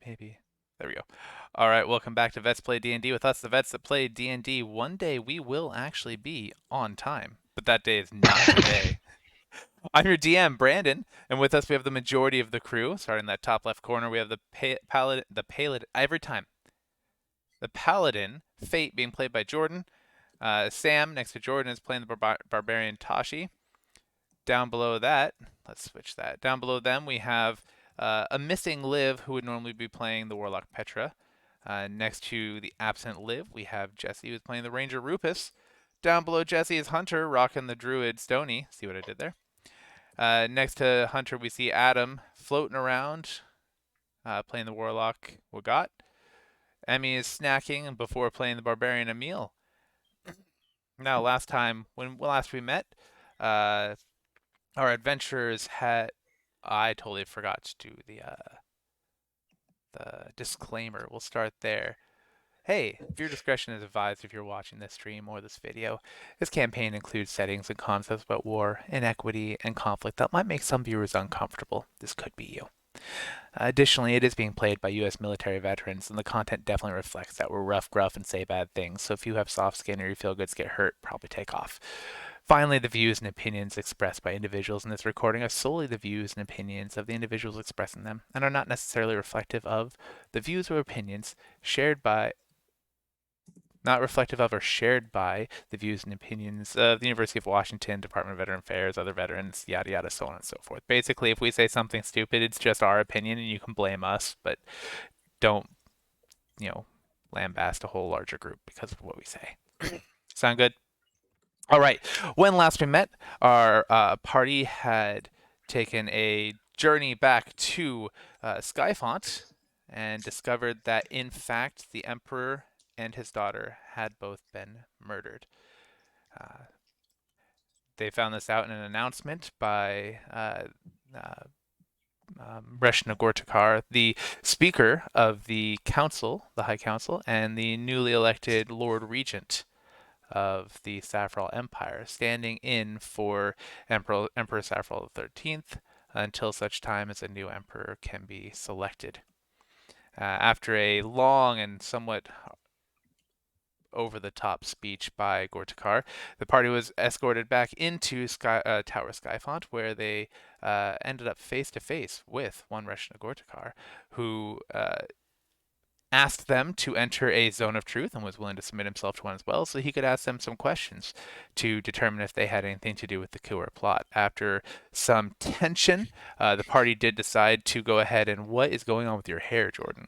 Maybe. There we go. All right, welcome back to Vets Play D&D with us, the vets that play D&D. One day we will actually be on time, but that day is not today. I'm your DM, Brandon, and with us we have the majority of the crew. Starting in that top left corner, we have the Paladin, Fate, being played by Jordan. Sam, next to Jordan, is playing the Barbarian Tashi. Down below that, let's switch that. Down below them, we have a missing Liv, who would normally be playing the Warlock Petra. Next to the absent Liv, we have Jesse, who's playing the Ranger Rupus. Down below Jesse is Hunter, rocking the Druid Stony. See what I did there? Next to Hunter, we see Adam floating around, playing the Warlock Wagat. Emmy is snacking before playing the Barbarian Emil. Now, last we met, our adventurers had... I totally forgot to do the disclaimer. We'll start there. Hey, viewer discretion is advised if you're watching this stream or this video. This campaign includes settings and concepts about war, inequity, and conflict that might make some viewers uncomfortable. This could be you. Additionally, it is being played by U.S. military veterans, and the content definitely reflects that we're rough, gruff, and say bad things. So if you have soft skin or your feel goods get hurt, probably take off. Finally, the views and opinions expressed by individuals in this recording are solely the views and opinions of the individuals expressing them, and are not necessarily reflective of the views or opinions shared by the views and opinions of the University of Washington, Department of Veteran Affairs, other veterans, yada yada, so on and so forth. Basically, if we say something stupid, it's just our opinion and you can blame us, but don't, lambast a whole larger group because of what we say. Sound good? All right. When last we met, our party had taken a journey back to Skyfont and discovered that, in fact, the Emperor and his daughter had both been murdered. They found this out in an announcement by Reshna Gortukar, the Speaker of the Council, the High Council, and the newly elected Lord Regent of the Saffral Empire, standing in for Emperor Saffral XIII until such time as a new emperor can be selected. After a long and somewhat over-the-top speech by Gortukar, the party was escorted back into Tower Skyfont, where they ended up face-to-face with one Reshna Gortukar, who asked them to enter a zone of truth and was willing to submit himself to one as well, so he could ask them some questions to determine if they had anything to do with the coup or plot. After some tension, the party did decide to go ahead and... What is going on with your hair, Jordan?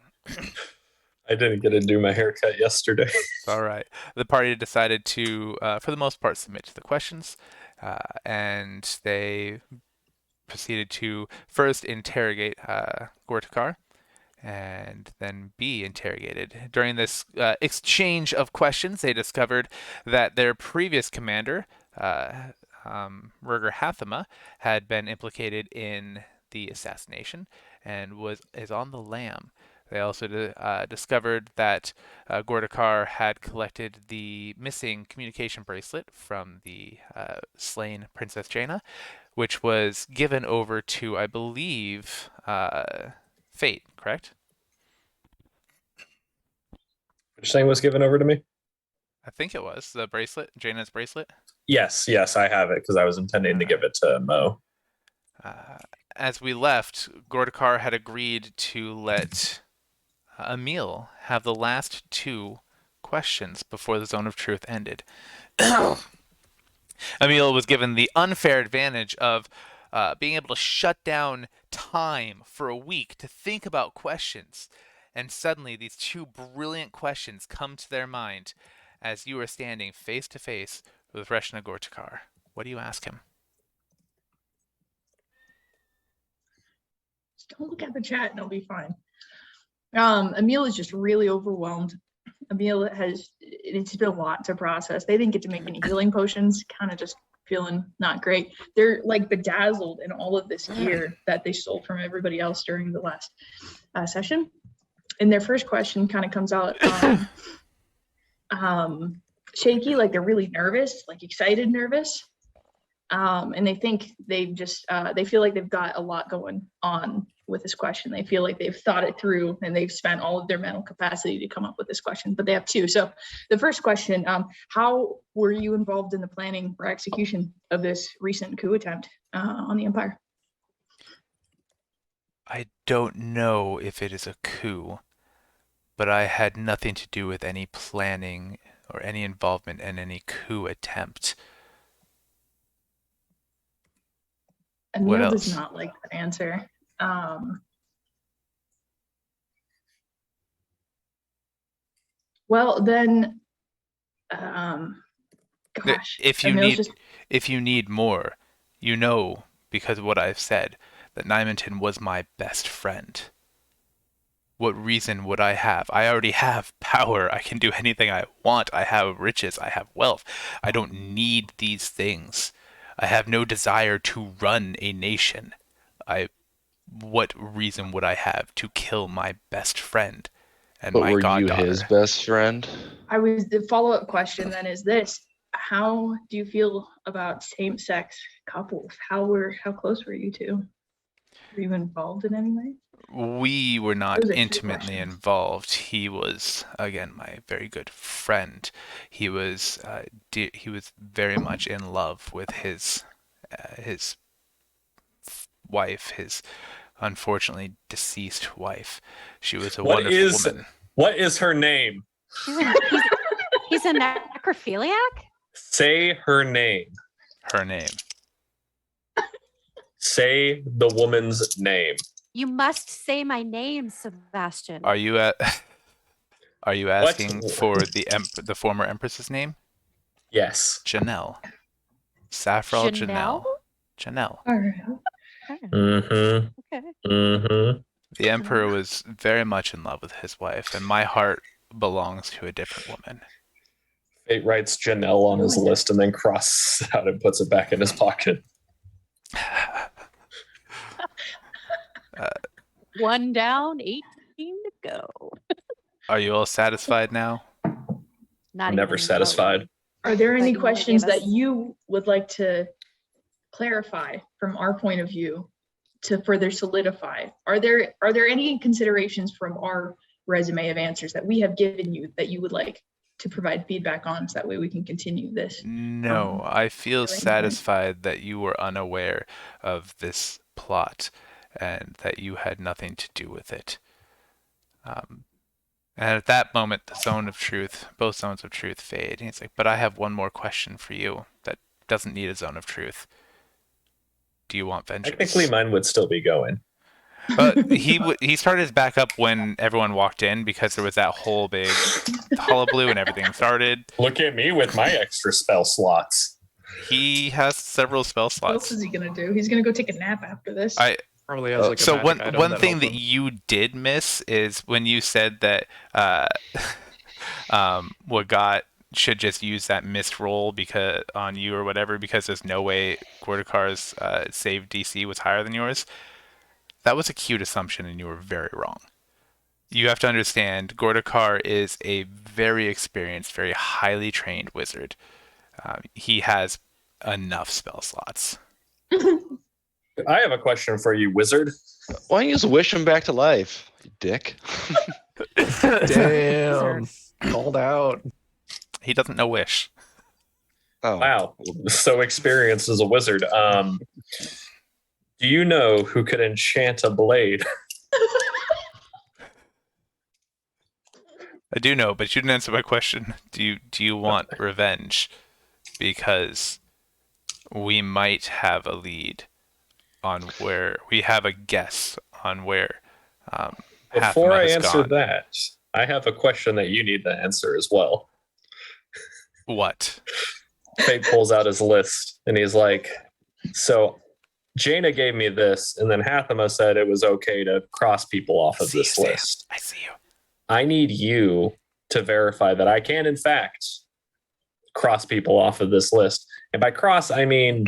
I didn't get to do my haircut yesterday. All right. The party decided to, for the most part, submit to the questions, and they proceeded to first interrogate Gortukar, and then be interrogated. During this exchange of questions, they discovered that their previous commander, Rurger Hathama, had been implicated in the assassination and is on the lam. They also discovered that Gortukar had collected the missing communication bracelet from the slain Princess Jaina, which was given over to, I believe, Fate, correct? Which thing was given over to me? I think it was the bracelet, Jaina's bracelet. Yes, I have it because I was intending to give it to Mo. As we left, Gortukar had agreed to let Emil have the last two questions before the Zone of Truth ended. Emil was given the unfair advantage of being able to shut down time for a week to think about questions. And suddenly these two brilliant questions come to their mind as you are standing face to face with Reshna Gortukar. What do you ask him? Just don't look at the chat and it'll be fine. Emil is just really overwhelmed. Emil it's been a lot to process. They didn't get to make any healing potions, kind of just feeling not great. They're like bedazzled in all of this gear that they stole from everybody else during the last session. And their first question kind of comes out shaky, like they're really nervous, like excited nervous. And they think they feel like they've got a lot going on with this question. They feel like they've thought it through and they've spent all of their mental capacity to come up with this question, but they have two. So the first question, how were you involved in the planning or execution of this recent coup attempt on the empire? I don't know if it is a coup, but I had nothing to do with any planning or any involvement in any coup attempt. What Emil does else? not like that answer. Well, then, gosh, If you Emil's need just if you need more, you know, because of what I've said, that Nymanton was my best friend. What reason would I have? I already have power. I can do anything I want. I have riches. I have wealth. I don't need these things. I have no desire to run a nation. What reason would I have to kill my best friend and But my were you his goddaughter? best friend? the follow-up question then is this: how do you feel about same-sex couples? How close were you two? Were you involved in any way? We were not Those are two intimately questions. involved. He was, again, my very good friend. He was very much in love with his wife, his unfortunately deceased wife. She was a wonderful woman. What is her name? He's a necrophiliac? Say her name. Her name. Say the woman's name. You must say my name, Sebastian. Are you asking for the former empress's name? Yes. Janelle. Saffron Janelle? Janelle. All right. Okay. Mm-hmm. Okay. Mm-hmm. The emperor was very much in love with his wife, and my heart belongs to a different woman. Fate writes Janelle on his list and then crosses it out and puts it back in his pocket. One down, 18 to go. Are you all satisfied now? Not I'm never even satisfied. Are there any Like you questions gave us- that you would like to clarify from our point of view to further solidify? Are there any considerations from our resume of answers that we have given you that you would like to provide feedback on, so that way we can continue this? No, I feel arrangement. satisfied that you were unaware of this plot and that you had nothing to do with it. And at that moment, both zones of truth fade. And he's like, but I have one more question for you that doesn't need a zone of truth. Do you want vengeance? Technically, mine would still be going. But he started his backup when everyone walked in, because there was that whole big hullabaloo and everything started. Look at me with my extra spell slots. He has several spell What else slots. is he gonna do? He's gonna go take a nap after this. Probably has like a So magic item one that thing help that him. you did miss is when you said that Wagat should just use that missed roll because on you or whatever, because there's no way Gortukar's save DC was higher than yours. That was a cute assumption, and you were very wrong. You have to understand, Gortukar is a very experienced, very highly trained wizard. He has enough spell slots. I have a question for you, wizard. Why don't you just wish him back to life, you dick? Damn. Called out. He doesn't know Wish. Oh, Wow, so experienced as a wizard. Do you know who could enchant a blade? I do know, but you didn't answer my question. Do you want revenge? Because we might have a lead on where we have a guess on where Before I has answer gone. that, I have a question that you need to answer as well. What? Fate pulls out his list and he's like, so Jaina gave me this, and then Hathama said it was okay to cross people off of this Sam. list. I see you. I need you to verify that I can, in fact, cross people off of this list. And by cross, I mean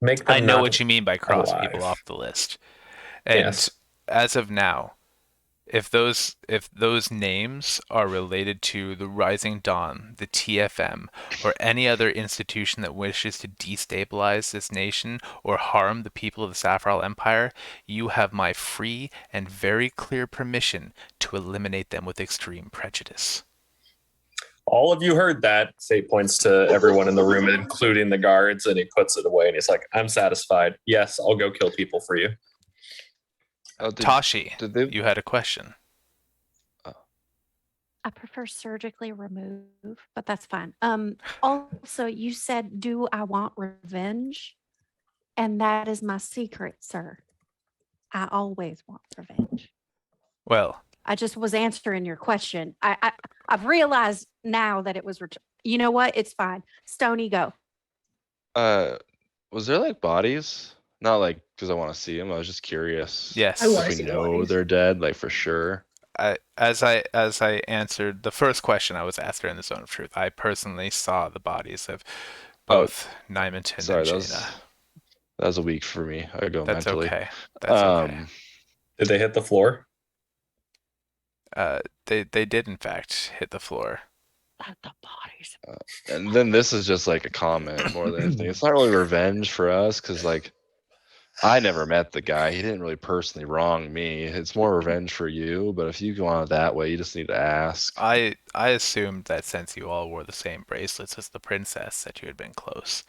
make them I know not what you mean by cross alive. people off the list. And Yes. as of now, if those names are related to the Rising Dawn, the TFM, or any other institution that wishes to destabilize this nation or harm the people of the Saffron Empire, you have my free and very clear permission to eliminate them with extreme prejudice. All of you heard that. Fate points to everyone in the room, including the guards, and he puts it away and he's like, I'm satisfied. Yes, I'll go kill people for you. Tashi, did they? you had a question. I prefer surgically remove, but that's fine. Also, you said, do I want revenge? And that is my secret, sir. I always want revenge. Well, I just was answering your question. I've realized now that it was, you know what? It's fine. Stony, go. Was there like bodies? Not like because I want to see them. I was just curious. yes. I wanna If we see the know bodies. they're dead, like for sure. As I answered the first question I was asked during the Zone of Truth, I personally saw the bodies of both Nymanton Sorry, and that Jaina. was a week for me. I go That's mentally. okay. That's okay. Did they hit the floor? They did in fact hit the floor. The bodies. And then this is just like a comment more than anything. It's not really revenge for us because like I never met the guy. He didn't really personally wrong me. It's more revenge for you. But if you go on it that way, you just need to ask. I assumed that since you all wore the same bracelets as the princess, that you had been close.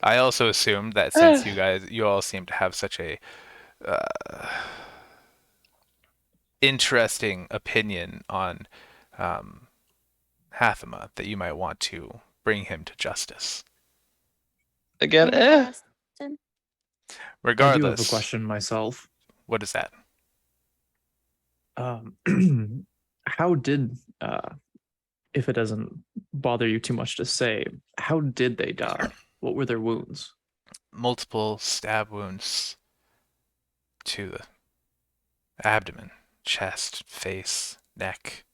I also assumed that since you all seem to have such a interesting opinion on Hathama, that you might want to bring him to justice. Again, Interesting. Regardless, I do have a question myself. What is that? How did, if it doesn't bother you too much to say, how did they die? What were their wounds? Multiple stab wounds to the abdomen, chest, face, neck.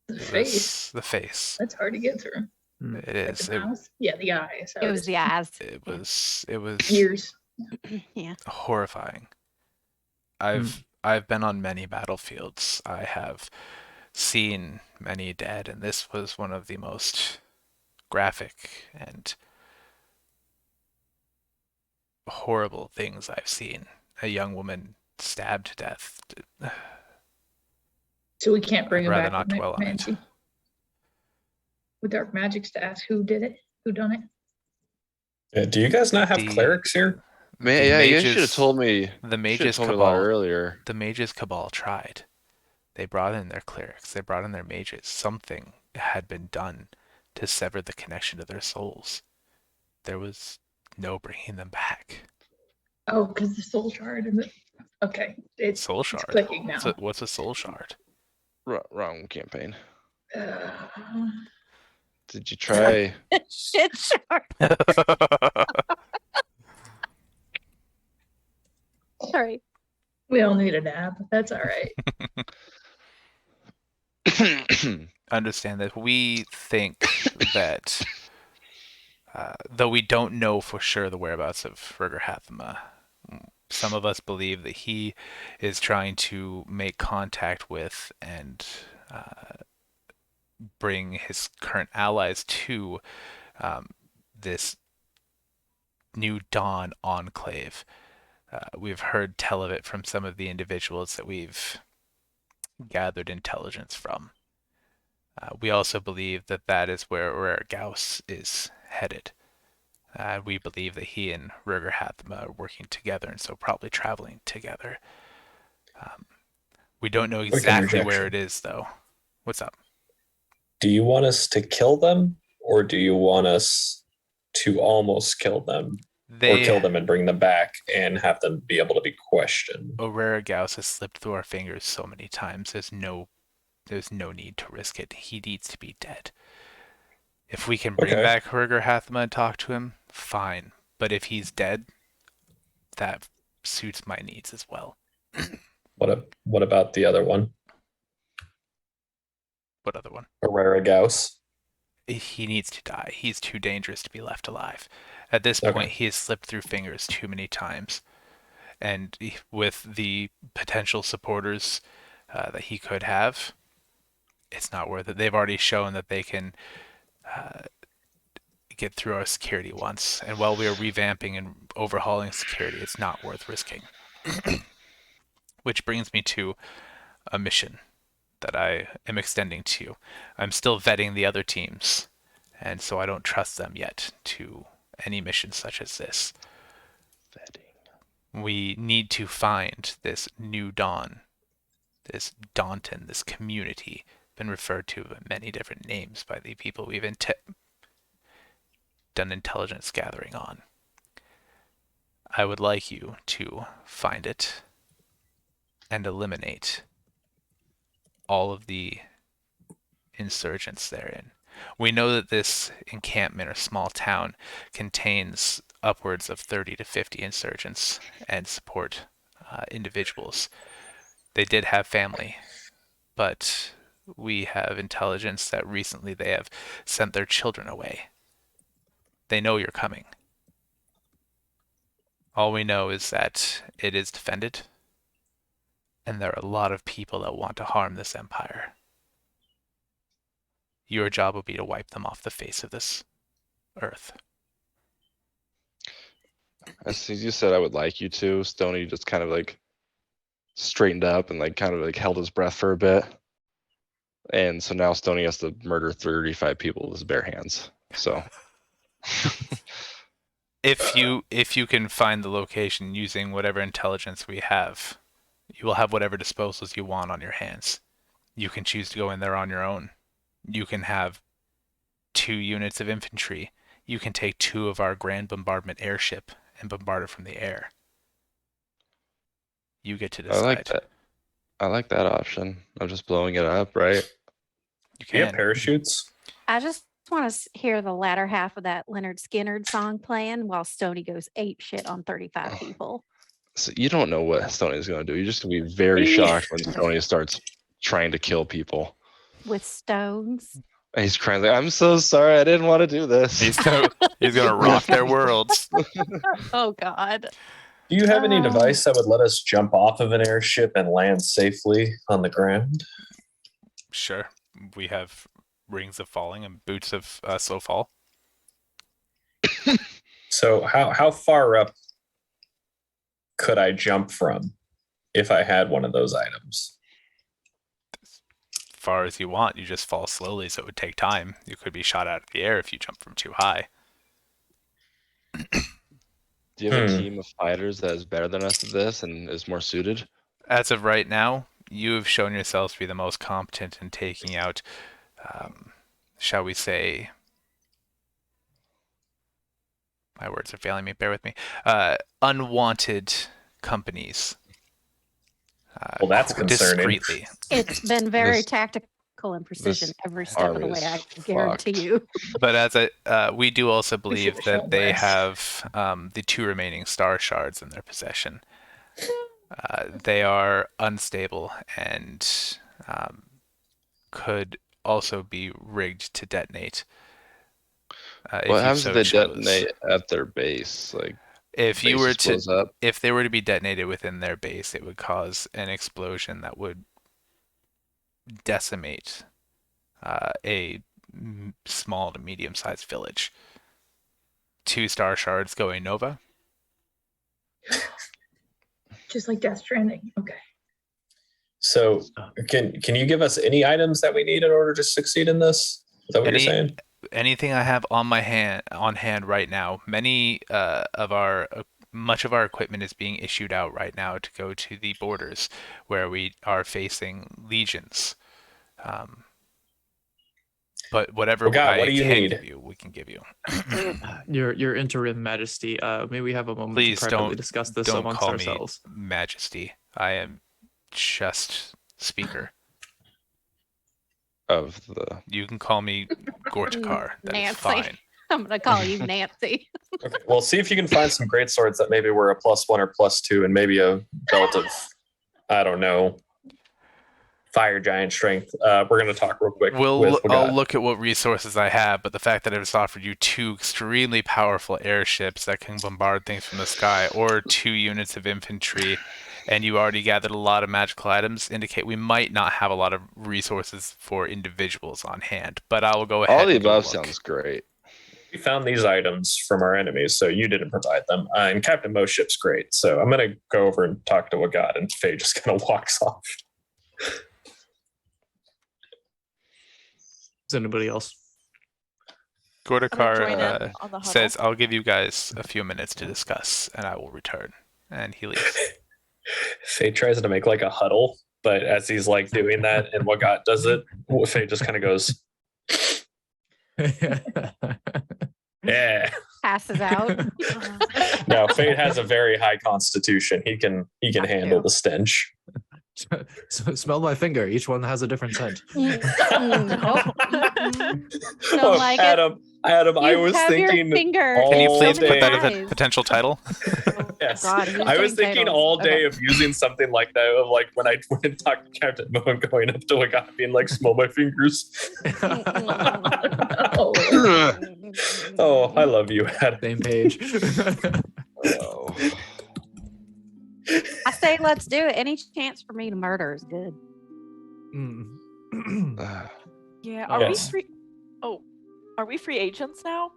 The face. The face. That's hard to get through. It Like is. the mouth? Yeah, the eyes. It was the eyes. It was ears. Yeah. horrifying. I've been on many battlefields. I have seen many dead, and this was one of the most graphic and horrible things I've seen. A young woman stabbed to death. So we can't bring I'd him rather back not with dwell on it. necromancy. With dark magics to ask who did it, who done it. Do you guys not have The- clerics here? man, The yeah, you guys should have mages- told me. The Should mages have told me a lot cabal. earlier. The mages cabal tried. They brought in their clerics. They brought in their mages. Something had been done to sever the connection to their souls. There was no bringing them back. Oh, because the soul shard and the. Okay, it's Soul it's shard. clicking now. What's a soul shard? Wrong campaign. Uh, Did you try? Shit, sure. Sorry. we all need a nap. That's all right. Understand that we think that, though we don't know for sure the whereabouts of Rurger Hathama, some of us believe that he is trying to make contact with and bring his current allies to this new Dawn enclave. We've heard tell of it from some of the individuals that we've gathered intelligence from. We also believe that that is where Orerera Gause is headed. We believe that he and Rurger Hathama are working together, and so probably traveling together. We don't know exactly where it is, though. What's up? Do you want us to kill them, or do you want us to almost kill them, or kill them and bring them back and have them be able to be questioned? Orerera Gause has slipped through our fingers so many times. There's no need to risk it. He needs to be dead. If we can bring back Rurger Hathama and talk to him, fine. But if he's dead, that suits my needs as well. What about the other one? What other one? Orerera Gause. He needs to die. He's too dangerous to be left alive. At this point, he has slipped through fingers too many times. And with the potential supporters that he could have, it's not worth it. They've already shown that they can get through our security once, and while we are revamping and overhauling security, it's not worth risking. Which brings me to a mission that I am extending to you. I'm still vetting the other teams, and so I don't trust them yet to any mission such as this. Vetting. We need to find this new dawn, this Daunton, this community, been referred to by many different names by the people we've done intelligence gathering on. I would like you to find it and eliminate all of the insurgents therein. We know that this encampment or small town contains upwards of 30 to 50 insurgents and support individuals. They did have family, but we have intelligence that recently they have sent their children away. They know you're coming. All we know is that it is defended, and there are a lot of people that want to harm this empire. Your job will be to wipe them off the face of this earth. As you said, I would like you to. Stony just kind of like straightened up and like kind of like held his breath for a bit. And so now Stony has to murder 35 people with his bare hands. So If you can find the location using whatever intelligence we have, you will have whatever disposals you want on your hands. You can choose to go in there on your own. You can have 2 units of infantry. You can take 2 of our grand bombardment airship and bombard it from the air. You get to decide. I like that. I like that option of just blowing it up, right? You Do you have can. parachutes? I just want to hear the latter half of that Leonard Skinner song playing while Stony goes ape shit on 35 people. So you don't know what Stony's going to do. You're just going to be very shocked when Stony starts trying to kill people. With stones. And he's crying like, "I'm so sorry. I didn't want to do this." He's gonna rock their worlds. Oh God. Do you have any Oh. device that would let us jump off of an airship and land safely on the ground? Sure. We have rings of falling and boots of slow fall. So how far up could I jump from if I had one of those items? Far as you want, you just fall slowly, so it would take time. You could be shot out of the air if you jump from too high. Do you have a team of fighters that is better than us at this and is more suited? As of right now, you have shown yourselves to be the most competent in taking out, shall we say, my words are failing me, bear with me, unwanted companies. Well, that's concerning. Discreetly. It's been very This- tactical and precision this every step of the army way, is I can guarantee you. But we do also believe have shown that they this. have the 2 remaining star shards in their possession. They are unstable and could also be rigged to detonate. If What you happens so if they chose. detonate at their base? Like, If you base were just to, blows up? if they were to be detonated within their base, it would cause an explosion that would decimate a small to medium-sized village. 2 star shards going nova. Just like Death Stranding. Okay. So can you give us any items that we need in order to succeed in this? Is that what you're saying? Anything I have on hand right now. Much of our equipment is being issued out right now to go to the borders where we are facing legions. But whatever Well, God, I what do you can need? give you, we can give you. Your interim majesty, may we have a moment Please to privately discuss this don't amongst call ourselves? me Majesty. I am just speaker. Of the You can call me Gortukar. That is Nancy. fine. I'm gonna call you Nancy. Okay. Well, see if you can find some great swords that maybe were a +1 or +2 and maybe a belt of, I don't know, fire giant strength. We're going to talk real quick. I'll look at what resources I have, but the fact that I've just offered you 2 extremely powerful airships that can bombard things from the sky, or 2 units of infantry and you already gathered a lot of magical items, indicate we might not have a lot of resources for individuals on hand. But I will go ahead. All the and go above look. sounds great. We found these items from our enemies, so you didn't provide them. And Captain Mo's ship's great, so I'm gonna go over and talk to Wagat, and Faye just kind of walks off. Is anybody else? I'm gonna join in Gortukar on the huddle. says, "I'll give you guys a few minutes to discuss, and I will return." And he leaves. Faye tries to make like a huddle, but as he's like doing that, and Wagat does it, Faye just kind of goes, "Yeah." Passes out. No, Faye has a very high constitution. He can handle the stench. So, smell my finger. Each one has a different scent. Nope. Don't Oh, like it. Adam, I You was have your thinking finger. Can you all please put that as a Surprise. potential title? Yes. God, who's I was doing thinking titles? all day Okay. of using something like that, of like when I went and talked to Captain Mo and going up to a guy being like, "Smell my fingers." Oh. Oh, I love you, Adam. Same page. Oh. I say let's do it. Any chance for me to murder is good. Mm. Yeah, Oh, are yes. we free? Oh, are we free agents now?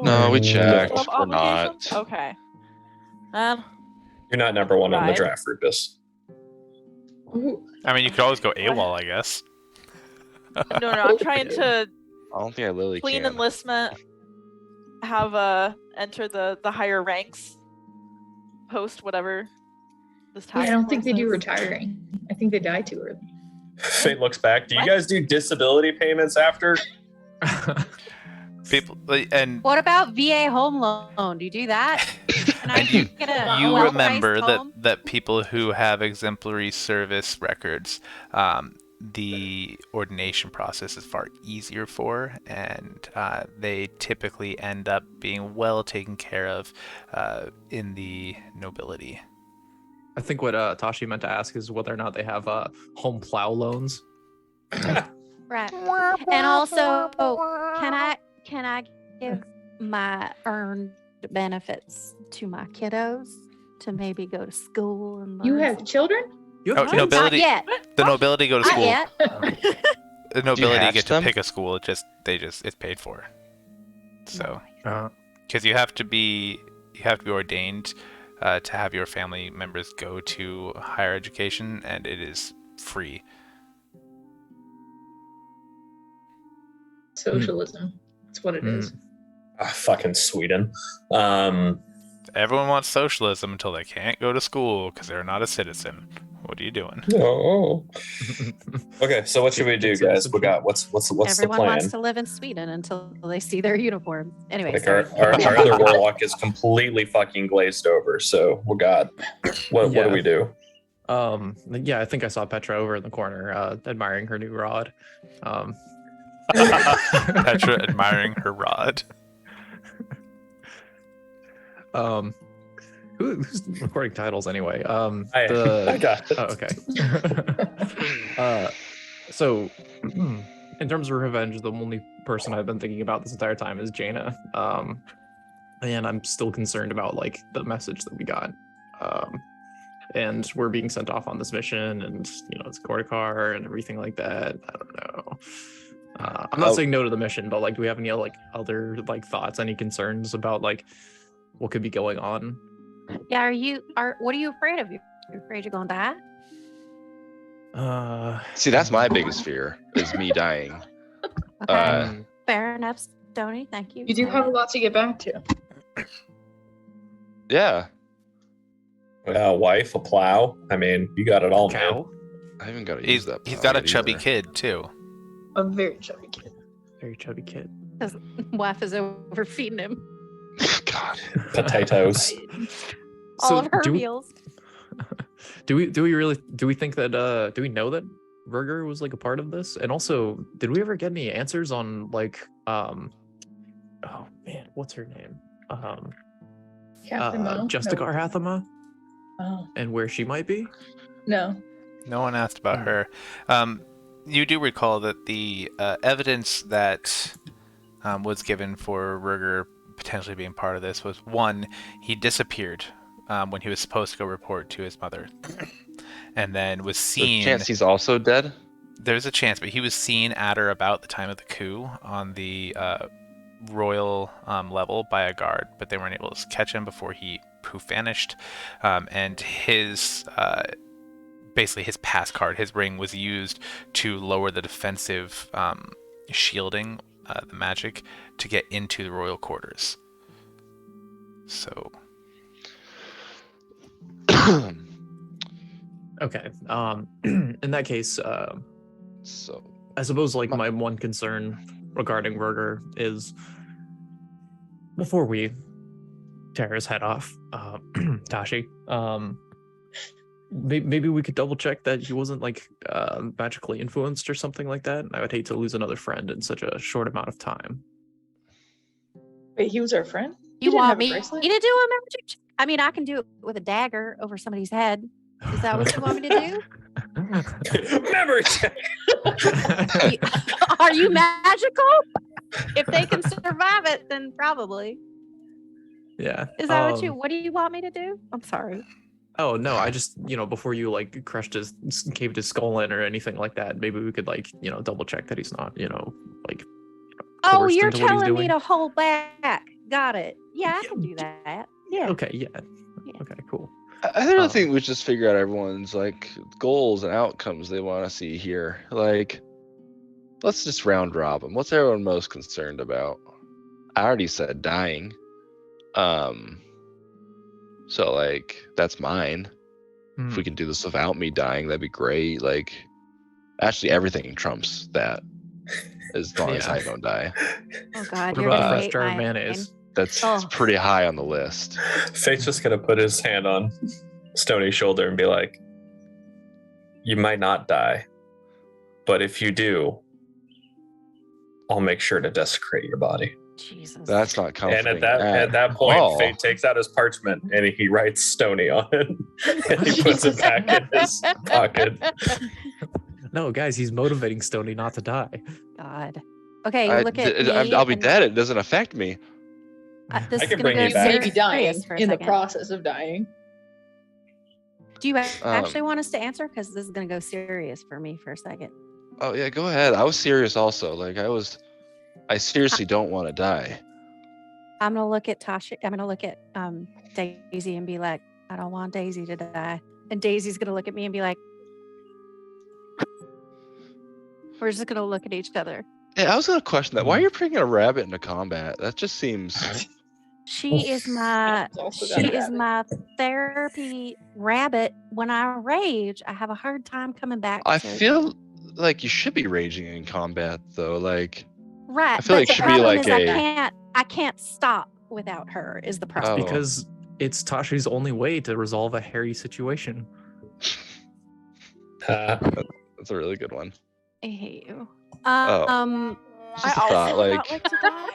No, we do checked. still have We're not. obligations? Okay. You're not number one on the Right. draft, Rupus. I mean, you could always go AWOL, I guess. No, I'm trying to I don't think I literally clean can. enlistment, have enter the higher ranks, post whatever this I task don't think they force do is. retiring. I think they die too early. Faye looks back. Do you What? guys do disability payments after? People and What about VA home loan? Do you do that? Can I And you- get a you well-priced remember home? that people who have exemplary service records, the ordination process is far easier for, and they typically end up being well taken care of in the nobility. I think what Tashi meant to ask is whether or not they have home plow loans. Right. And also, can I give my earned benefits to my kiddos to maybe go to school and You learn have some- children? You Oh, have no, kids? Nobility- Not yet. The nobility go to Not school. yet. The nobility hatch get to them? pick a school. It's paid for. So Uh, because you have to be ordained to have your family members go to higher education, and it is free. Socialism. That's what it is. Fucking Sweden. Everyone wants socialism until they can't go to school because they're not a citizen. What are you doing? Oh. Okay, so what should we do, guys? We got what's the Everyone plan? wants to live in Sweden until they see their uniforms. Anyway, Like sorry. our other warlock is completely fucking glazed over. So we got what Yeah. do we do? Yeah, I think I saw Petra over in the corner, admiring her new rod. Petra admiring her rod. Who's recording titles anyway? I got it. Oh, okay. So, in terms of revenge, the only person I've been thinking about this entire time is Jaina. And I'm still concerned about like the message that we got. And we're being sent off on this mission, and it's Gortukar and everything like that. I don't know. I'm not saying no to the mission, but like, do we have any other thoughts, any concerns about like what could be going on? Yeah, what are you afraid of? You're afraid you're gonna die? See, that's my biggest fear is me dying. Okay. Fair enough, Stony. Thank you. You do have a lot to get back to. Yeah, A wife, a plow. I mean, you got it all, man. Cow? I haven't got to use He's that. got power a chubby either. kid too. A very chubby kid. Very chubby kid. His wife is overfeeding him God. Potatoes. all of her do, meals. do we think that do we know that Verger was like a part of this? And also, did we ever get any answers on like oh man, what's her name? Captain Mo? Justicar Hathama Oh, and where she might be? no. No one asked about her. You do recall that the evidence that was given for Ruger potentially being part of this was, one, he disappeared when he was supposed to go report to his mother, and then was There's a seen. chance he's also dead. There's a chance, but he was seen at or about the time of the coup on the royal level by a guard, but they weren't able to catch him before he poof vanished. And his basically his pass card, his ring, was used to lower the defensive shielding, the magic, to get into the royal quarters. So. Okay. In that case, So I suppose like my one concern regarding Roger is before we tear his head off, Tashi, maybe we could double check that he wasn't like magically influenced or something like that. I would hate to lose another friend in such a short amount of time. Wait, he was our friend? You didn't want have a me to bracelet? do a magic check? I mean, I can do it with a dagger over somebody's head. Is that what you want me to do? Memory check. Are you magical? If they can survive it, then probably. Yeah. Is that what do you want me to do? I'm sorry. Oh no, I just, before you like caved his skull in or anything like that, maybe we could like, double check that he's not, like Oh, coerced you're into what he's telling me doing. to hold back. Got it. Yeah, I can do that. Yeah. Okay, yeah. Yeah. Okay, cool. I don't think we should just figure out everyone's like goals and outcomes they want to see here. Like, let's just round robin. What's everyone most concerned about? I already said dying. So like that's mine. If we can do this without me dying, that'd be great. Like, actually, everything trumps that, as long as Yeah. I don't die. Oh God, What you're about the gonna fresh hate jar of my mayonnaise? That's Oh. it's pretty high on the list. Fate's just gonna put his hand on Stony's shoulder and be like, "You might not die, but if you do, I'll make sure to desecrate your body." Jesus. That's not comforting. And at that point, all. Fate takes out his parchment and he writes Stony on it, and he puts it back in his pocket. No, guys, he's motivating Stony not to die. God. Okay, look at me. I'll be and, dead. It doesn't affect me. This I is can gonna bring go you back. Maybe dying serious for a in the second. process of dying. Do you actually want us to answer? Because this is gonna go serious for me for a second. Oh yeah, go ahead. I was serious also. Like I seriously don't want to die. I'm gonna look at Tasha. I'm gonna look at Daisy and be like, I don't want Daisy to die. And Daisy's gonna look at me and be like, we're just gonna look at each other. Yeah, I was gonna question that. Why are you bringing a rabbit into combat? That just seems. She is my Also got she a is rabbit. my therapy rabbit. When I rage, I have a hard time coming back. I to, feel like you should be raging in combat though. Like right. I feel but like it the should be problem like is a. I can't stop without her. Is the problem? Oh. Because it's Tashi's only way to resolve a hairy situation. That's a really good one. I hate you. Oh. Just I a also thought, would like. not like to die.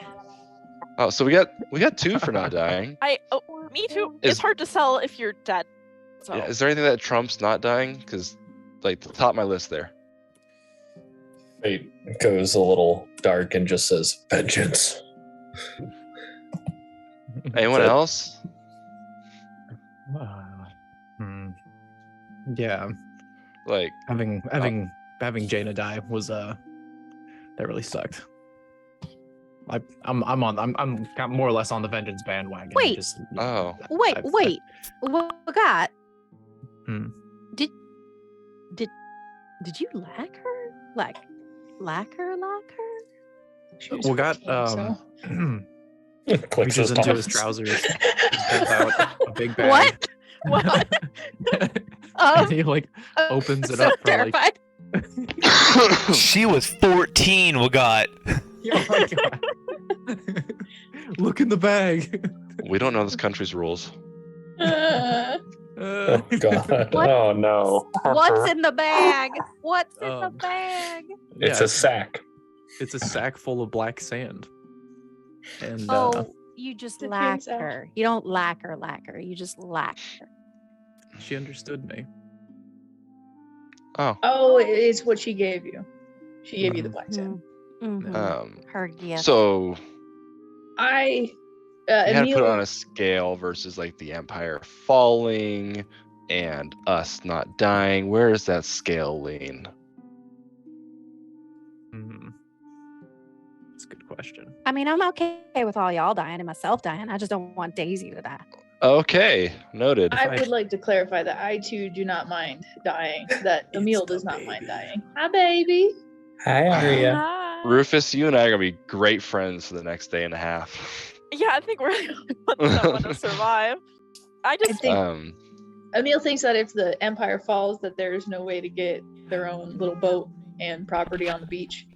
Oh, so we got two for not dying. Me too. Is- It's hard to sell if you're dead. So Yeah, is there anything that trumps not dying? Because like the top of my list there. Fate goes a little dark and just says, "Vengeance." Anyone So- else? Yeah, Like having Jaina die was that really sucked. I'm more or less on the vengeance bandwagon. Wait. oh. Wait. What got? Hmm. Did you like her? Like her? She was We got 14, so. Clicks reaches his into his palms. trousers, pulls out a big bag. What? What? And he like opens it so up for like. terrified. She was 14, Wagat. Oh my God. Look in the bag. We don't know this country's rules. Oh God! What? Oh no! What's in the bag? What's in the Um, bag? It's Yeah, a sack. It's a sack full of black sand. And Oh, you just The like pins out. her. You don't like her. You just like her. she understood me. Oh. Oh, it's what she gave you. She gave you the black sand. Mhm. Um. Her gift. So I You had to put it Emil, on a scale versus like the Empire falling and us not dying. Where does that scale lean? That's a good question. I mean, I'm okay with all y'all dying and myself dying. I just don't want Daisy to die. Okay, noted. I would like to clarify that I too do not mind dying. That Emil does not mind dying. Hi, baby. Hi, Aria. Hi. Rufus, you and I are gonna be great friends for the next day and a half. Yeah, I think we're the ones that want to survive. I I just think Um, Emil thinks that if the Empire falls, that there's no way to get their own little boat and property on the beach.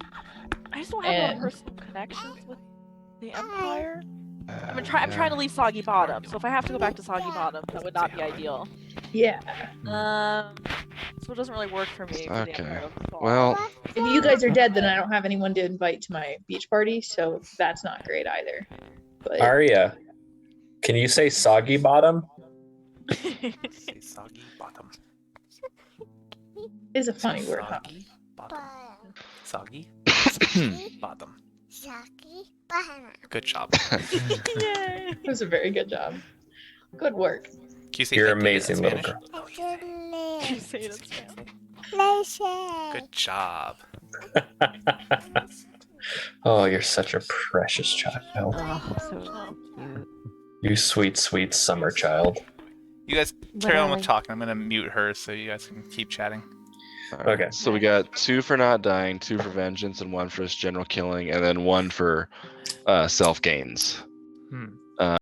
I just don't have a lot of And- personal connections with the Empire. I'm yeah. trying to leave Soggy Bottom, so if I have to go back to Soggy Bottom, that would not be ideal. Yeah. So it doesn't really work for me. For the Okay. Empire to fall. Well, If you guys are dead, then I don't have anyone to invite to my beach party, so that's not great either. But Aria, can you say soggy bottom? Say soggy bottom. it's a funny word, huh? Soggy bottom. Soggy bottom. Good job. Yay! It was a very good job. Good work. Can you say You're idea in amazing, little Spanish? girl. Can you say it in Spanish? Good job. Oh, you're such a precious child. Oh, so cute. You sweet, sweet summer child. You guys carry on with Literally. talking. I'm gonna mute her so you guys can keep chatting. alright, Okay. So we got 2 for not dying, 2 for vengeance, and 1 for just general killing, and then 1 for self gains. I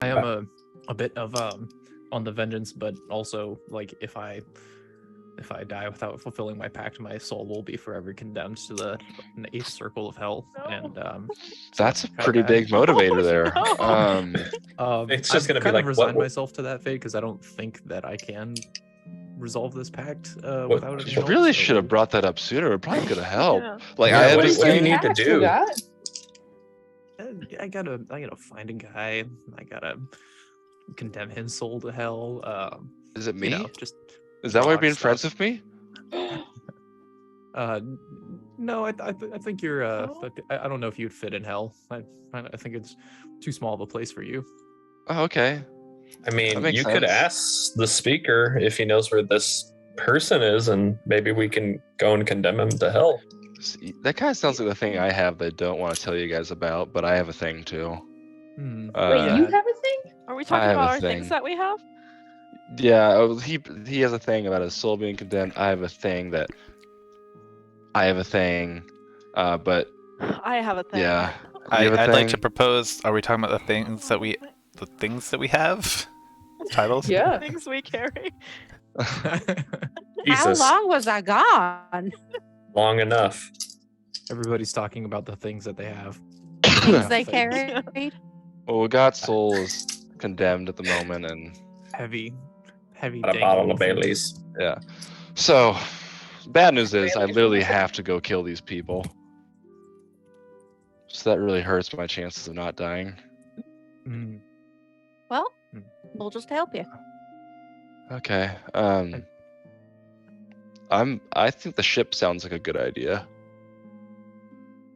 am a bit of on the vengeance, but also like if I die without fulfilling my pact, my soul will be forever condemned to the 8th circle of hell. No. And That's a kinda pretty bad. big motivator there. no. It's just I've gonna be kind like, of resigned what- myself to that fate because I don't think that I can resolve this pact What- without any you You help, really so- should have brought that up sooner. It probably could have helped. Yeah. Like Yeah, I had what this do you thing. need to do? I gotta find a guy. I gotta condemn his soul to hell. Is it You me? know, just Is that why you're dodge being stuff. friends with me? No, I think you're. Oh. I don't know if you'd fit in hell. I think it's too small of a place for you. Oh, okay. I mean, makes you could sense. ask the speaker if he knows where this person is, and maybe we can go and condemn him to hell. See, that kind of sounds like the thing I have that I don't want to tell you guys about, but I have a thing too. Hmm. Wait, Uh, you have a thing? Are we talking have a about our thing. things that we have? Yeah, oh, he has a thing about his soul being condemned. I have a thing that I have a thing, but I have a thing. yeah. I'd You have a like to thing? propose. Are we talking about the things that we have? Titles? Yeah. Things we carry. Jesus, How long was I gone? long enough. Everybody's talking about the things that they have. Things they Fake. carried. Well, God's soul is condemned at the moment, and Heavy. Got a bottle of dangling Bailey's. yeah. So, bad news is I Really? literally have to go kill these people. So that really hurts my chances of not dying. Hmm. Well, Hmm. we'll just help you. Okay. I think the ship sounds like a good idea.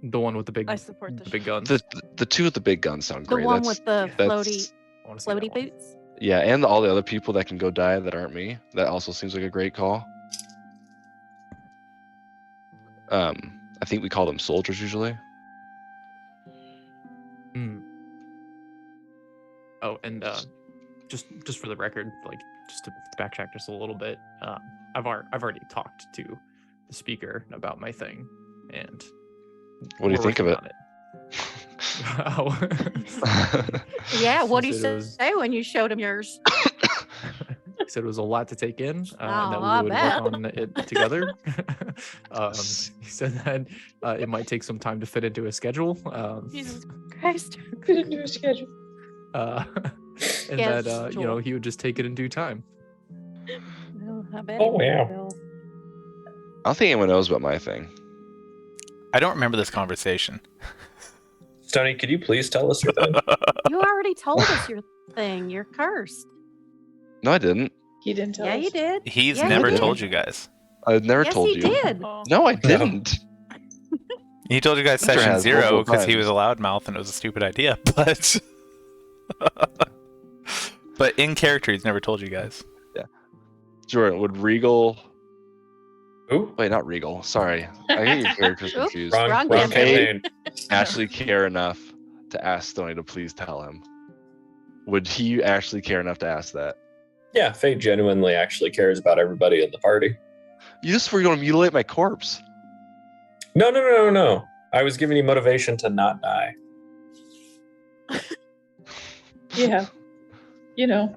The one with the big, I support the big ship. guns. The 2 with the big guns sound The great. one That's- with the floaty I wanna see that floaty one. boots. Yeah, and all the other people that can go die that aren't me. That also seems like a great call. I think we call them soldiers usually. Hmm. Oh, and just for the record, like just to backtrack just a little bit, I've already talked to the speaker about my thing, and What do you we're think of working it? on it. Yeah, what do you Since it was- say when you showed him yours? He said it was a lot to take in, and that Oh, I we would bet. work on it together. He said that it might take some time to fit into a schedule. Jesus Christ. Fit into a schedule. And Yes, that Joel. he would just take it in due time. No, I bet Oh, he wow. will. I don't think anyone knows about my thing. I don't remember this conversation. Stony, could you please tell us your thing? You already told us your thing. You're cursed. No, I didn't. He didn't tell Yeah, us. you did. He's Yeah, you never did. told you guys. I never Yes, told he you. did. Oh. No, I didn't. He told you guys Hunter session has 0 multiple because he was times. a loudmouth and it was a stupid idea. But But in character, he's never told you guys. Jordan, would Regal? Ooh, Wait, not Regal. Sorry, I get your characters Oops. confused. wrong Wrong Would campaign. campaign. Actually care enough to ask Stony to please tell him? Would he actually care enough to ask that? Yeah, Fate genuinely actually cares about everybody in the party. You just were going to mutilate my corpse. No. I was giving you motivation to not die. Yeah. You know,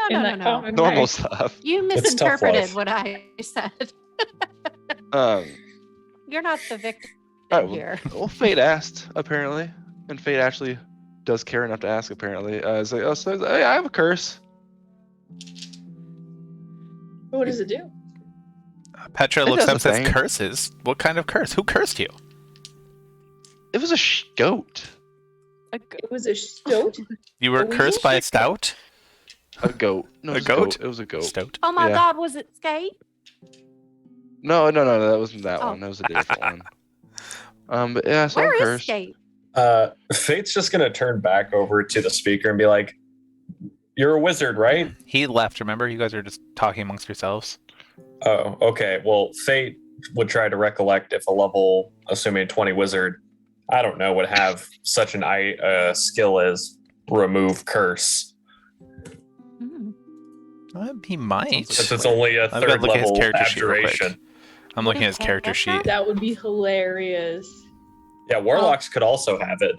in No, that no. common Normal way. stuff. You It's tough misinterpreted love. what I said. Um, You're not the victim all right, here. well, Fate asked apparently, and Fate actually does care enough to ask apparently. It's like, oh, so hey, I have a curse. What does it do? Petra It looks does up a and says, thing. curses? What kind of curse? Who cursed you? It was a goat. It was a stoat. You were A cursed by a weasel? stout? A goat. No, A it was goat? It was a goat. Stout. Oh my Yeah. God, was it skate? No, that wasn't that Oh. one. That was a different one. But yeah, so I'm Where is cursed. skate? Fate's just gonna turn back over to the speaker and be like, "You're a wizard, right?" He left, remember? You guys were just talking amongst yourselves. Oh, okay. Well, Fate would try to recollect if a level, assuming a 20 wizard, I don't know, would have such an skill as remove curse. Hmm. He might. Since it's only a I've got third to look at his level character sheet real quick. abjuration. I'm looking at his character sheet. That would be hilarious. Yeah, warlocks could also have it.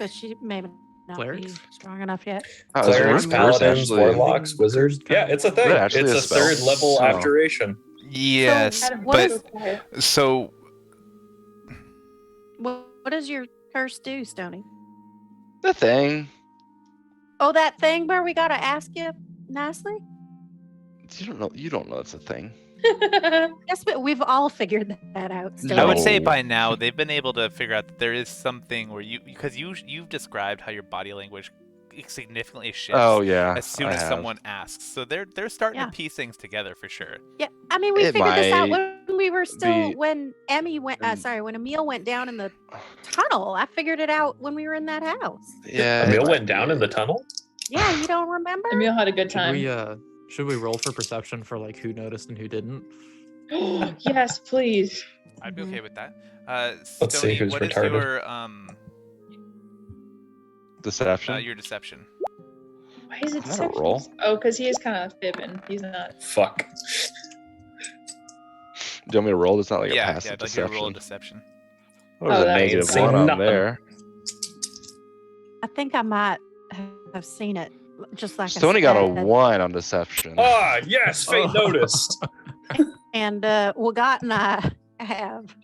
But she may not be Clerics? strong enough yet. Oh, is Clerics, remove curse paladins, actually- warlocks, wizards. Yeah, it's a thing. Is it actually It's a a spell? third level Oh. abjuration. Yes, So, Adam, what but so quiet. so What does your curse do, Stony? The thing. Oh, that thing where we gotta ask you nicely? You don't know it's a thing. Yes, but we've all figured that out. Stony. I would say No. by now they've been able to figure out that there is something where you've described how your body language significantly shifts Oh yeah. as soon I as have. someone asks. So they're starting Yeah. to piece things together for sure. Yeah, I mean, we It figured this out might when we were still be- when Emmy went. Mm. When Emil went down in the tunnel. I figured it out when we were in that house. Yeah. it Emil might went down be. in the tunnel? Yeah, you don't remember? Emil had a good time. Should we roll for perception for like who noticed and who didn't? Yes, please. I'd be Mhm. okay with that. Let's see Stony, who's what is retarded. Deception. your deception? Why is it Is that a roll? Oh, because he is kind of fibbing. He's not. Fuck. Do you want me to roll? It's not like a Yeah, passive I'd like you to roll a deception. deception. What was Oh, a that negative ain't saying one on nothing. there? I think I might have seen it. Just like Stony I got a said. 1 on deception. Ah, yes, Fate Oh. noticed. And Wagat and I have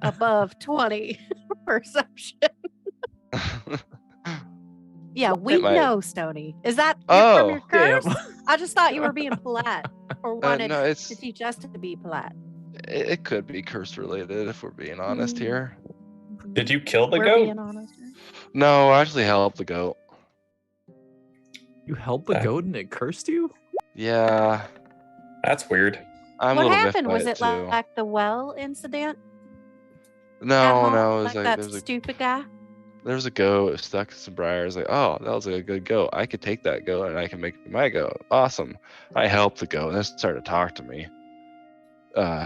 above 20 perception. Yeah, we might- know, Stony. Is that Oh, from your damn. curse? I just thought you were being polite or wanted no, it's to teach us to be polite. it could be curse related if we're being honest Mm. here. Did you kill the We're goat? being honest. No, I actually helped the goat. You helped the Yeah. goat and it cursed you? Yeah, That's weird. I'm What a little happened? miffed Was by it too. like the well incident? at No, home? no, it was like like that there was a stupid guy. goat stuck in some briars. Like, oh, that was a good goat. I could take that goat and I can make it my goat. Awesome. I helped the goat and it started to talk to me,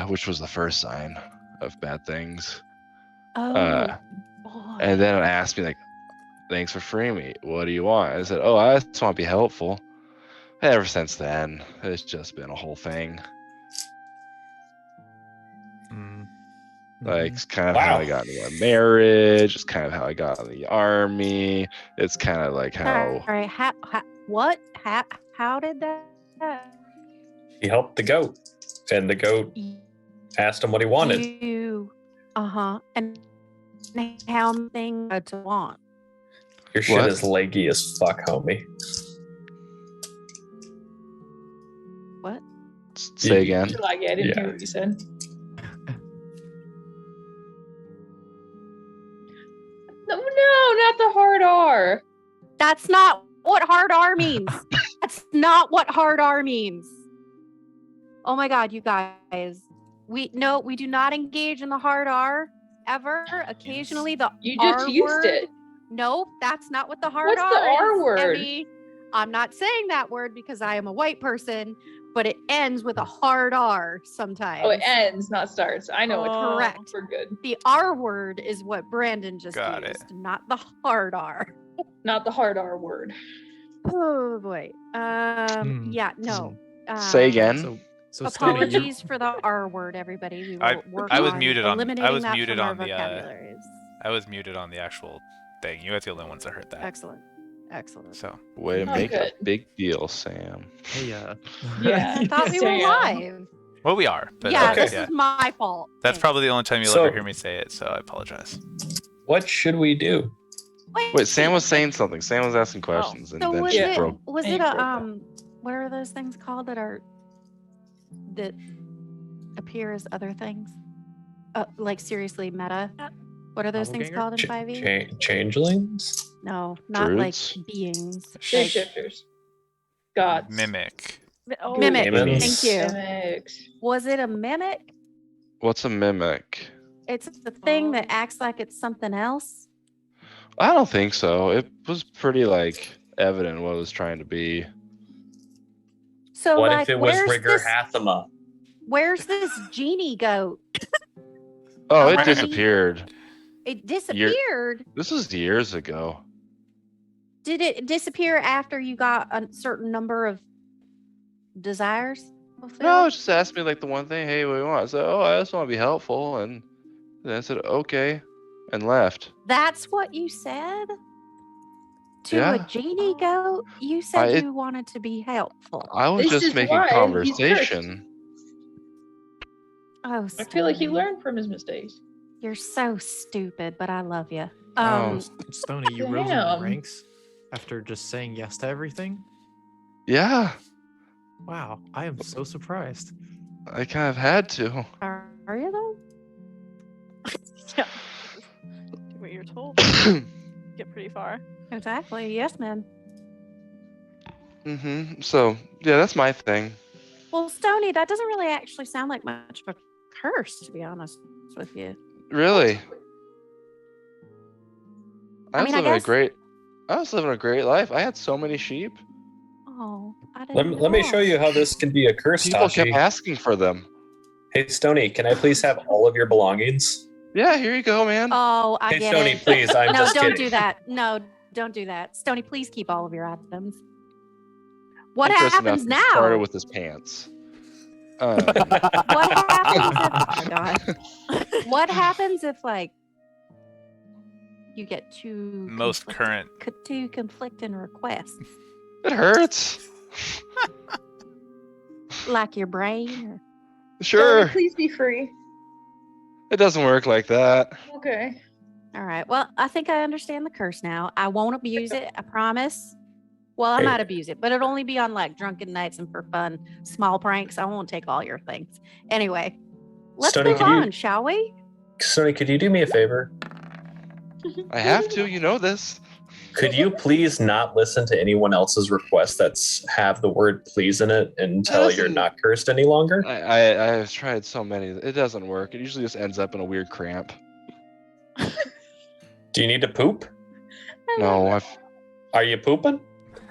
which was the first sign of bad things. Oh, Uh, boy. And then it asked me like, "Thanks for freeing me. What do you want?" I said, "Oh, I just want to be helpful." Ever since then, it's just been a whole thing. Like, it's kind of how I Wow. got into a marriage. It's kind of how I got in the army. It's kind of like how Sorry, what? How did that? He helped the goat, and the goat asked him what he wanted. You, and how thing to want. Your shit What? is leggy as fuck, homie. What? say again. Like, I didn't Yeah. hear what you said. No, not the hard R. That's not what hard R means. That's not what hard R means. Oh my God, you guys. We do not engage in the hard R ever. Occasionally the You just R used word it. No, that's not what the hard What's the R R is, word? Emmy. I'm not saying that word because I am a white person, but it ends with a hard R sometimes. Oh, it ends, not starts. I know it's Correct. We're good. The R word is what Brandon just Got it. used, not the hard R. Not the hard R word. Oh boy. Yeah, no. Say again. So Stony, you're- Apologies for the R word, everybody. We I- will work I was on muted on- I eliminating was that muted from our on the, vocabularies. I was muted on the actual thing. You guys are the only ones that heard that. Excellent. Excellent. So Way to Oh, make good. a big deal, Sam. hey, Yeah. I thought we were Damn. live. well, we are. But Yeah, okay. this is my fault. That's Thanks. probably the only time you'll So- ever hear me say it. So I apologize. What should we do? Wait, Sam was saying something. Sam was asking questions, and So then was she Yeah. broke. was And it you a broke what are those things called that appear as other things? Like seriously meta. What are those things Doppelganger? called in 5e? Changelings? No, not like Druids? beings. Shape shifters. Gods. Mimic. Oh, Mimic. Demons. Thank you. Mimics. Was it a mimic? What's a mimic? It's the thing that acts like it's something else. I don't think so. It was pretty like evident what it was trying to be. So What like, if it was where's Rigor this? Hathama? Where's this genie goat? Oh, it Alright. disappeared. It disappeared. This was years ago. Did it disappear after you got a certain number of desires fulfilled? No, it just asked me like the one thing. Hey, what do you want? I said, oh, I just want to be helpful, and then I said, okay, and left. That's what you said? To Yeah. a genie goat? You said it- you wanted to be helpful. I was This just is making why he's cursed. conversation. Oh, I feel like he Stony. learned from his mistakes. You're so stupid, but I love you. Oh. Stony, you rose in the Damn. ranks after just saying yes to everything. Yeah, Wow, I am so surprised. I kind of had to. Are you though? yeah. Do what you're told. Get pretty far. Exactly. Yes, man. So yeah, that's my thing. Well, Stony, that doesn't really actually sound like much of a curse, to be honest with you. Really. I I was mean, I living guess- I was living a great life. I had so many sheep. Oh, I didn't Let me know. show you how this can be a curse, People kept Tashi. asking for them. Hey, Stony, can I please have all of your belongings? Yeah, here you go, man. Oh, I Hey, get Stony, it. please, I'm No, just don't kidding. do that. No, don't do that. Stony, please keep all of your items. What Interesting happens enough, he now? Started with his pants. What happens if, oh God. What happens if like you get two Most current. two conflicting requests? It hurts. Like your brain or Sure, Stony, please be free. it doesn't work like that. Okay. all right. Well, I think I understand the curse now. I won't abuse it, I promise. Well, I Hey. might abuse it, but it'll only be on like drunken nights and for fun, small pranks. I won't take all your things. Anyway, let's Stony, move can you- on, shall we? Stony, could you do me a favor? I have to, you know this. Could you please not listen to anyone else's requests that have the word please in it until you're Listen. not cursed any longer? I've tried so many. It doesn't work. It usually just ends up in a weird cramp. Do you need to poop? No, Are you pooping?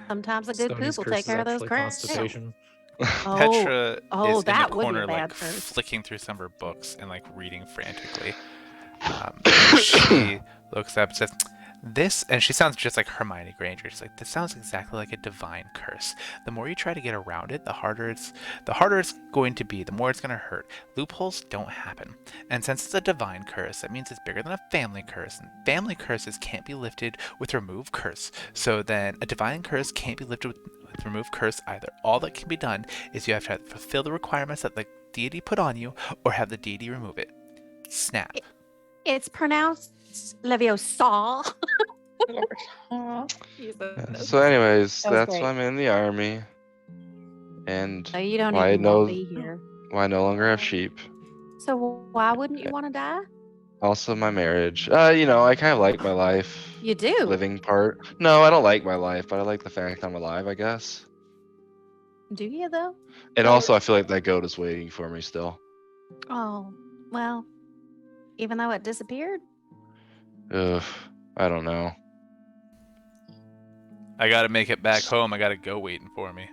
Sometimes a good Stoney's poop will curse take is care of those actually cramps. constipation. Oh, Petra oh, is in that the would be a corner, bad like curse. flicking through some of her books and like reading frantically. And she looks up and says, "This," and she sounds just like Hermione Granger. She's like, "This sounds exactly like a divine curse. The more you try to get around it, the harder it's going to be. The more it's going to hurt. Loopholes don't happen. And since it's a divine curse, that means it's bigger than a family curse. And family curses can't be lifted with remove curse. So then, a divine curse can't be lifted with remove curse either. All that can be done is you have to fulfill the requirements that the deity put on you, or have the deity remove it. Snap." It's pronounced Leviosa. So, anyways, That was that's great. why I'm in the army, and So you don't Well, I even know- want to be here. why I no longer have sheep. So why wouldn't you want to die? Also, my marriage. You know, I kind of like my life. You do. Living part. No, I don't like my life, but I like the fact I'm alive, I guess. Do you though? And also, I feel like that goat is waiting for me still. Oh, well, even though it disappeared? Ugh, I don't know. I gotta make it back home. I got a goat waiting for me.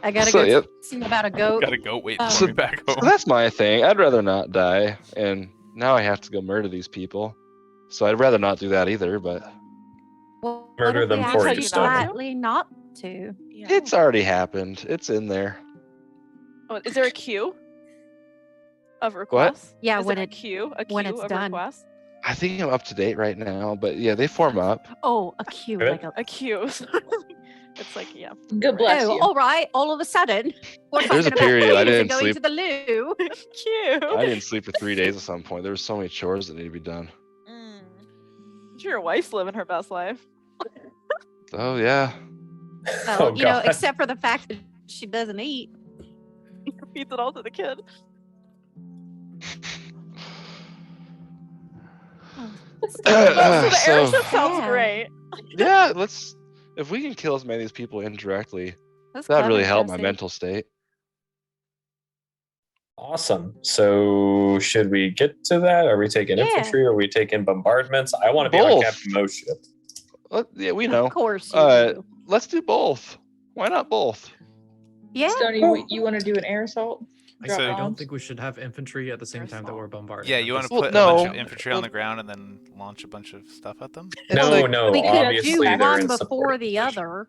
I gotta So, go yep. see about a goat. Got a goat waiting So- for me back So home. that's my thing. I'd rather not die, and now I have to go murder these people. So I'd rather not do that either. But Well, Murder what if we them ask for you you, Stony. politely not to? Yeah. it's already happened. It's in there. Oh, is there a queue of requests? Yeah, Is when there it- a queue when it's of done. requests? I think I'm up to date right now, but yeah, they form up. Oh, a queue, Okay. like a. A queue. It's like, yeah. God bless Oh, you. all right. All of a sudden, we're There's a talking about period I queues and didn't going sleep. to the loo. Queue. I didn't sleep for 3 days at some point. There were so many chores that need to be done. Mm. I'm sure your wife's living her best life. Oh yeah. So, Oh, you know, God. except for the fact that she doesn't eat. Feeds it all to the kid. So the airship sounds Yeah. great. Yeah, let's. If we can kill as many of these people indirectly, That's that'd really clever, help my Jesse. mental state. Awesome. So should we get to that? Are we taking Yeah. infantry? Or are we taking bombardments? I want to be on Both. Captain Mo's ship. Yeah, we know. Of course you Uh, do. Let's do both. Why not both? Yeah. Stony, you want to do an air assault? I, Drop So- I don't bombs? think we should have infantry at the same time that we're bombarding. Yeah, them. you want to Just- Well, put a bunch of no. infantry on the ground and then launch a bunch of stuff at them? It's No, like- no. We could Obviously, do they're one in before supporting the position. other.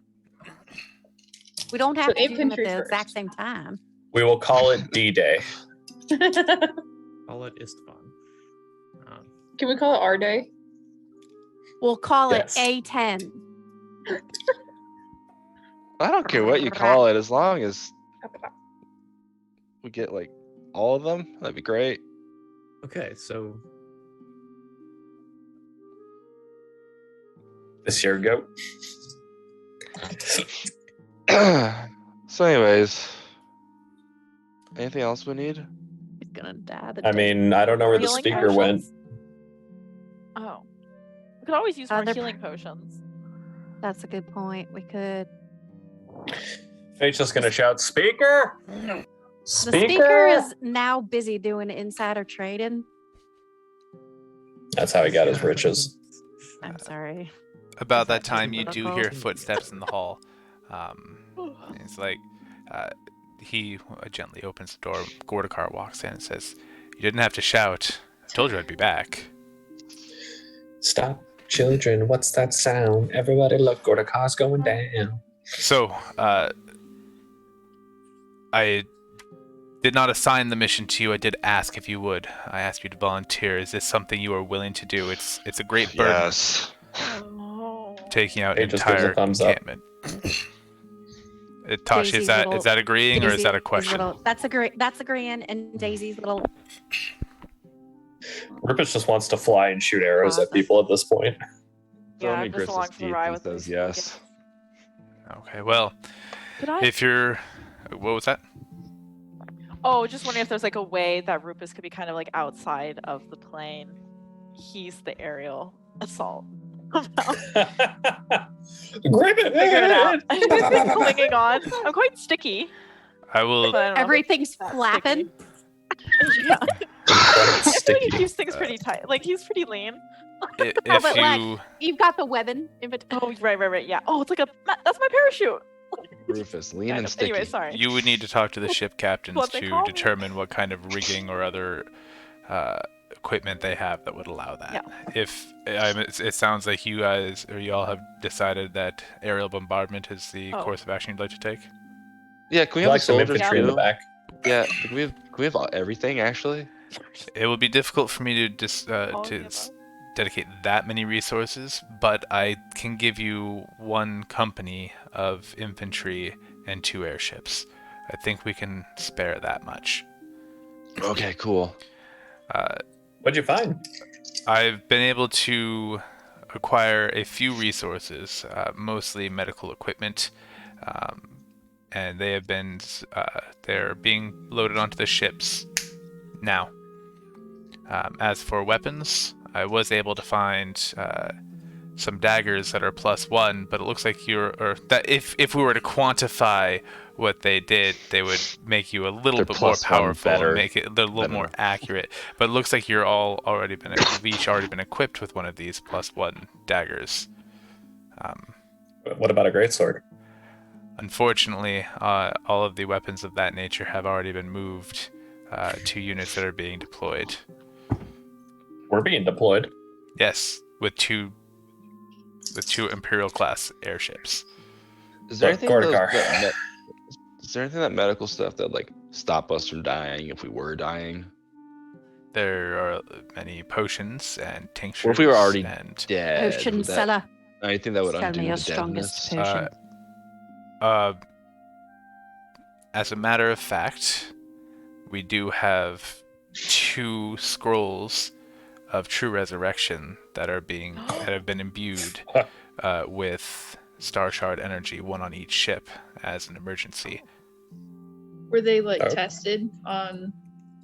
We don't have So to do them at infantry the first. exact same time. We will call it D-Day. Call it Istvan. Can we call it our day? We'll call Yes. it A10. I don't care what you call it, as long as we get like all of them. That'd be great. Okay, so This year goat. So, anyways, anything else we need? He's gonna die. I mean, I don't know where the Healing speaker went. potions? Oh. We could always use more Other- healing potions. That's a good point. We could. Fate's just gonna shout, "Speaker! The speaker is now busy doing insider trading. That's how he got his riches. I'm sorry. About that Is that time, you do hear protocol? footsteps in the hall. It's like he gently opens the door. Gortukar walks in and says, "You didn't have to shout. I told you I'd be back." Stop, children! What's that sound? Everybody, look! Gortukar's going down. So, I did not assign the mission to you. I did ask if you would. I asked you to volunteer. Is this something you are willing to do? It's a great burden Yes. Oh. taking out It an just gives a entire thumbs up. encampment. Tashi, is Daisy's that little- agreeing or is that a Daisy's question? That's agreeing, and Daisy's little. Rupert just wants to fly and shoot arrows at people at this point. Yeah, Throw me I'm just grits along his for the teeth ride and with says these. yes. Okay, well, Could I? if you're, what was that? Oh, just wondering if there's like a way that Rupus could be kind of like outside of the plane. He's the aerial assault. Grab it! Figure it out. I'm just clinging on. I'm quite sticky. I will. But I don't know if Everything's it's that flapping. sticky. Yeah. Quite I feel like sticky. he keeps things pretty tight. Like he's pretty lean. If but like- you, You've got the weapon in between. Oh, right. Yeah. Oh, it's like that's my parachute. Rufus, lean Kind and of. sticky. Anyway, sorry. you would need to talk to the ship captains What they to call me. determine what kind of rigging or other equipment they have that would allow that. If it sounds like you guys or you all have decided that aerial bombardment is the Oh. course of action you'd like to take. Yeah, can we We have like the some soldiers infantry in the too? back. Yeah, can we have everything actually? It would be difficult for me to just All of to the s- above. dedicate that many resources, but I can give you one company of infantry and 2 airships. I think we can spare that much. Okay, cool. What'd you find? I've been able to acquire a few resources, mostly medical equipment, and they have been they're being loaded onto the ships now. As for weapons, I was able to find some daggers that are +1, but it looks like if we were to quantify what they did, they would make you a little They're bit more +1 powerful better. and make it a little Better. more accurate. But it looks like you've each already been equipped with one of these +1 daggers. What about a greatsword? Unfortunately, all of the weapons of that nature have already been moved to units that are being deployed. We're being deployed. Yes, with two Imperial class airships. Is there Look, anything Gortukar. is there anything that medical stuff that like stop us from dying if we were dying? There are many potions and tinctures. Or if we were already and dead? Potion would that, seller. anything that would Tell undo me your the strongest deadness? potion. As a matter of fact, we do have 2 scrolls of true resurrection that have been imbued with Star Shard energy, one on each ship as an emergency. Were they like Oh. tested on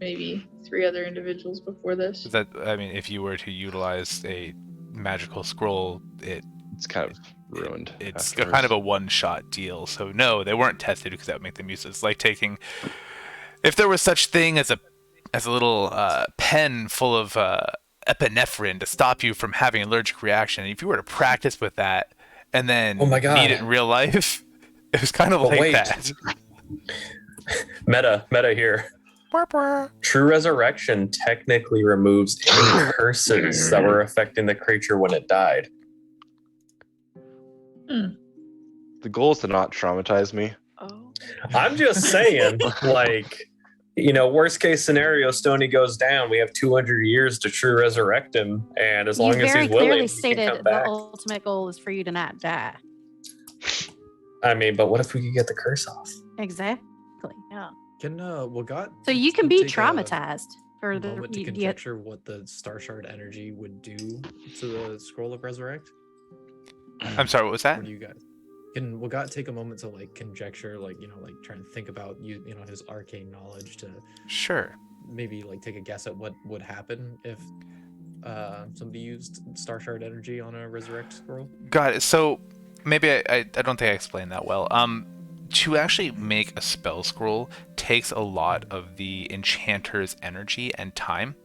maybe 3 other individuals before this? If you were to utilize a magical scroll, It's kind of ruined. it's afterwards. kind of a one-shot deal. So no, they weren't tested because that would make them useless. It's like taking, if there was such thing as a little pen full of epinephrine to stop you from having an allergic reaction. If you were to practice with that and then Oh my God. need it in real life, it was kind of But like wait. that. Meta here. True resurrection technically removes any curses that were affecting the creature when it died. The goal is to not traumatize me. Oh. I'm just saying, like, worst case scenario, Stony goes down. We have 200 years to true resurrect him, and as You long as very he's willing, clearly he can stated come the back. ultimate goal is for you to not die. I mean, but what if we could get the curse off? Exactly. Yeah. Can Wagat? So you can be take a traumatized for the moment to you get conjecture what the Star Shard energy would do to the Scroll of Resurrect? I'm sorry, what was that? Or do you guys? Can Wagat take a moment to like conjecture, like try and think about his arcane knowledge to Sure. maybe like take a guess at what would happen if somebody used Star Shard energy on a resurrect scroll? Got it. So maybe I don't think I explained that well. To actually make a spell scroll takes a lot of the enchanter's energy and time.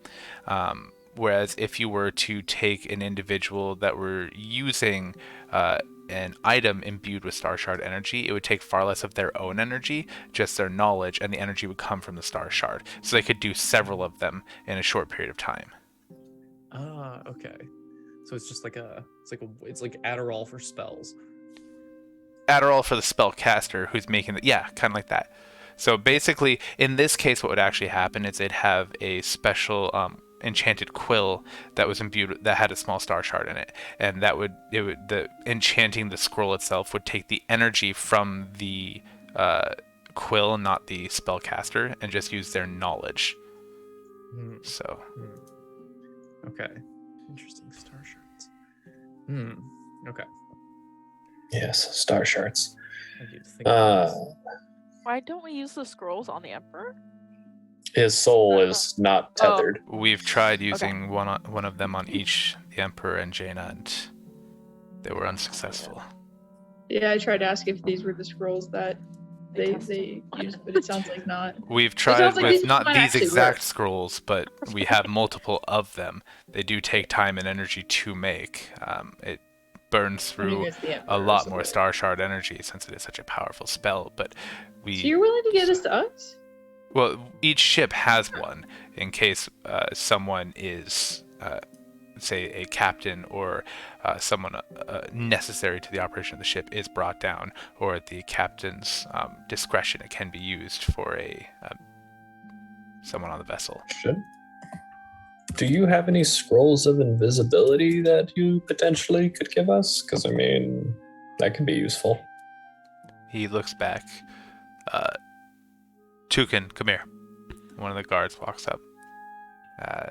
Whereas if you were to take an individual that were using an item imbued with Star Shard energy, it would take far less of their own energy, just their knowledge, and the energy would come from the Star Shard. So they could do several of them in a short period of time. Ah, okay. So it's just it's like Adderall for spells. Adderall for the spellcaster who's making the, yeah, kind of like that. So basically, in this case, what would actually happen is it'd have a special enchanted quill that was imbued that had a small Star Shard in it, and the enchanting the scroll itself would take the energy from the quill, not the spellcaster, and just use their knowledge. So Okay, interesting. Star Shards. Okay. Yes, Star Shards. I need to think about this. Why don't we use the scrolls on the Emperor? His soul is not tethered. we've tried using one of them on each, the Emperor and Jaina, and they were unsuccessful. Yeah, I tried to ask if these were the scrolls that They they used, but it sounds like not. We've sounds tried like with these not might these actually exact work. scrolls, but we have multiple of them. They do take time and energy to make. It burns I mean, through it's the a Emperor, lot so more like- Star Shard energy since it is such a powerful spell. But So you're willing to give this to us? well, each ship has one in case someone is, say, a captain or someone necessary to the operation of the ship is brought down, or at the captain's discretion, it can be used for a someone on the vessel. Do you have any scrolls of invisibility that you potentially could give us? Because I mean, that could be useful. He looks back. Toucan, come here. One of the guards walks up.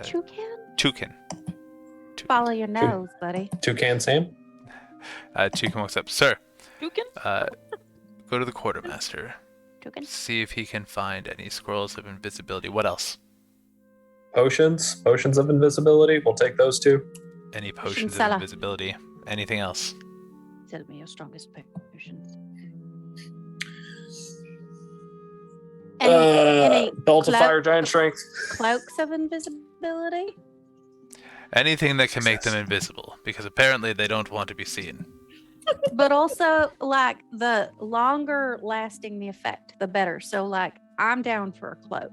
Toucan? Toucan. Follow your nose, buddy. Toucan Sam? Toucan walks up. Sir, Toucan? go to the quartermaster. Toucan? See if he can find any scrolls of invisibility. What else? Potions of invisibility. We'll take those two. Any potions of seller. invisibility? Anything else? Tell me your strongest potions. Any Belt of cloak- fire, giant strength. cloaks of invisibility? Anything that can make them invisible, because apparently they don't want to be seen. But also, like, the longer lasting the effect, the better. So, like, I'm down for a cloak.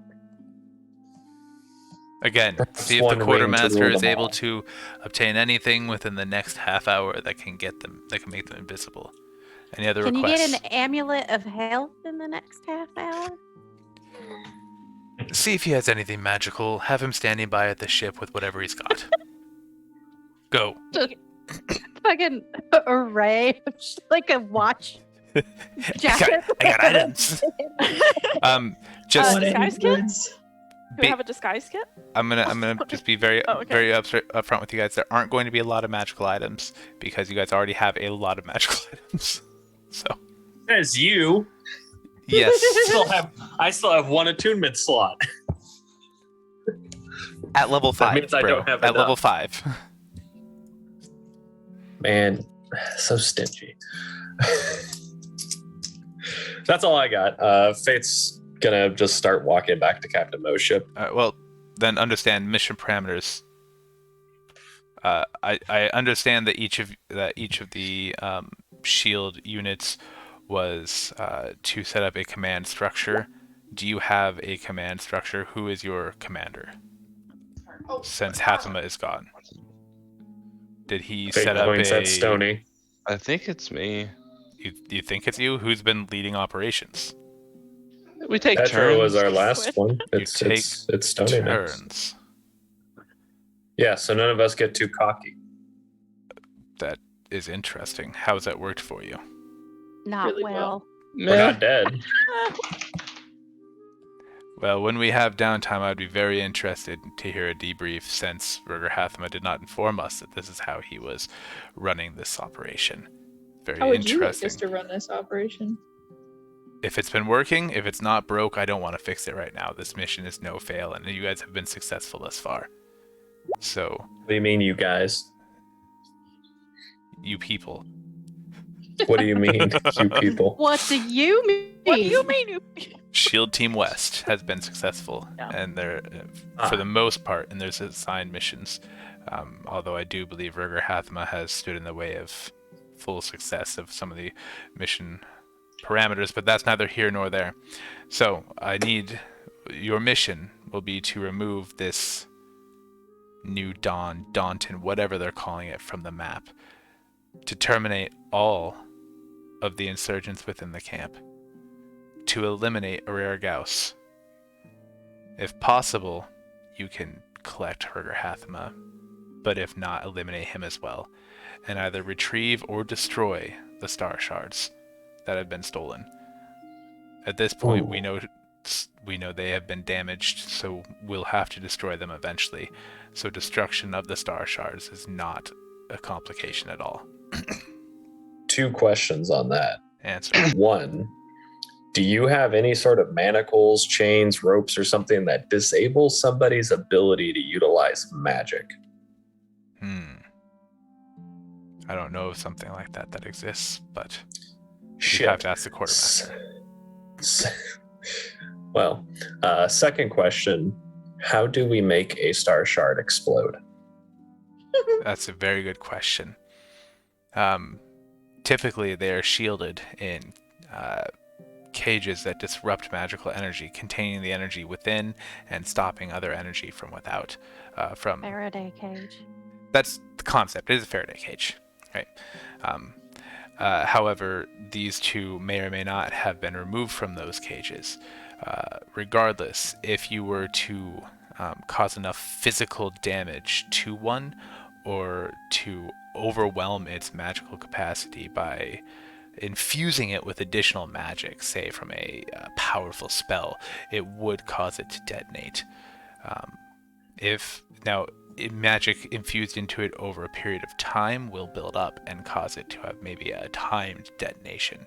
Again, Perhaps see if the one ring to quartermaster rule is them able all. to obtain anything within the next half hour that can make them invisible. Any other Can you requests? get an amulet of health in the next half hour? See if he has anything magical. Have him standing by at the ship with whatever he's got. Go. Fucking array, like a watch jacket. I got items. Just disguise kit? goods. Do we have a disguise kit? I'm gonna just be very Oh, okay. very upfront with you guys. There aren't going to be a lot of magical items because you guys already have a lot of magical items. So As you yes, I still have one attunement slot. at level 5. means I bro. don't have at enough. level 5. Man, so stingy. That's all I got. Fate's gonna just start walking back to Captain Mo's ship. Well, then understand mission parameters. I understand that each of the shield units was to set up a command structure. Do you have a command structure? Who is your commander? Since Hathama is gone, did he Fate set up points a? at Stony. I think it's me. You think it's you? Who's been leading operations? We take Petra turns. was our Switch. last one. You It's Stony next. Turns. Yeah, so none of us get too cocky. That is interesting. How's that worked for you? Not Really well. We're not dead. Well, when we have downtime, I'd be very interested to hear a debrief since Roger Hathama did not inform us that this is how he was running this operation. Very How would you like interesting. us to run this operation? If it's been working, if it's not broke, I don't want to fix it right now. This mission is no fail, and you guys have been successful thus far. So, What do you mean, you guys? you people. What do you mean, you people? What do you mean? What do you mean? You... Shield Team West has been successful, Yeah. and they're, for the most part, in their assigned missions. Although I do believe Roger Hathama has stood in the way of full success of some of the mission parameters, but that's neither here nor there. So I need your mission will be to remove this new Daunton, whatever they're calling it, from the map, to terminate all of the insurgents within the camp, to eliminate Orerera Gause. If possible, you can collect Herger Hathama, but if not, eliminate him as well, and either retrieve or destroy the star shards that have been stolen. At this point, we know they have been damaged, so we'll have to destroy them eventually. So destruction of the star shards is not a complication at all. 2 questions on that. Answer. 1, do you have any sort of manacles, chains, ropes, or something that disables somebody's ability to utilize magic? I don't know of something like that exists, but Shit. you have to ask the quartermaster. Well, second question, how do we make a star shard explode? That's a very good question. Typically, they are shielded in cages that disrupt magical energy, containing the energy within and stopping other energy from without. Faraday cage. That's the concept. It is a Faraday cage, right? However, these two may or may not have been removed from those cages. Regardless, if you were to cause enough physical damage to one, or to overwhelm its magical capacity by infusing it with additional magic, say from a powerful spell, it would cause it to detonate. Magic infused into it over a period of time will build up and cause it to have maybe a timed detonation,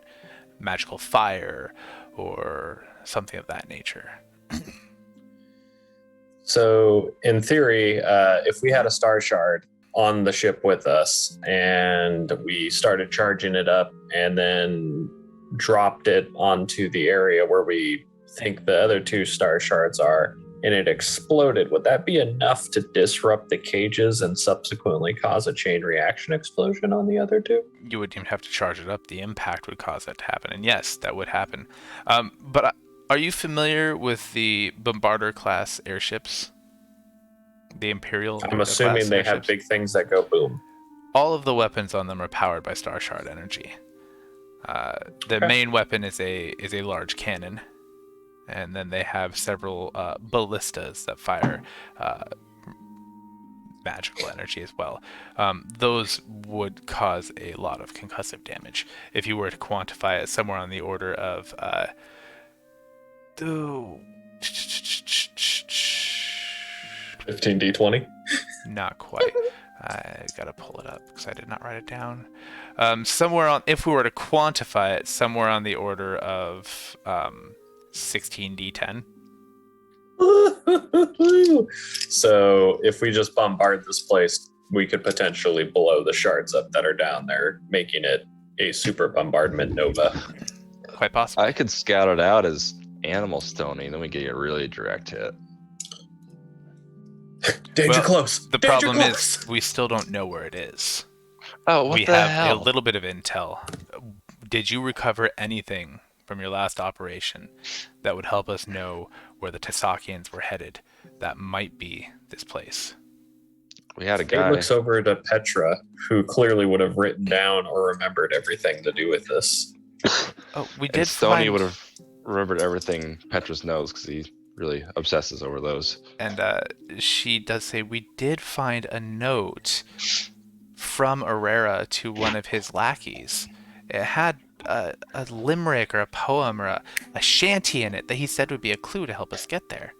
magical fire, or something of that nature. So, in theory, if we had a star shard on the ship with us and we started charging it up and then dropped it onto the area where we think the other 2 star shards are, and it exploded, would that be enough to disrupt the cages and subsequently cause a chain reaction explosion on the other two? You wouldn't even have to charge it up. The impact would cause that to happen. And yes, that would happen. But are you familiar with the Bombarder class airships? The Imperial I'm assuming class they have airships? big things that go boom. All of the weapons on them are powered by Star Shard energy. The Okay. main weapon is a large cannon, and then they have several ballistas that fire magical energy as well. Those would cause a lot of concussive damage. If you were to quantify it, somewhere on the order of 15d20. Not quite. I gotta pull it up because I did not write it down. Somewhere on, if we were to quantify it, somewhere on the order of 16d10. So if we just bombard this place, we could potentially blow the shards up that are down there, making it a super bombardment nova. Quite possible. I could scout it out as animal Stony, then we get a really direct hit. Danger Well, close. The Danger problem close. is we still don't know where it is. Oh, what We the have hell? a little bit of intel. Did you recover anything from your last operation that would help us know where the Tesakians were headed? That might be this place. We had a He guy. looks over to Petra, who clearly would have written down or remembered everything to do with this. Oh, we And did Stony find, would have remembered everything Petrus knows because he really obsesses over those. and she does say we did find a note from Orerera to one of his lackeys. It had a limerick or a poem or a shanty in it that he said would be a clue to help us get there.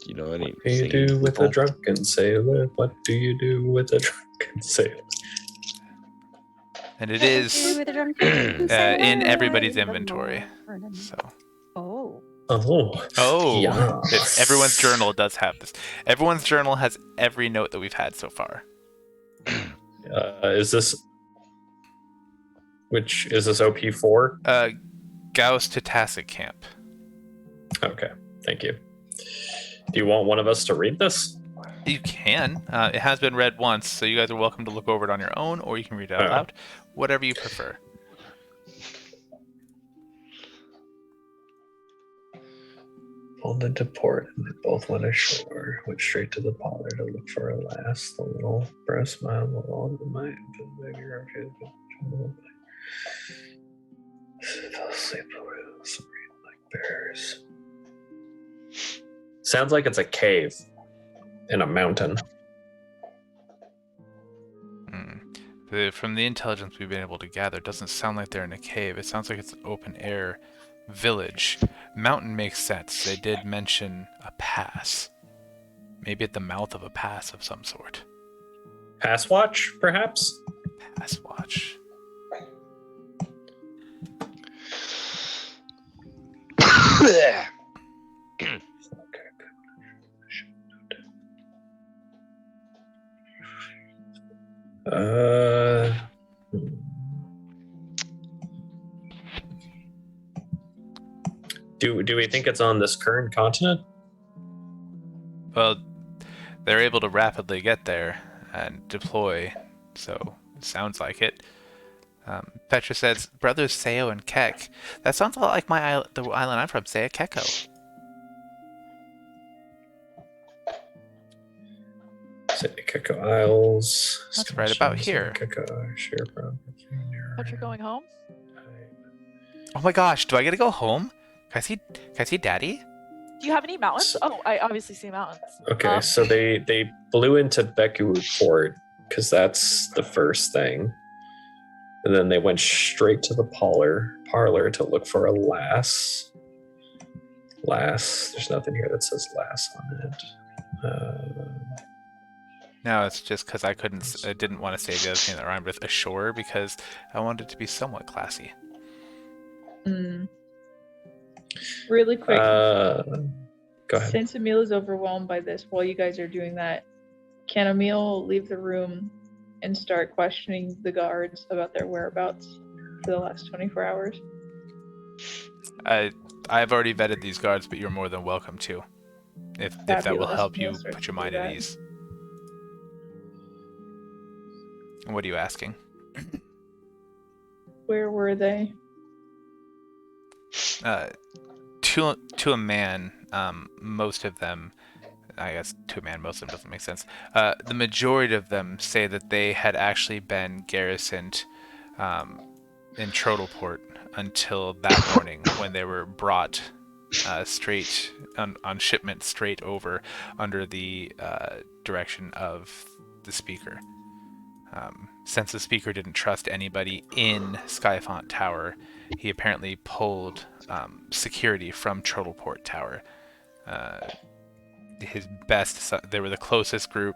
You know any? What do you singing do with a people? drunken sailor? What do you do with a drunken sailor? And it is in everybody's inventory. So, Oh. Oh, yeah. everyone's journal does have this. Everyone's journal has every note that we've had so far. Is this OP4? Gause to Tacit Camp. Okay, thank you. Do you want one of us to read this? You can. It has been read once, so you guys are welcome to look over it on your own, or you can read it out loud. Whatever you prefer. Pulled into port, and they both went ashore. Went straight to the parlor to look for a lass. The little breast smiled with all the might. Fell asleep like bears. Sounds like it's a cave in a mountain. From the intelligence we've been able to gather, it doesn't sound like they're in a cave. It sounds like it's an open air village. Mountain makes sense. They did mention a pass. Maybe at the mouth of a pass of some sort. Pass watch, perhaps? Pass watch. Do we think it's on this current continent? Well, they're able to rapidly get there and deploy, so it sounds like it. Petra says, brothers Seo and Kek. That sounds a lot like the island I'm from, Saya Keko. Keko Isles. That's right about here. But you're going home? Oh my gosh, do I get to go home? Can I see Daddy? Do you have any mountains? Oh, I obviously see mountains. Okay, so they blew into Beku Port because that's the first thing. And then they went straight to the parlor to look for a lass. There's nothing here that says lass on it. No, it's just because I didn't want to say the other thing that rhymed with ashore because I wanted it to be somewhat classy. Really quick, Go ahead. since Emil is overwhelmed by this, while you guys are doing that, can Emil leave the room and start questioning the guards about their whereabouts for the last 24 hours? I've already vetted these guards, but you're more than welcome to, if that will Fabulous. help you Yes, sir, put your do mind at that. ease. What are you asking? Where were they? To a man, most of them, I guess to a man, most of them doesn't make sense. The majority of them say that they had actually been garrisoned in Trodelport until that morning when they were brought straight on shipment straight over under the direction of the speaker. Since the speaker didn't trust anybody in Skyfont Tower, he apparently pulled security from Trodelport Tower. His best, they were the closest group,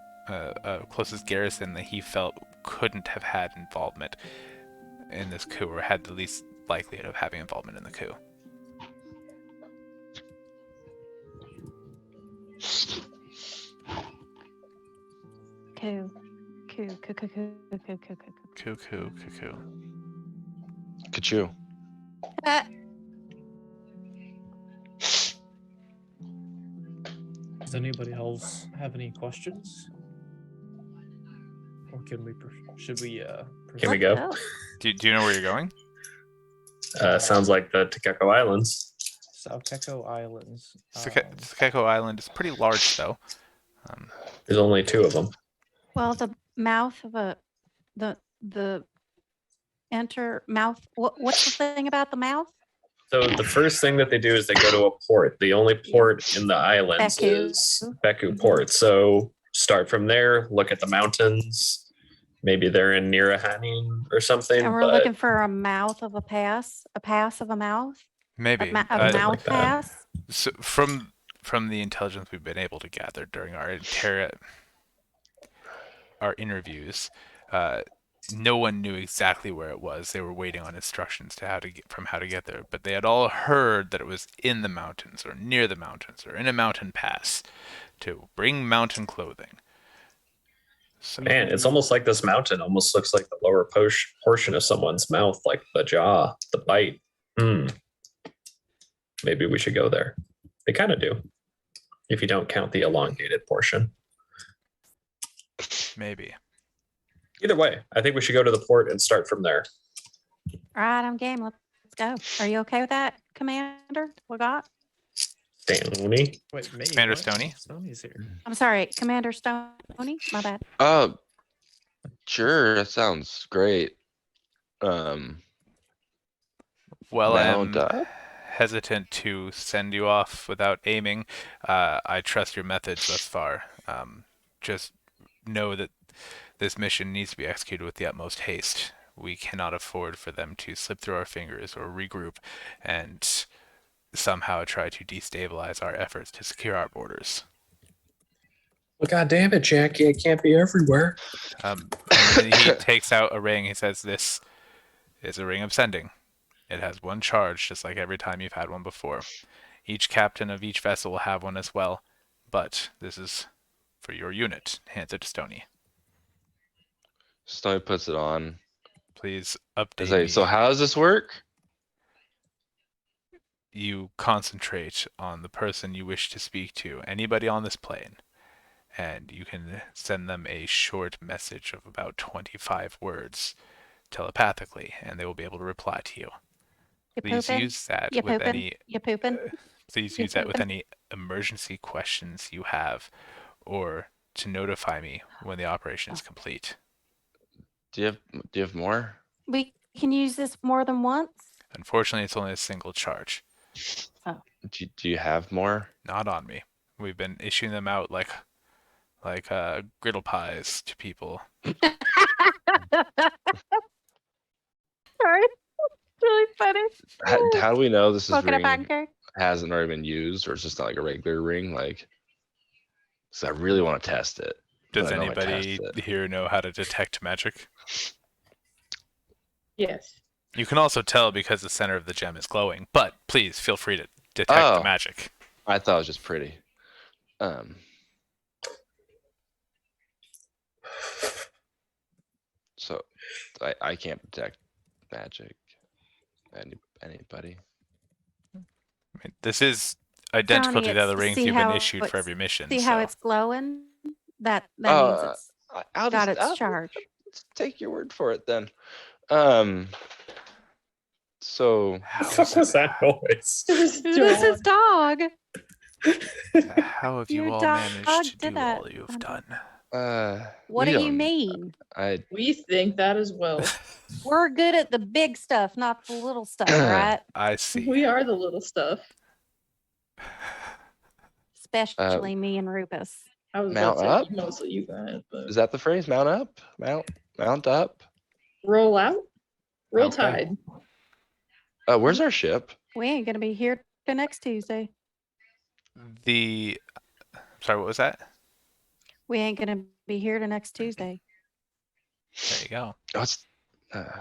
closest garrison that he felt couldn't have had involvement in this coup, or had the least likelihood of having involvement in the coup. Coup. Coup, coup, coup, coup, coup, coup, coup, coup. Cuckoo. Ka-choo. Does anybody else have any questions? Or can we? Should we? Can we proceed? go? Oh, Do you know where you're going? Sounds like the Takeko Islands. South Keko Islands. Sakeko Island is pretty large, though. There's only 2 of them. well, the mouth of the mouth. What's the thing about the mouth? So the first thing that they do is they go to a port. The only port in the islands Beku. is Beku Mhm. Port. So start from there, look at the mountains. Maybe they're in Nirahanin or something. And we're but looking for a mouth of a pass of a mouth, Maybe. a Something mouth like that. pass. So from the intelligence we've been able to gather during our interviews, no one knew exactly where it was. They were waiting on instructions to how to get there, but they had all heard that it was in the mountains or near the mountains or in a mountain pass to bring mountain clothing. So, Man, it's almost like this mountain almost looks like the lower portion of someone's mouth, like the jaw, the bite. Maybe we should go there. They kind of do, if you don't count the elongated portion. maybe. Either way, I think we should go to the port and start from there. All right, I'm game. Let's go. Are you okay with that, Commander? Legat? Stony. Wait, me? Commander what? Stony? Stony's here. I'm sorry, Commander Stony. My bad. Sure, that sounds great. Well, Mount I'm up? hesitant to send you off without aiming. I trust your methods thus far. Just know that this mission needs to be executed with the utmost haste. We cannot afford for them to slip through our fingers or regroup and somehow try to destabilize our efforts to secure our borders. Well, God damn it, Jackie, it can't be everywhere. And then he takes out a ring. He says, "This is a ring of sending. It has one charge, just like every time you've had one before. Each captain of each vessel will have one as well, but this is for your unit." Hands it to Stony. Stony puts it on. Please I update say, me. so how does this work? You concentrate on the person you wish to speak to, anybody on this plane, and you can send them a short message of about 25 words telepathically, and they will be able to reply to you. You Please pooping? use that You with pooping? any You pooping? please You use that with pooping? any emergency questions you have, or to notify me when the operation is complete. Do you have more? We can use this more than once. Unfortunately, it's only a single charge. Do you have more? Not on me. We've been issuing them out like griddle pies to people. Sorry, it's really funny. How do we know this is Smoking a ring pancake. hasn't already been used, or it's just not like a regular ring? Like, so I really want to test it. but Does I know if I anybody test it- here know how to detect magic? Yes. You can also tell because the center of the gem is glowing, but please feel free to detect the Oh. magic. I thought it was just pretty. So I can't detect magic. Anybody? mean, this is identical Stony, to the other it's- rings see you've been how issued for it's- every mission. See how so- it's glowing? That means it's I'll got just its charge. let's take your word for it then. So How What the fuck was that noise? There's This is dog. How have you Your all dog managed to did do that. all you've done? What we do you don't- mean? We think that as well. We're good at the big stuff, not the little stuff, right? I see. We are the little stuff. Especially me and Rufus. I was Mount about to up? say mostly you guys, but Is that the phrase? Mount up? Mount up? roll out, roll Okay. tide. Where's our ship? We ain't gonna be here till next Tuesday. Sorry, what was that? We ain't gonna be here till next Tuesday. There you go. Oh, it's,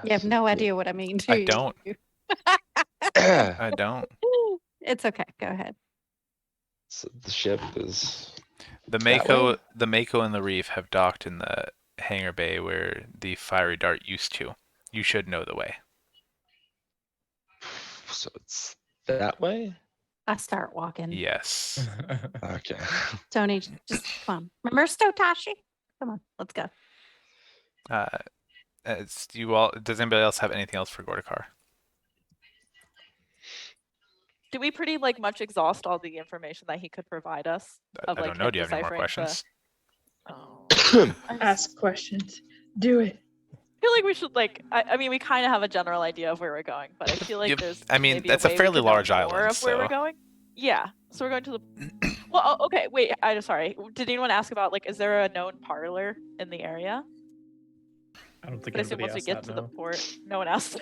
You have no idea what I mean, do I you? don't. I don't. It's okay. Go ahead. So the ship is The That Mako, way? the Mako and the Reef have docked in the hangar bay where the fiery dart used to. You should know the way. so it's that way. I start walking. Yes. Okay. Tony, just come on. Remember Stotashi? Come on, let's go. Does anybody else have anything else for Gortukar? Did we pretty like much exhaust all the information that he could provide us? I Of, like, don't know. him Do you have any more deciphering the- questions? Oh. I just Ask questions. Do it. feel like we should like. I mean, we kind of have a general idea of where we're going, but I feel like Yep, there's. I mean, maybe that's a way we fairly could know large more island, Of where so- we're going. Yeah. So we're going to the. Well, okay. Wait. I'm sorry. Did anyone ask about like? Is there a known parlor in the area? I don't think But I assume anybody once we asked get that, to the no. port, no one asked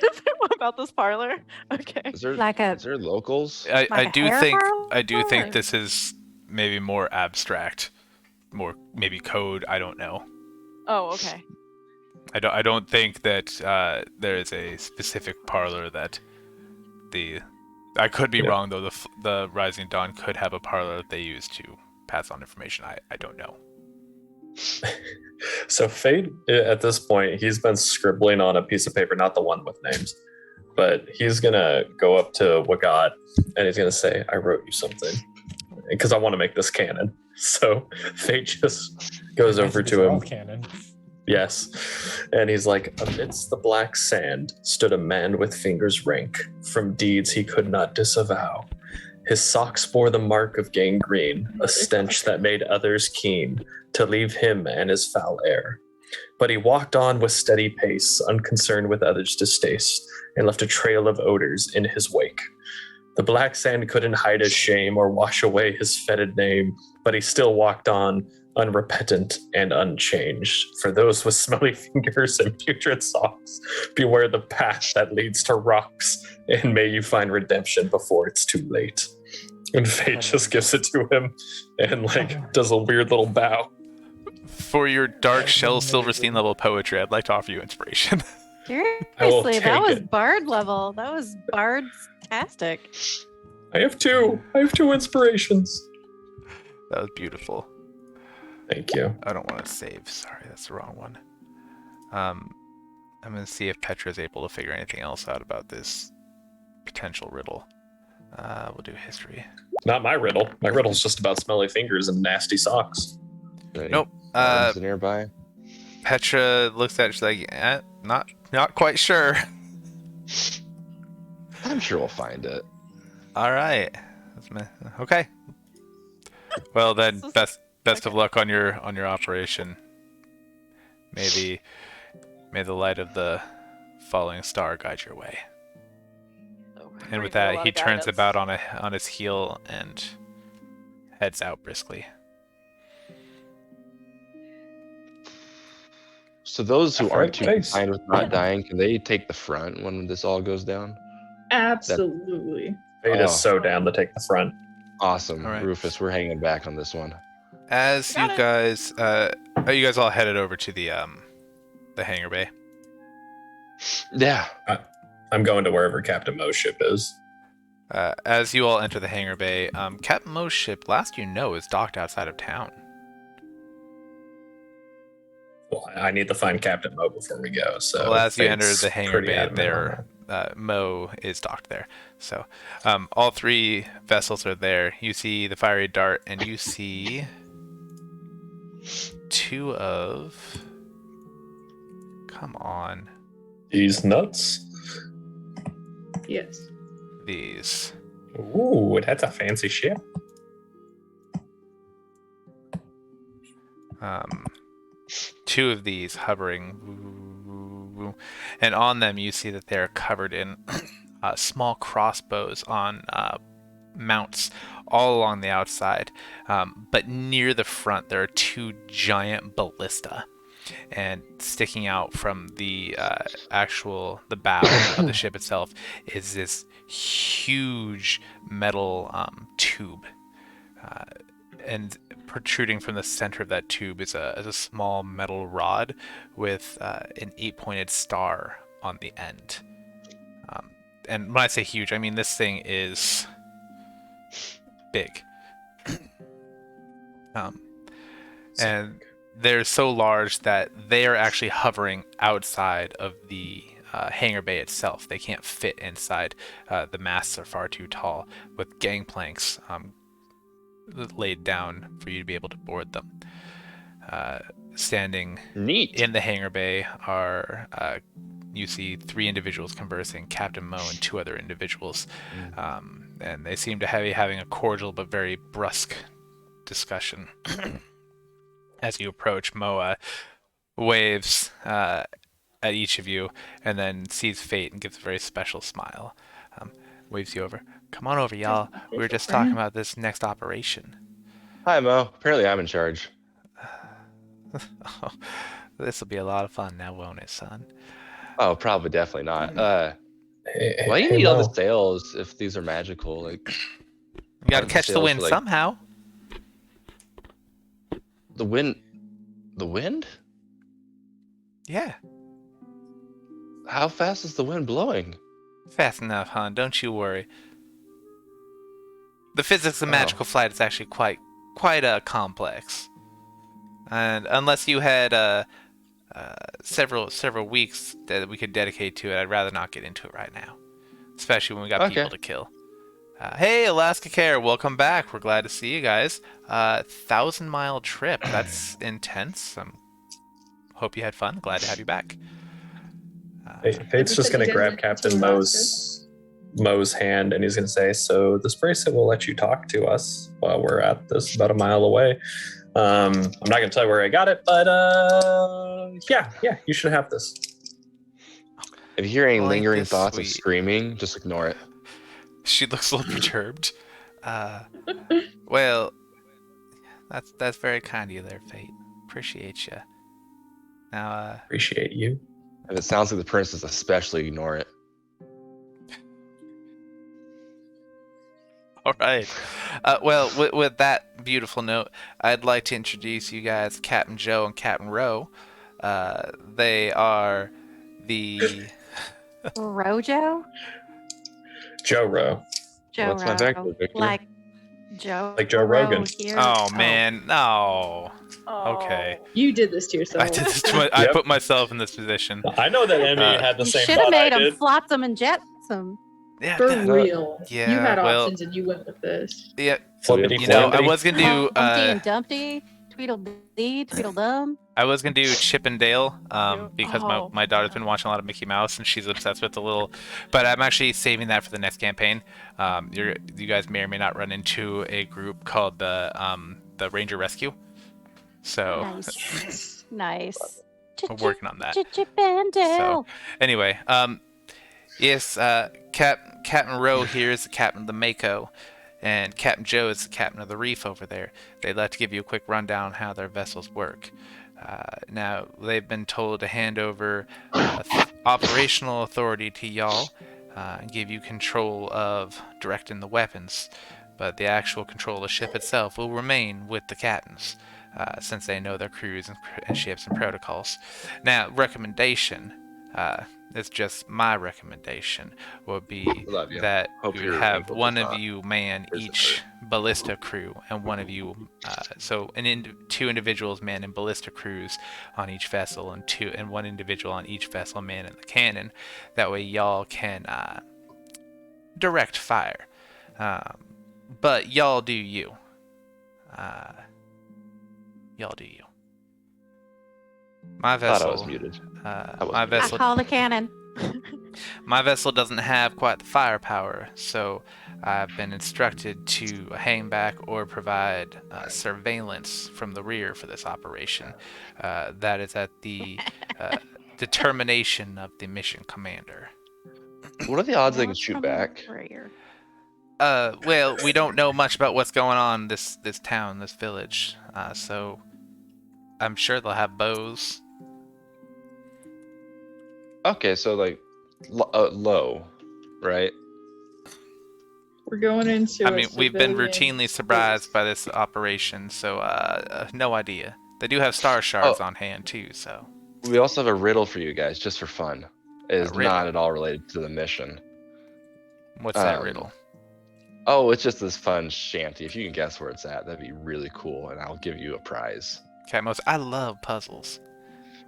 about this parlor. Okay. Is there Like a is there locals? I Like a do hair think parlor? this is maybe more abstract, more maybe code. I don't know. Oh, okay. I don't think that there is a specific parlor that I could be Yeah. wrong though. The Rising Dawn could have a parlor that they use to pass on information. I don't know. So Fade, at this point, he's been scribbling on a piece of paper, not the one with names, but he's gonna go up to Wagat and he's gonna say, "I wrote you something," because I want to make this canon. So Fade just goes over Messages to are him. all canon. Yes. And he's like, "Amidst the black sand stood a man with fingers rank from deeds he could not disavow. His socks bore the mark of gangrene, a stench that made others keen to leave him and his foul air. But he walked on with steady pace, unconcerned with others' distaste, and left a trail of odors in his wake. The black sand couldn't hide his shame or wash away his fetid name, but he still walked on, unrepentant and unchanged. For those with smelly fingers and putrid socks, beware the path that leads to rocks, and may you find redemption before it's too late." And Fate just gives it to him and like does a weird little bow. For your dark shell Silverstein level poetry, I'd like to offer you inspiration. Seriously, that take was it. Bard level. That was Bard's-tastic. I have two inspirations. That was beautiful. Thank you. I don't want to save. Sorry, that's the wrong one. I'm gonna see if Petra's able to figure anything else out about this potential riddle. We'll do history. Not my riddle. My riddle's just about smelly fingers and nasty socks. Nope. Nearby. Petra looks at it, she's like, not quite sure. I'm sure we'll find it. All right. Okay. Well then, best of luck on your operation. May the light of the falling star guide your way. And with that, he turns about on his heel and heads out briskly. So those who After aren't I too face. fine with not dying, can they take the front when this all goes down? Absolutely. Fate Oh. is so down to take the front. Awesome, All right. Rufus. We're hanging back on this one. As you Got it. guys, are you guys all headed over to the hangar bay? Yeah. I'm going to wherever Captain Mo's ship is. As you all enter the hangar bay, Captain Mo's ship, last you know, is docked outside of town. Well, I need to find Captain Mo before we go. So Well, as you Fate's enter the hangar pretty bay, adamant on that. Mo is docked there. So all 3 vessels are there. You see the fiery dart, and you see 2 of. Come on. These nuts. Yes. These. Ooh, that's a fancy ship. Um, 2 of these hovering, and on them you see that they're covered in small crossbows on mounts all along the outside, but near the front there are 2 giant ballista, and sticking out from the bow of the ship itself is this huge metal tube, and protruding from the center of that tube is a small metal rod with an 8-pointed star on the end. And when I say huge, I mean this thing is big. And they're so large that they are actually hovering outside of the hangar bay itself. They can't fit inside. The masts are far too tall, with gangplanks laid down for you to be able to board them. Standing Neat. in the hangar bay are you see 3 individuals conversing, Captain Mo and 2 other individuals, and they seem to be having a cordial but very brusque discussion. As you approach, Mo waves at each of you, and then sees Fate and gives a very special smile. Waves you over. Come on over, y'all. We were just talking about this next operation. Hi, Mo. Apparently I'm in charge. Oh, this will be a lot of fun now, won't it, son? Oh, probably definitely not. Hey, Why do you hey, need all Mo. the sails if these are magical? Like, You gotta aren't catch the sails wind for, like, somehow. the wind? The wind? Yeah, How fast is the wind blowing? fast enough, hon. Don't you worry. The physics of Oh. magical flight is actually quite complex, and unless you had several weeks that we could dedicate to it, I'd rather not get into it right now, especially when we got Okay. people to kill. Hey, Alaska Care, welcome back. We're glad to see you guys. 1,000-mile trip. That's intense. Hope you had fun. Glad to have you back. Fate's just gonna grab Captain Mo's hand, and he's gonna say, "So this bracelet will let you talk to us while we're at this about a mile away. I'm not gonna tell you where I got it, but yeah, you should have this." If you hear any Well, ain't lingering this thoughts of sweet. screaming, just ignore it. She looks a little perturbed. Well, that's very kind of you there, Fate. Appreciate you. Now, Appreciate you. If it sounds like the princess, especially ignore it. all right. Well, with that beautiful note, I'd like to introduce you guys, Captain Joe and Captain Roe. They are the Rojo? Joe Rowe. Joe What's my vector, Victor? Like Joe. Like Joe Rogan. Here. Oh man, no. Okay. You did this to yourself. I did this to I Yep. put myself in this position. I know that Emmy had the You same should have thought made I him did. flotsam and jetsam. Yeah, For that- real. yeah, You had well- options and you went with this. yeah. Flippity You know, I flappity. was gonna do Humpty and Dumpty, Tweedledee, Tweedledum. I was gonna do Chip and Dale, because Oh. my daughter's been watching a lot of Mickey Mouse and she's obsessed with the little. But I'm actually saving that for the next campaign. You guys may or may not run into a group called the Ranger Rescue. So Nice. Nice. we're working on that. Chip and Dale. Anyway, yes, Captain Rowe here is the captain of the Mako, and Captain Joe is the captain of the Reef over there. They'd like to give you a quick rundown on how their vessels work. Now, they've been told to hand over operational authority to y'all and give you control of directing the weapons, but the actual control of the ship itself will remain with the captains, since they know their crews and ships and protocols. Now, recommendation, it's just my recommendation, would be Love you. that Hope you your have ankle one does of not you man prison each ballista crew, and one of you, so two individuals manning ballista crews on each vessel, and one individual on each vessel manning the cannon. That way, y'all can direct fire. But y'all do you. Y'all do you. My Thought vessel. I was muted. My muted. I vessel. call the cannon. My vessel doesn't have quite the firepower, so I've been instructed to hang back or provide surveillance from the rear for this operation. That is at the determination of the mission commander. What are the odds they can What's shoot from the back? rear? Well, we don't know much about what's going on in this town, this village, so I'm sure they'll have bows. Okay, so like low, right? We're going into. I mean, we've been routinely surprised by this operation, so no idea. They do have star shards on hand too, so. We also have a riddle for you guys, just for fun. It is riddle? not at all related to the mission. What's that riddle? Oh, it's just this fun shanty. If you can guess where it's at, that'd be really cool, and I'll give you a prize. Catmos, I love puzzles.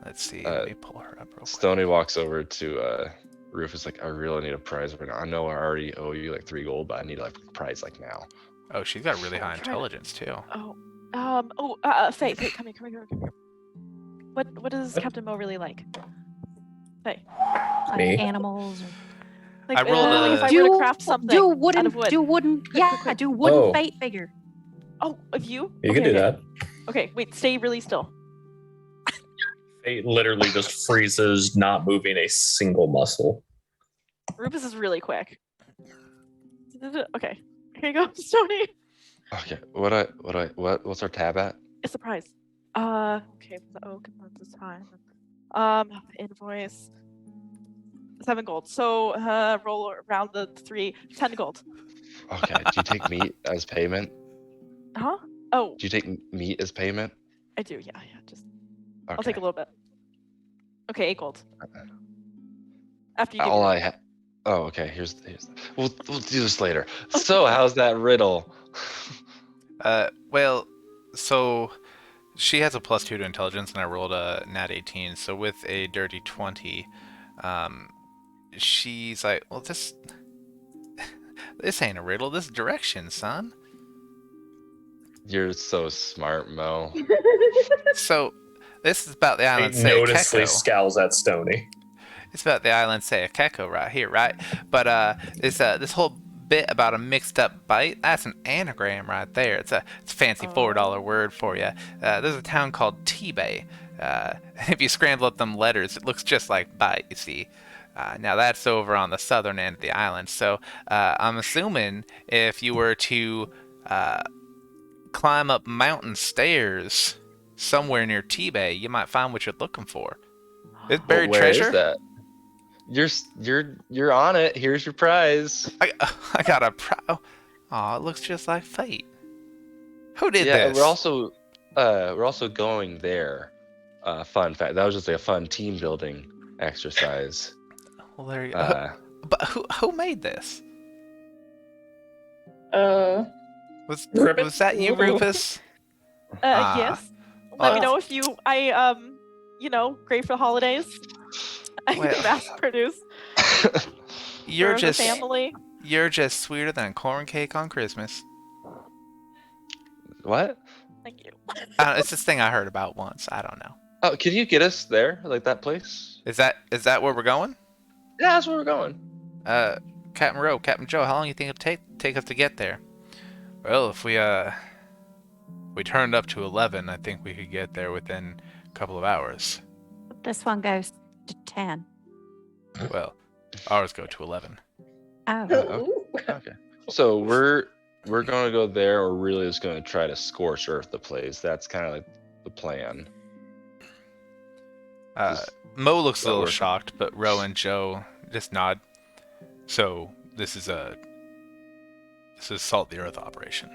Let's see. Let me pull her up real quick. Stony walks over to Rufus like, I really need a prize right now. I know I already owe you like 3 gold, but I need like a prize like now. Oh, she's got really high I'm trying to- intelligence too. Faye, come here. What does Captain Mo really like? Faye. Like Me? animals. Like, I rolled like if I Do- were to craft something Do out wooden. of wood. Do wooden. Quick, Yeah, quick, quick. do wooden Oh. fate figure. Oh, of you? You Okay, can do okay. that. Okay, wait, stay really still. It literally just freezes, not moving a single muscle. Rufus is really quick. Okay, here you go, Stony. Okay, what's our tab at? It's a prize. Okay, the oak and this time. Invoice. 7 gold. So, roll around the 3, 10 gold. Okay, do you take meat as payment? Huh? Oh, Do you take meat as payment? I do. Yeah. Just Okay. I'll take a little bit. Okay, 8 gold. After you give All me I the- have. Oh, okay. Here's. We'll do this later. So, how's that riddle? Well, so she has a +2 to intelligence, and I rolled a nat 18. So with a dirty 20, she's like, well, this ain't a riddle. This is direction, son. You're so smart, Mo. So this is about the He island noticeably Sayakeko. scowls at Stony. It's about the island Sayakeko right here, right? But this whole bit about a mixed up bite, that's an anagram right there. It's a fancy $4 word for you. There's a town called T-Bay. If you scramble up them letters, it looks just like bite, you see. Now that's over on the southern end of the island. So I'm assuming if you were to climb up mountain stairs somewhere near T-Bay, you might find what you're looking for. It's buried Where treasure. is that? You're on it. Here's your prize. I got a Oh, it looks just like fate. Who did Yeah, this? we're also going there. Fun fact. That was just like a fun team building exercise. Well, there you go. But who made this? Was that you, Rufus? Yes. Let me well- know if you, great for the holidays. I Well- can mass produce You're for the just family. you're just sweeter than a corn cake on Christmas. What? Thank you. It's this thing I heard about once. I don't know. Oh, can you get us there? Like that place? Is that where we're going? Yeah, that's where we're going. Captain Rowe, Captain Joe, how long do you think it'll take us to get there? Well, if we turned up to 11, I think we could get there within a couple of hours. This one goes to 10. Well, ours go to 11. Oh. Okay. So we're gonna go there, or really just gonna try to scorch earth the place. That's kind of like the plan. Mo looks a little working? shocked, but Roe and Joe just nod. So this is salt the earth operation.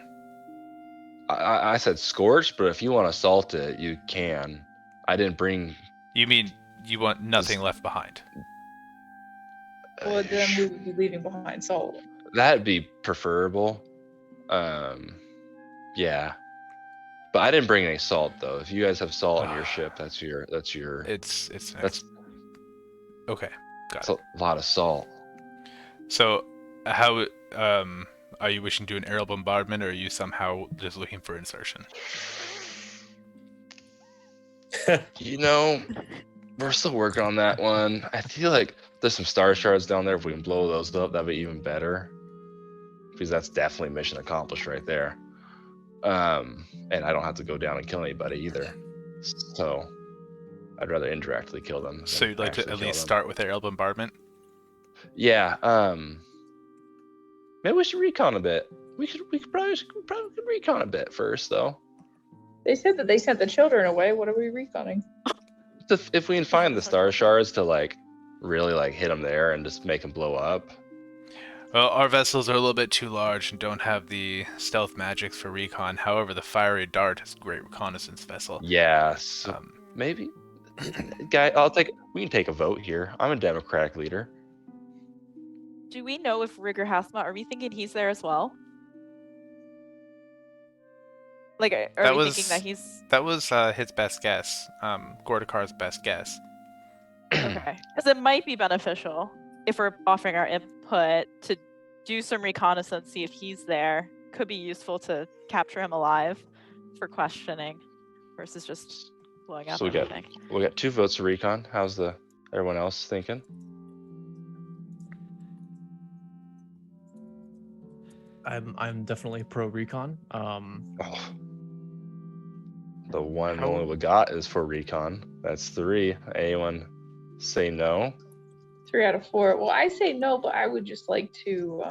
I said scorch, but if you want to salt it, you can. I didn't bring. You mean you want nothing left behind? Well, then we would be leaving behind salt. That'd be preferable. Yeah. But I didn't bring any salt though. If you guys have salt on your ship, that's your It's that's okay. Got that's it. a lot of salt. So, how are you wishing to do an aerial bombardment, or are you somehow just looking for insertion? You know, we're still working on that one. I feel like there's some star shards down there. If we can blow those up, that'd be even better. Because that's definitely mission accomplished right there. And I don't have to go down and kill anybody either. So I'd rather indirectly kill them. So than you'd like to actually at kill least them. start with aerial bombardment? Yeah. Maybe we should recon a bit. We probably could recon a bit first though. They said that they sent the children away. What are we reconning? If we can find the star shards to like really like hit them there and just make them blow up. Well, our vessels are a little bit too large and don't have the stealth magics for recon. However, the fiery dart is a great reconnaissance vessel. Yeah, so maybe, guy. We can take a vote here. I'm a Democratic leader. Do we know if Rigger Hasma, are we thinking he's there as well? Like, are we thinking that he's... That was his best guess. Gortukar's best guess. Okay. Because it might be beneficial if we're offering our input to do some reconnaissance, see if he's there. Could be useful to capture him alive for questioning versus just blowing up So everything. we got 2 votes for recon. How's everyone else thinking? I'm definitely pro recon. The one only we got is for recon. That's 3. Anyone say no? 3 out of 4. Well, I say no, but I would just like to.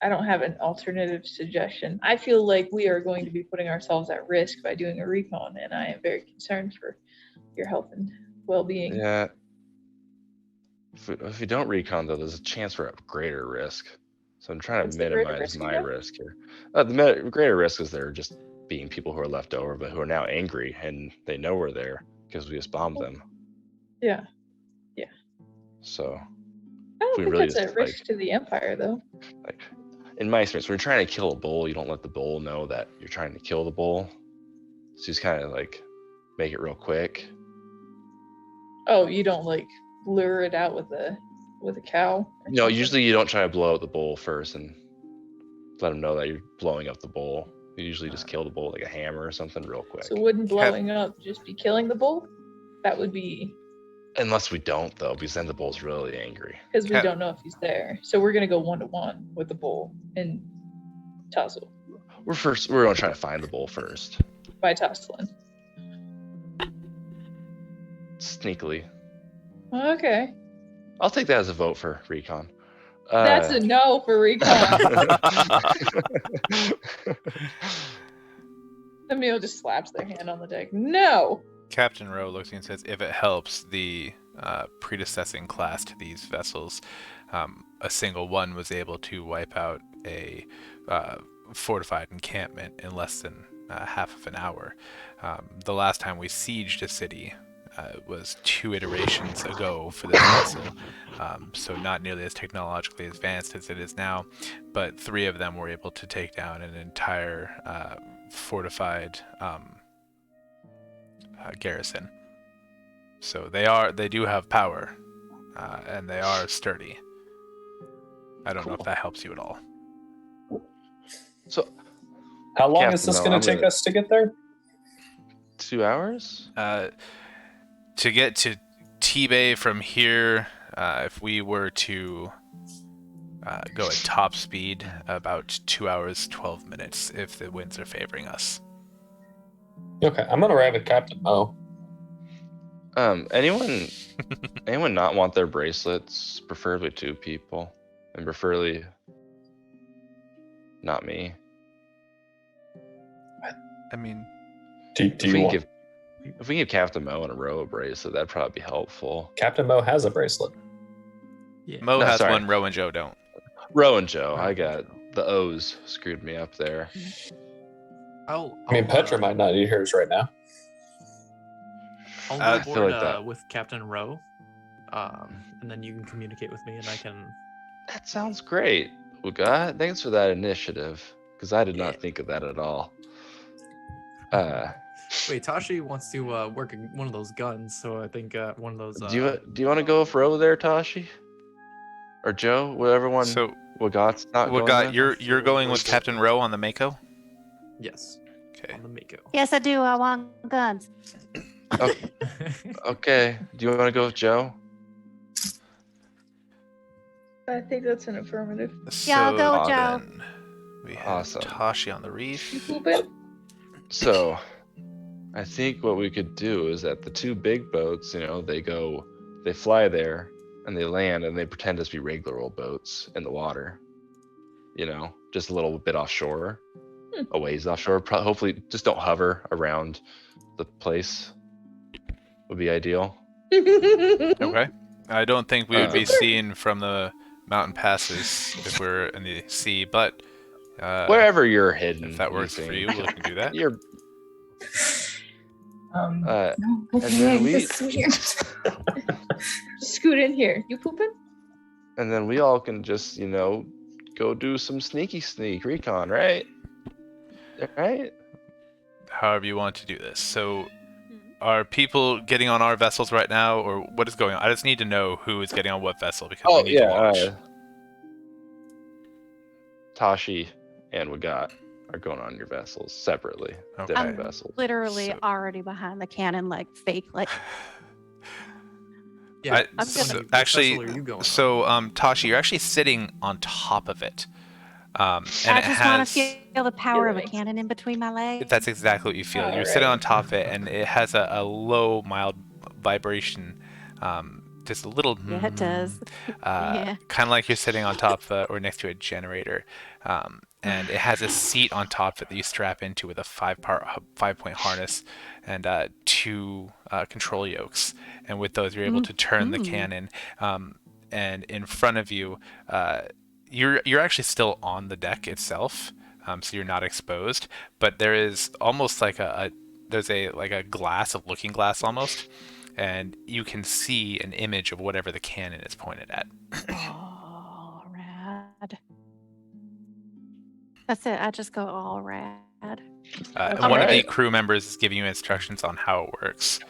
I don't have an alternative suggestion. I feel like we are going to be putting ourselves at risk by doing a recon, and I am very concerned for your health and well-being. Yeah. If we don't recon though, there's a chance we're at greater risk. So I'm trying What's to the greater minimize risk my again? risk here. The greater risk is they're just being people who are left over, but who are now angry and they know we're there because we just bombed them. Yeah. So I don't we think really that's a just, risk to the Empire, though. like in my experience, when you're trying to kill a bull, you don't let the bull know that you're trying to kill the bull. So you just kind of like make it real quick. Oh, you don't like lure it out with a cow? or No, something? usually you don't try to blow out the bull first and let them know that you're blowing up the bull. You usually just kill the bull with like a hammer or something real quick. So wouldn't blowing up just be killing the bull? That would be Unless we don't though, because then the bull's really angry. because we Cap- don't know if he's there. So we're gonna go 1-to-1 with the bull and tussle We're gonna try to find the bull first. by tussling. Sneakily. Okay, I'll take that as a vote for recon. that's a no for recon. Emil just slaps their hand on the deck. No. Captain Rowe looks and says, if it helps, the predecessing class to these vessels, a single one was able to wipe out a fortified encampment in less than half of an hour. The last time we sieged a city was 2 iterations ago for this vessel, so not nearly as technologically advanced as it is now, but 3 of them were able to take down an entire fortified garrison. So they do have power, and they are sturdy. I don't know if that helps you at all. So How long Captain, is this though, going I'm to take gonna- us to get there? 2 hours? To get to T-Bay from here, if we were to go at top speed, about 2 hours 12 minutes if the winds are favoring us. Okay, I'm going to arrive at Captain Mo. Anyone not want their bracelets? Preferably 2 people, and preferably not me. I mean, Do you want... If we can give Captain Mo and a row a bracelet, that'd probably be helpful. Captain Mo has a bracelet. Yeah. Mo No, has sorry. one, Roe and Joe don't. Row and Joe, I got the O's screwed me up there. I mean, Petra might not need hers right now. I'll I go feel aboard like that. with Captain Rowe, and then you can communicate with me, and I can That sounds great, Uga. Thanks for that initiative, because I did not think of that at all. Wait, Tashi wants to work one of those guns, so I think one of those. Do you want to go for over there, Tashi? Or Joe? Whatever one So, Wagat's not what going got with? you're going with Captain Rowe on the Mako? Yes, Okay. on the Mako. Yes, I do. I want guns. Okay. Do you want to go with Joe? I think that's an affirmative. Yeah, I'll go with So Joe. then we have Awesome. Tashi on the reef. You pooping? So, I think what we could do is that the two big boats, they fly there and they land and they pretend to be regular old boats in the water. Just a little bit offshore, a ways offshore. Hopefully, just don't hover around the place. Would be ideal. Okay. I don't think we would be Uh, seen from the mountain passes if we're in the sea, but Wherever you're hidden, if that works for you, we can do that. You're No, and then we scoot in here. You pooping? and then we all can just go do some sneak recon, right? Right? However you want to do this. So, are people getting on our vessels right now, or what is going on? I just need to know who is getting on what vessel because we need to watch. Tashi and Wagat are going on your vessels separately. Okay. Different I'm vessels. literally So- already behind the cannon, like fake, like. Yeah, I'm so gonna- which actually, vessel are you going on? so Tashi, you're actually sitting on top of it, and I it just want has. to feel the power of a Feelings. cannon in between my legs. That's exactly what you feel. You're sitting on top of it, and it has a low, mild vibration, just a little. Yeah, it does. Yeah. Kind of like you're sitting on top or next to a generator, and it has a seat on top of it that you strap into with a 5-point harness and 2 control yokes. And with those, you're able to turn the cannon. And in front of you, you're actually still on the deck itself, so you're not exposed. But there is almost like there's a glass, a looking glass almost, and you can see an image of whatever the cannon is pointed at. Oh, rad. That's it. I just go all rad. And one of the Alright. crew members is giving you instructions on how it works.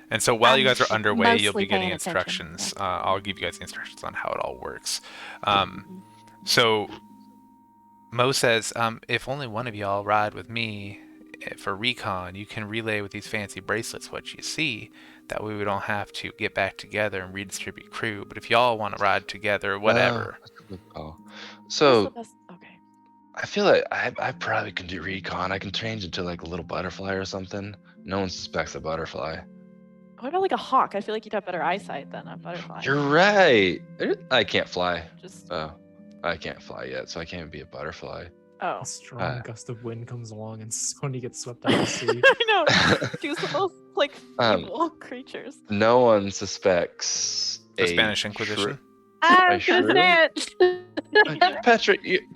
And so while you guys are underway, you'll mostly be getting paying attention, instructions. I'll give you guys the instructions on how it all works. So Mo says, if only one of y'all ride with me for recon, you can relay with these fancy bracelets what you see. That way we don't have to get back together and redistribute crew. But if y'all want to ride together, whatever. Oh. What's So the best- Okay. I feel like I probably can do recon. I can change into like a little butterfly or something. No one suspects a butterfly. What about like a hawk? I feel like you'd have better eyesight than a butterfly. You're right. I can't fly. Just Oh, I can't fly yet, so I can't be a butterfly. oh. A strong gust of wind comes along and Stony gets swept out of the sea. I know. Choose the most like Um, evil creatures. No one suspects The a Spanish Inquisition. I I was gonna shrew? say it.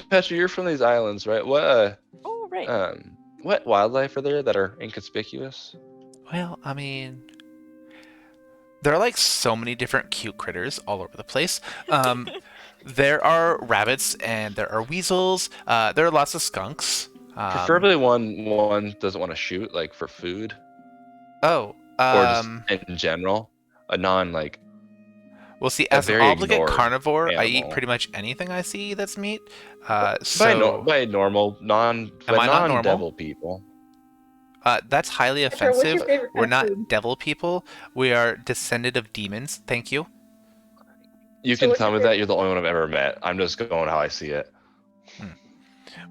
Petra, you're from these islands, right? Oh right. What wildlife are there that are inconspicuous? Well, I mean, there are like so many different cute critters all over the place. There are rabbits and there are weasels. There are lots of skunks. Preferably one doesn't want to shoot, like for food, Oh, or just in general, a non like. well, see, a as an very obligate ignored carnivore, I eat animal. pretty much anything I see that's meat. By normal Am I not normal? devil people. That's highly Petra, what's your offensive. favorite We're kind of not food? devil people. We are descended of demons. Thank you. You So can what's tell your me that you're the only one I've ever met. I'm just going how I see it.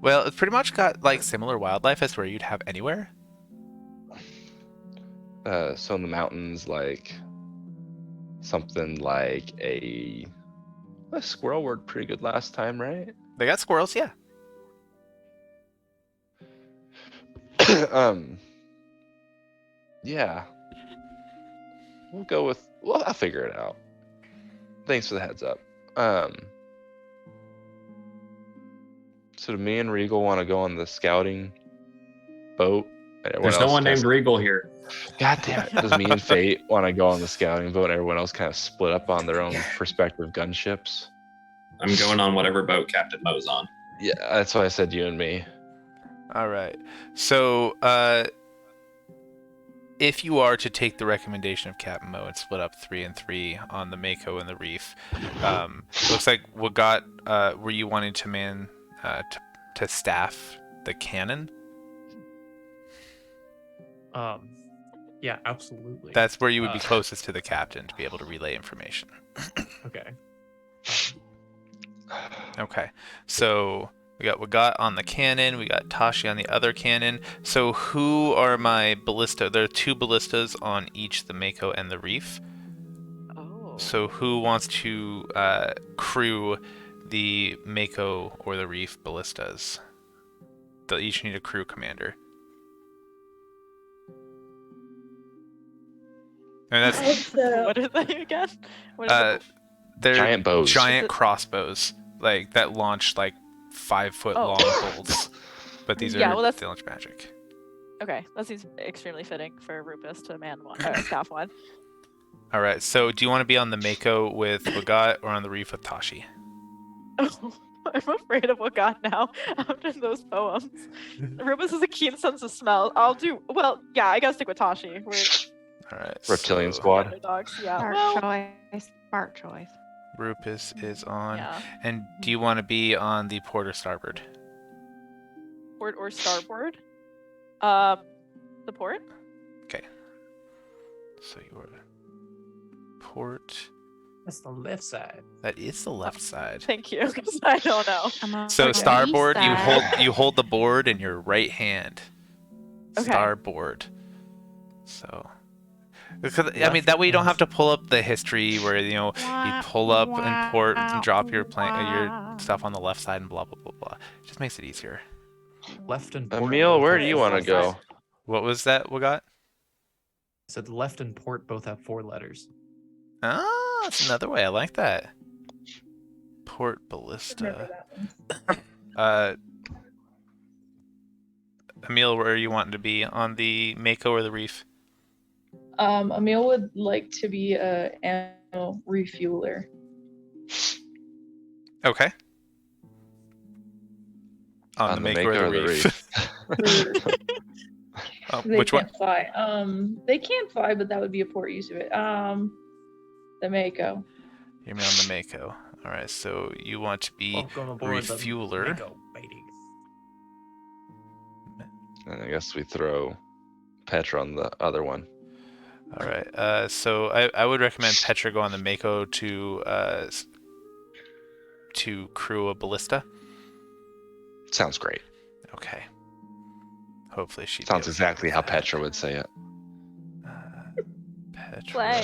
Well, it's pretty much got like similar wildlife as where you'd have anywhere. So in the mountains, like something like a squirrel worked pretty good last time, right? They got squirrels, yeah. Yeah. I'll figure it out. Thanks for the heads up. So do me and Regal want to go on the scouting boat? And everyone There's no else one kinda- named Regal here. God damn it. Does me and Fate want to go on the scouting boat and everyone else kind of split up on their own prospective gunships? I'm going on whatever boat Captain Mo's on. Yeah, that's why I said you and me. All right. So, if you are to take the recommendation of Captain Mo and split up 3 and 3 on the Mako and the Reef, looks like were you wanting to man to staff the cannon? Yeah, absolutely. That's where you would be closest to the captain to be able to relay information. Okay. Okay, so we got on the cannon, we got Tashi on the other cannon. So who are my ballista? There are 2 ballistas on each the Mako and the Reef. Oh. So who wants to crew the Mako or the Reef ballistas? They'll each need a crew commander. And that's What are they again? What is it? they're Giant bows. giant crossbows, like that launch like 5-foot Oh. long bolts. But these Yeah, are well, that's- they launch magic. Okay, that seems extremely fitting for Rupus to man one, staff one. All right. So do you want to be on the Mako with Wagat or on the Reef with Tashi? Oh, I'm afraid of what got now after those poems. Rupus has a keen sense of smell. I gotta stick with Tashi. We're All right. Reptilian so squad. underdogs. Yeah. Smart Well, choice. Smart choice. Rupus is on. yeah. And do you want to be on the port or starboard? Port or starboard? The port? So you are port. That's the left side. That is the left side. Thank you, because I don't know. I'm on So the starboard, east side. you hold the board in your right hand. Okay. Starboard. So, because I mean that way you don't have to pull up the history where you pull up and port and drop your your stuff on the left side and blah blah blah blah. It just makes it easier. Left and port. Emil, both where have do you four want to letters. go? What was that? What got? I said left and port both have 4 letters. Ah, that's another way. I like that. Port Remember ballista. that one. Emil, where are you wanting to be on the Mako or the Reef? Emil would like to be a ammo refueler. Okay. On the Mako or the Reef? Oh, They which one? can't fly. They can fly, but that would be a poor use of it. The Mako. You're me on the Mako. All right, so you want to be Welcome aboard the refueler. Mako, baby. And I guess we throw Petra on the other one. All right. So I would recommend Petra go on the Mako to crew a ballista. Sounds great. Okay. Hopefully she Sounds exactly how Petra would say it. Petra.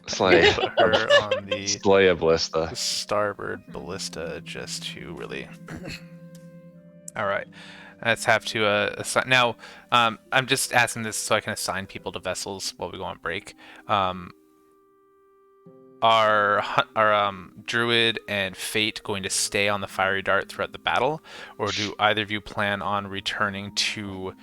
Slay. Put her on the Slay a ballista. starboard ballista just to really. All right. Let's have to assign. Now, I'm just asking this so I can assign people to vessels while we go on break. Are Druid and Fate going to stay on the Fiery Dart throughout the battle, or do either of you plan on returning to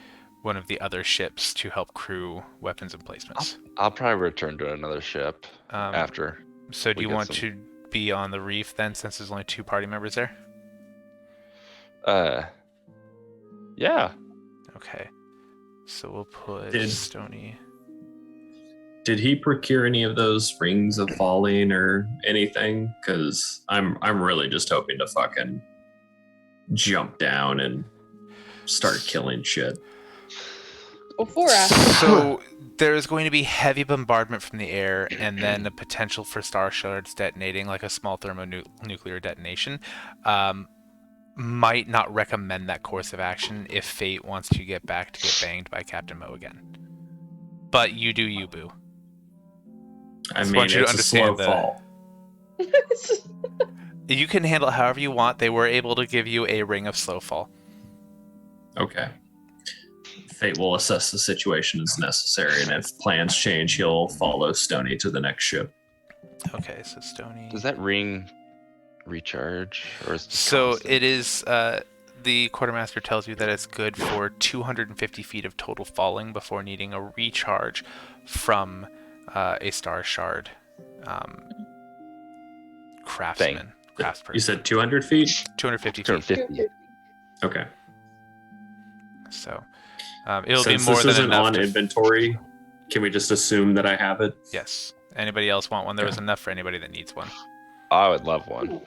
one of the other ships to help crew weapons and placements? I'll probably return to another ship after. So do we you get want some- to be on the Reef then, since there's only 2 party members there? Yeah. Okay. So we'll put Did- Stony. Did he procure any of those rings of falling or anything? Because I'm really just hoping to fucking jump down and start killing shit. Before after. So there's going to be heavy bombardment from the air, and then the potential for star shards detonating, like a small thermonuclear detonation. Might not recommend that course of action if Fate wants to get back to get banged by Captain Mo again. But you do you, boo. I Just mean, want you to it's a slow understand fall. You can handle it however you want. They were able to give you a ring of slow fall. Okay. Fate will assess the situation as necessary, and if plans change, he'll follow Stony to the next ship. Okay, so Stony. Does that ring recharge, or is it just So constant? it is. The quartermaster tells you that it's good for 250 feet of total falling before needing a recharge from a star shard craftsman craftsperson. You said 200 feet? 250 feet. 250. Okay. So it'll Since be more this than isn't enough on to inventory, can we just assume that I have it? Yes. Anybody else want one? There was Okay. enough for anybody that needs one. I would love one.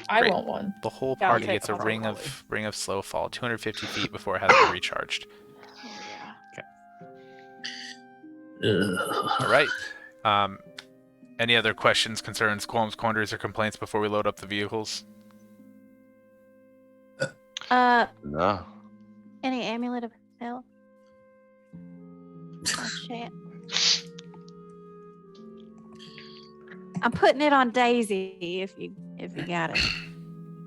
I Great. want one. The whole Yeah, I'll party take gets a one, ring probably. of slow fall, 250 feet before it has to be recharged. Oh, yeah. Ugh. All right. Any other questions, concerns, qualms, quandaries, or complaints before we load up the vehicles? No. Any amulet of hell? Oh shit. I'm putting it on Daisy if you got it.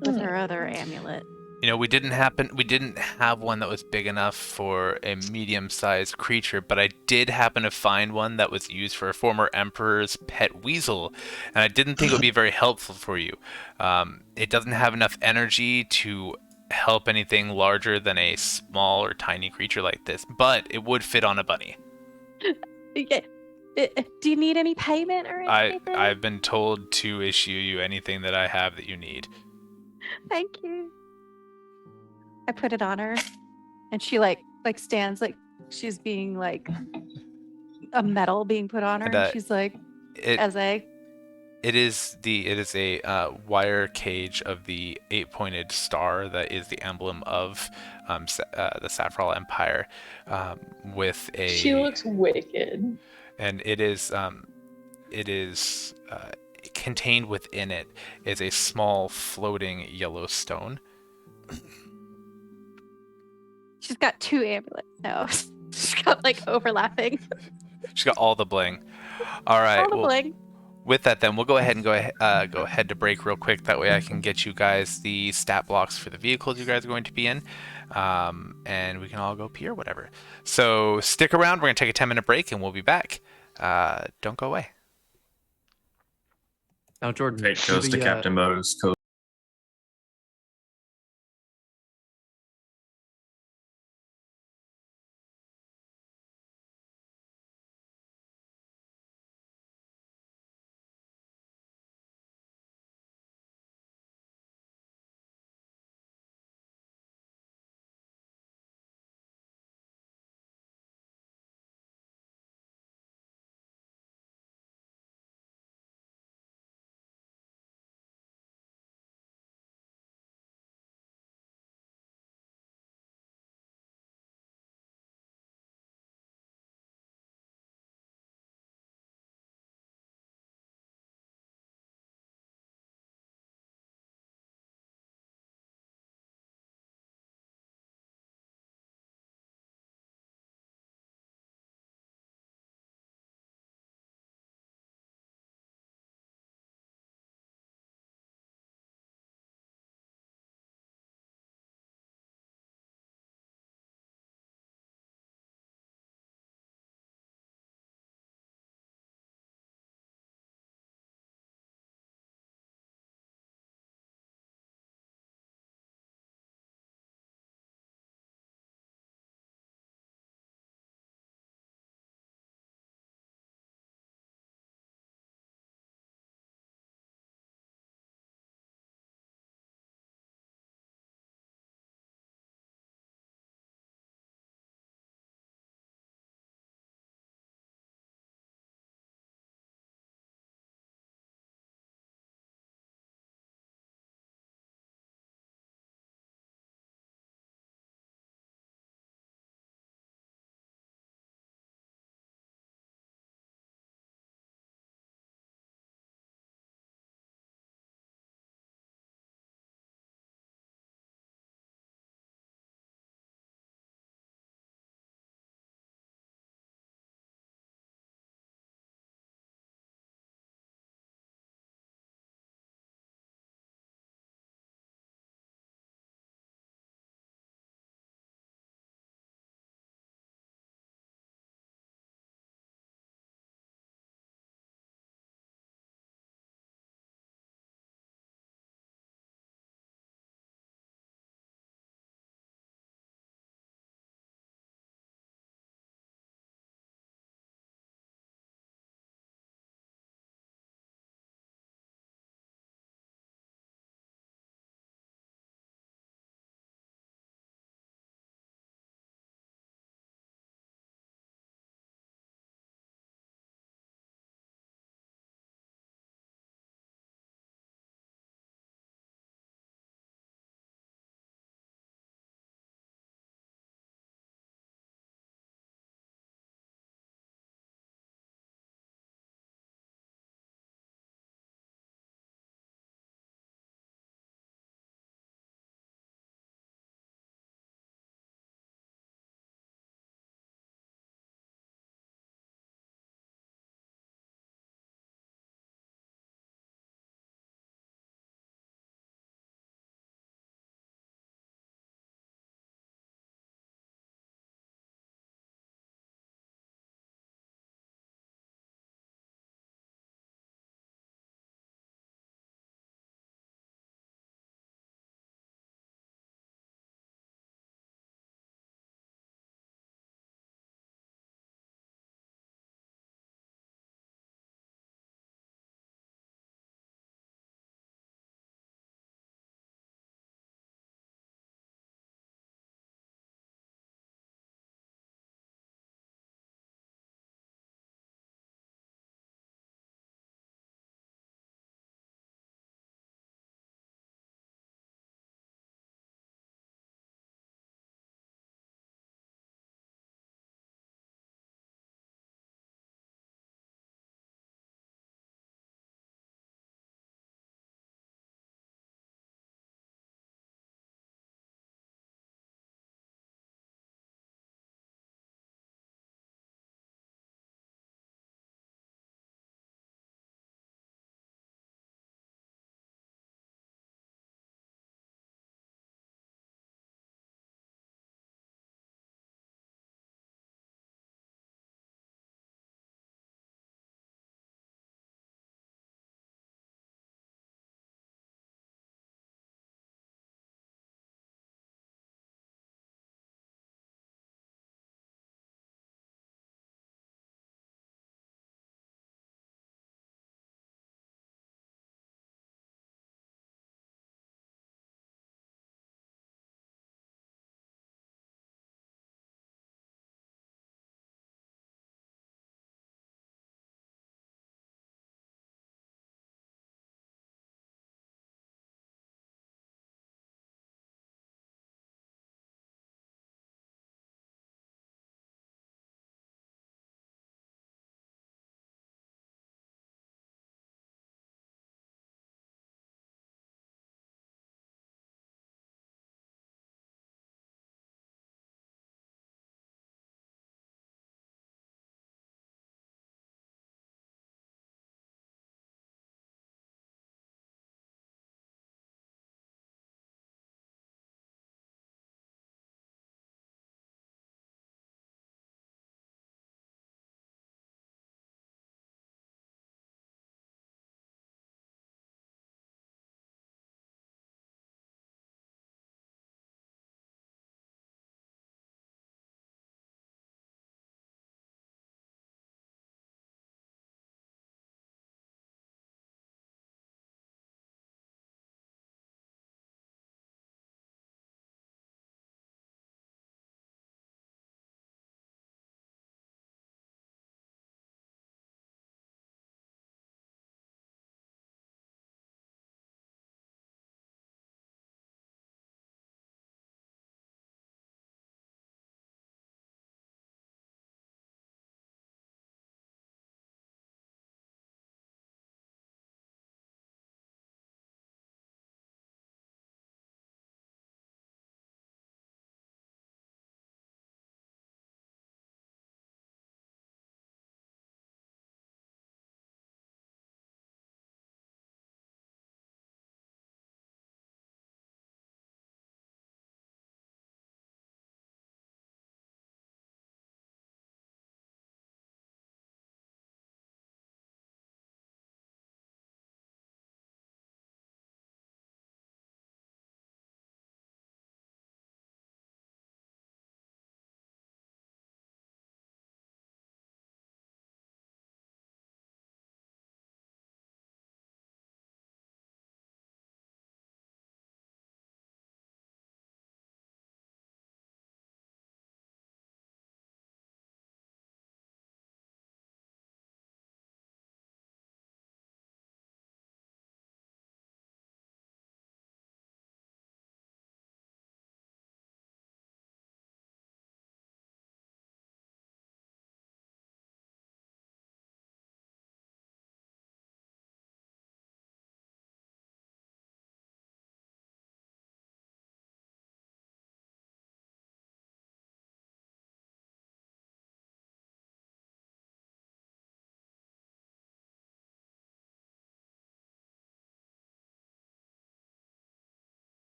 With her other amulet. You know, we didn't have one that was big enough for a medium-sized creature, but I did happen to find one that was used for a former emperor's pet weasel, and I didn't think it would be very helpful for you. It doesn't have enough energy to help anything larger than a small or tiny creature like this, but it would fit on a bunny. Yeah. Do you need any payment or anything? I've been told to issue you anything that I have that you need. Thank you. I put it on her, and she like stands like she's being like a medal being put on her, And, and she's like, It as a it is a wire cage of the 8-pointed star that is the emblem of the Saffron Empire, with a. She looks wicked. And it is contained within it is a small floating yellow stone. she's got 2 amulets now. She's got like overlapping. She's got all the bling. All right. All the well, bling. with that, then we'll go ahead to break real quick. That way, I can get you guys the stat blocks for the vehicles you guys are going to be in, and we can all go pee or whatever. So stick around. We're gonna take a 10-minute break, and we'll be back. Don't go away. Now, Jordan. Fate do goes to the, Captain Mo's code.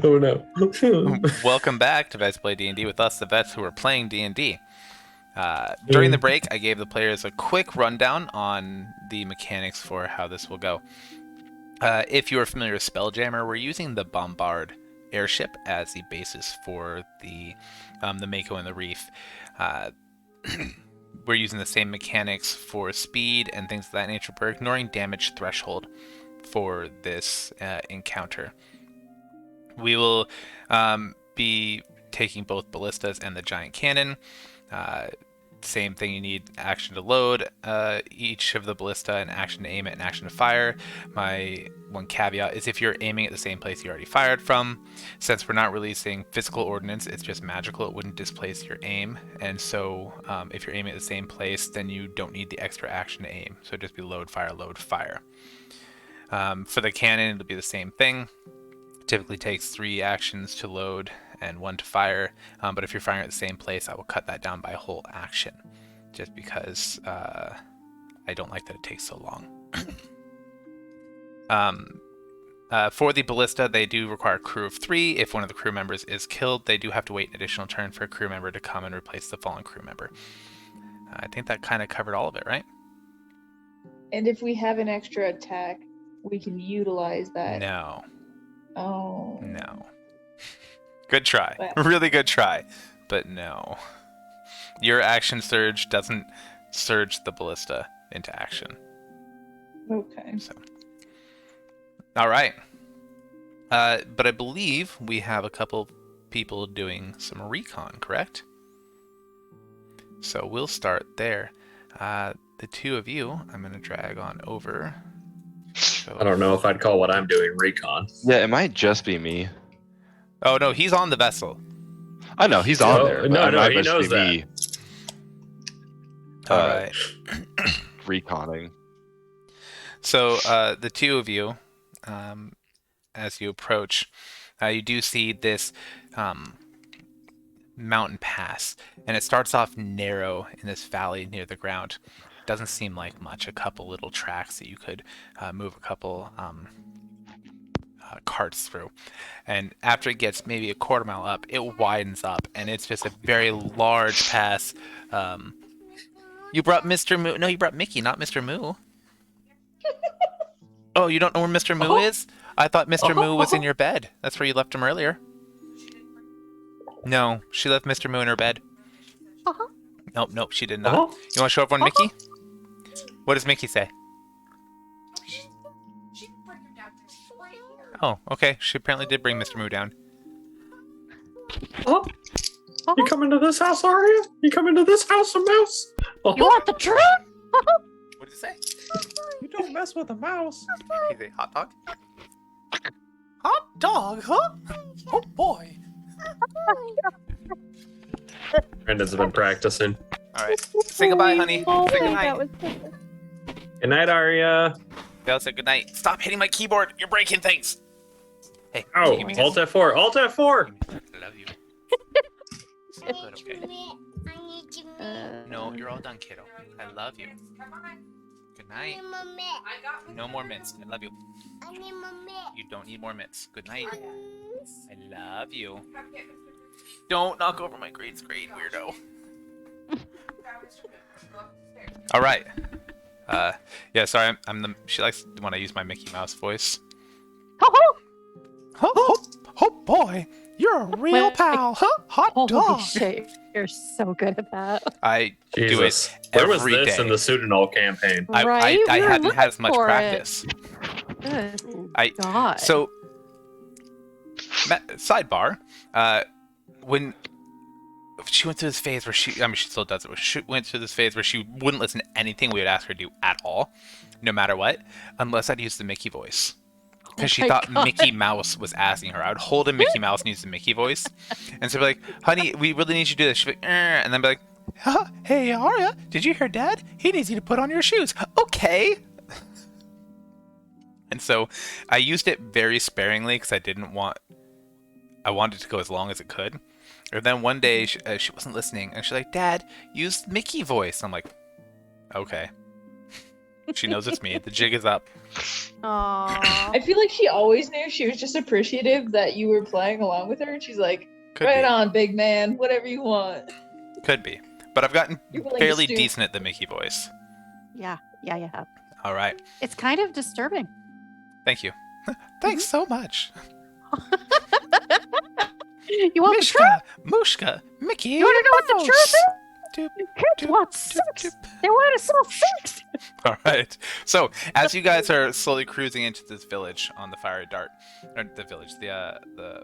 Oh no. Welcome back to Vets Play D&D with us, the vets who are playing D&D. During the break, I gave the players a quick rundown on the mechanics for how this will go. If you are familiar with Spelljammer, we're using the Bombard airship as the basis for the Mako and the Reef. We're using the same mechanics for speed and things of that nature, but we're ignoring damage threshold for this encounter. We will be taking both ballistas and the giant cannon. Same thing, you need action to load each of the ballista, and action to aim it, and action to fire. My one caveat is if you're aiming at the same place you already fired from, since we're not releasing physical ordnance, it's just magical, it wouldn't displace your aim. And so if you're aiming at the same place, then you don't need the extra action to aim. So it'd just be load, fire, load, fire. For the cannon, it'll be the same thing. Typically takes 3 actions to load and 1 to fire, but if you're firing at the same place, I will cut that down by a whole action, just because I don't like that it takes so long. For the ballista, they do require a crew of 3. If one of the crew members is killed, they do have to wait an additional turn for a crew member to come and replace the fallen crew member. I think that kind of covered all of it, right? And if we have an extra attack, we can utilize that. No. Oh. No. Good try. Well. Really good try. But no. Your action surge doesn't surge the ballista into action. Okay. So. All right. But I believe we have a couple people doing some recon, correct? So we'll start there. The 2 of you, I'm going to drag on over. So, I don't know if I'd call what I'm doing recon. Yeah, it might just be me. oh, no, he's on the vessel. I know he's on Oh, there. but no, it no, might he just knows be that. me, All right. reconning. So the 2 of you, as you approach, you do see this mountain pass, and it starts off narrow in this valley near the ground. Doesn't seem like much, a couple little tracks that you could move a couple carts through. And after it gets maybe a quarter mile up, it widens up, and it's just a very large pass. You brought Mr. Moo. No, you brought Mickey, not Mr. Moo. Oh, you don't know where Mr. Moo is? I thought Mr. Moo was in your bed. That's where you left him earlier. No, she left Mr. Moo in her bed. Nope, she did not. You want to show everyone Mickey? What does Mickey say? Oh, okay. She apparently did bring Mr. Moo down. Oh, you come into this house, are you? You come into this house, a mouse? Oh. You want the truth? What did it say? You don't mess with a mouse. He's a hot dog. Hot dog, huh? Oh boy. Brandon's been practicing. All right. Say goodbye, honey. Say That goodnight. was Good night, Arya. Belle said goodnight. Stop hitting my keyboard. You're breaking things. Hey. Oh, give me Alt this. F4, Alt F4. I love you. I But need okay. to meet. I need to meet. No, you're all done, kiddo. I love you. Good I night. need more meat. No more mints. I love you. I need more meat. You don't need more mints. Good night. I love you. Don't knock over my green screen, weirdo. All right. Yeah, sorry. She likes when I use my Mickey Mouse voice. Oh boy, you're a real Wait, pal, huh? Hot Holy dog. shit, you're so good at that. I Jesus. do it Where was every this day. in the Pseudonol campaign? I Right? I We were hadn't had as looking much for it. practice. Good I- God. So, sidebar, when she went through this phase where she still does it, but she went through this phase where she wouldn't listen to anything we would ask her to do at all, no matter what, unless I'd use the Mickey voice. Because she my thought God. Mickey Mouse was asking her. I would hold a Mickey Mouse and use the Mickey voice. And so be like, honey, we really need you to do this. She'd be like, and then be like, huh? Hey, Arya, did you hear Dad? He needs you to put on your shoes. Okay. And so I used it very sparingly because I wanted it to go as long as it could. And then one day she wasn't listening, and she's like, Dad, use Mickey voice. I'm like, okay. She knows it's me. The jig is up. Aw. I feel like she always knew. She was just appreciative that you were playing along with her. And she's like, Could right be. on, big man. Whatever you want. Could be. But I've gotten You're willing to fairly stoop. decent at the Mickey voice. Yeah, you have. All right. It's kind of disturbing. Thank you. Thanks so much. You want the truth? Mishka, Mushka, Mickey. You want to know what the truth is? Doop, Kids doop, want doop, sex. doop. They want to sell sex. All right. So as you guys are slowly cruising into this village on the fiery dart, or the village, the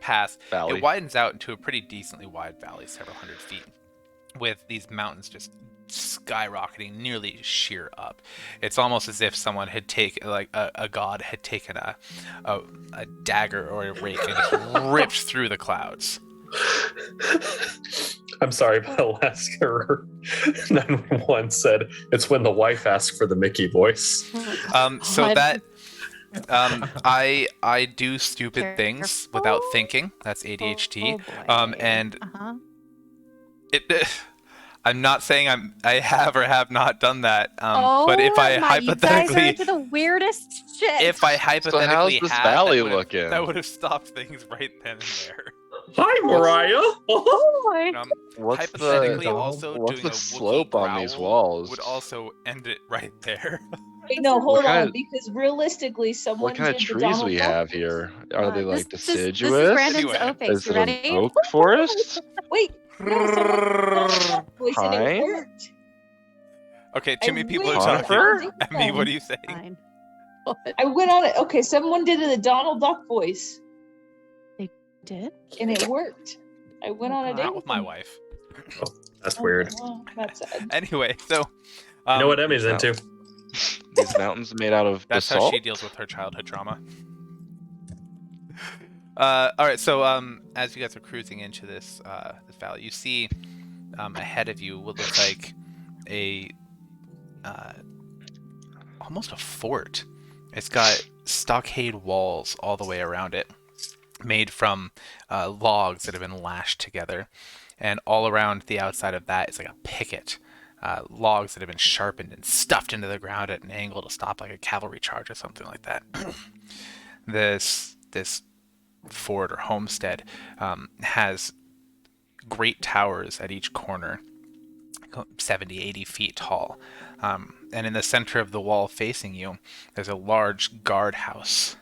pass, Valley. it widens out into a pretty decently wide valley, several hundred feet, with these mountains just skyrocketing nearly sheer up. It's almost as if someone had taken, like a god had taken a dagger or a rake and just ripped through the clouds. I'm sorry, but Alaska 911 said it's when the wife asks for the Mickey voice. So God. that I do stupid things without thinking. That's ADHD. Oh, boy. And Uh-huh. I'm not saying I have or have not done that. But if I You guys are hypothetically, into the weirdest shit. if I So hypothetically how's this had, valley that would've- looking? that would have stopped things right then and there. Hi, Mariah. Oh boy. What's Hypothetically, the also what's doing the a slope Wookiee on these growl walls? would also end it right there. Wait, no, hold What on, kind of- because realistically, someone What kind of did the trees Donald we Duck have voice. here? Are they like This deciduous? is Brandon's Anyway. O-face. Is You it an ready? oak forest? Wait, no, someone did the Donald Duck voice and it Pine? worked. Okay, too I many people are wish I talking. could do Emmy, them. what are you saying? Fine. I went on it. Okay, someone did the Donald Duck voice Did? and it worked. I went on a date Not with my them. wife. That's Oh, weird. well, that's sad. Anyway, so You know what Emmy's no. into? These mountains made out of that's how basalt. she deals with her childhood trauma. All right, so as you guys are cruising into this this valley, you see ahead of you what looks like a almost a fort. It's got stockade walls all the way around it, made from logs that have been lashed together, and all around the outside of that is like a picket. Logs that have been sharpened and stuffed into the ground at an angle to stop like a cavalry charge or something like that. This fort or homestead has great towers at each corner, 70, 80 feet tall. And in the center of the wall facing you, there's a large guardhouse.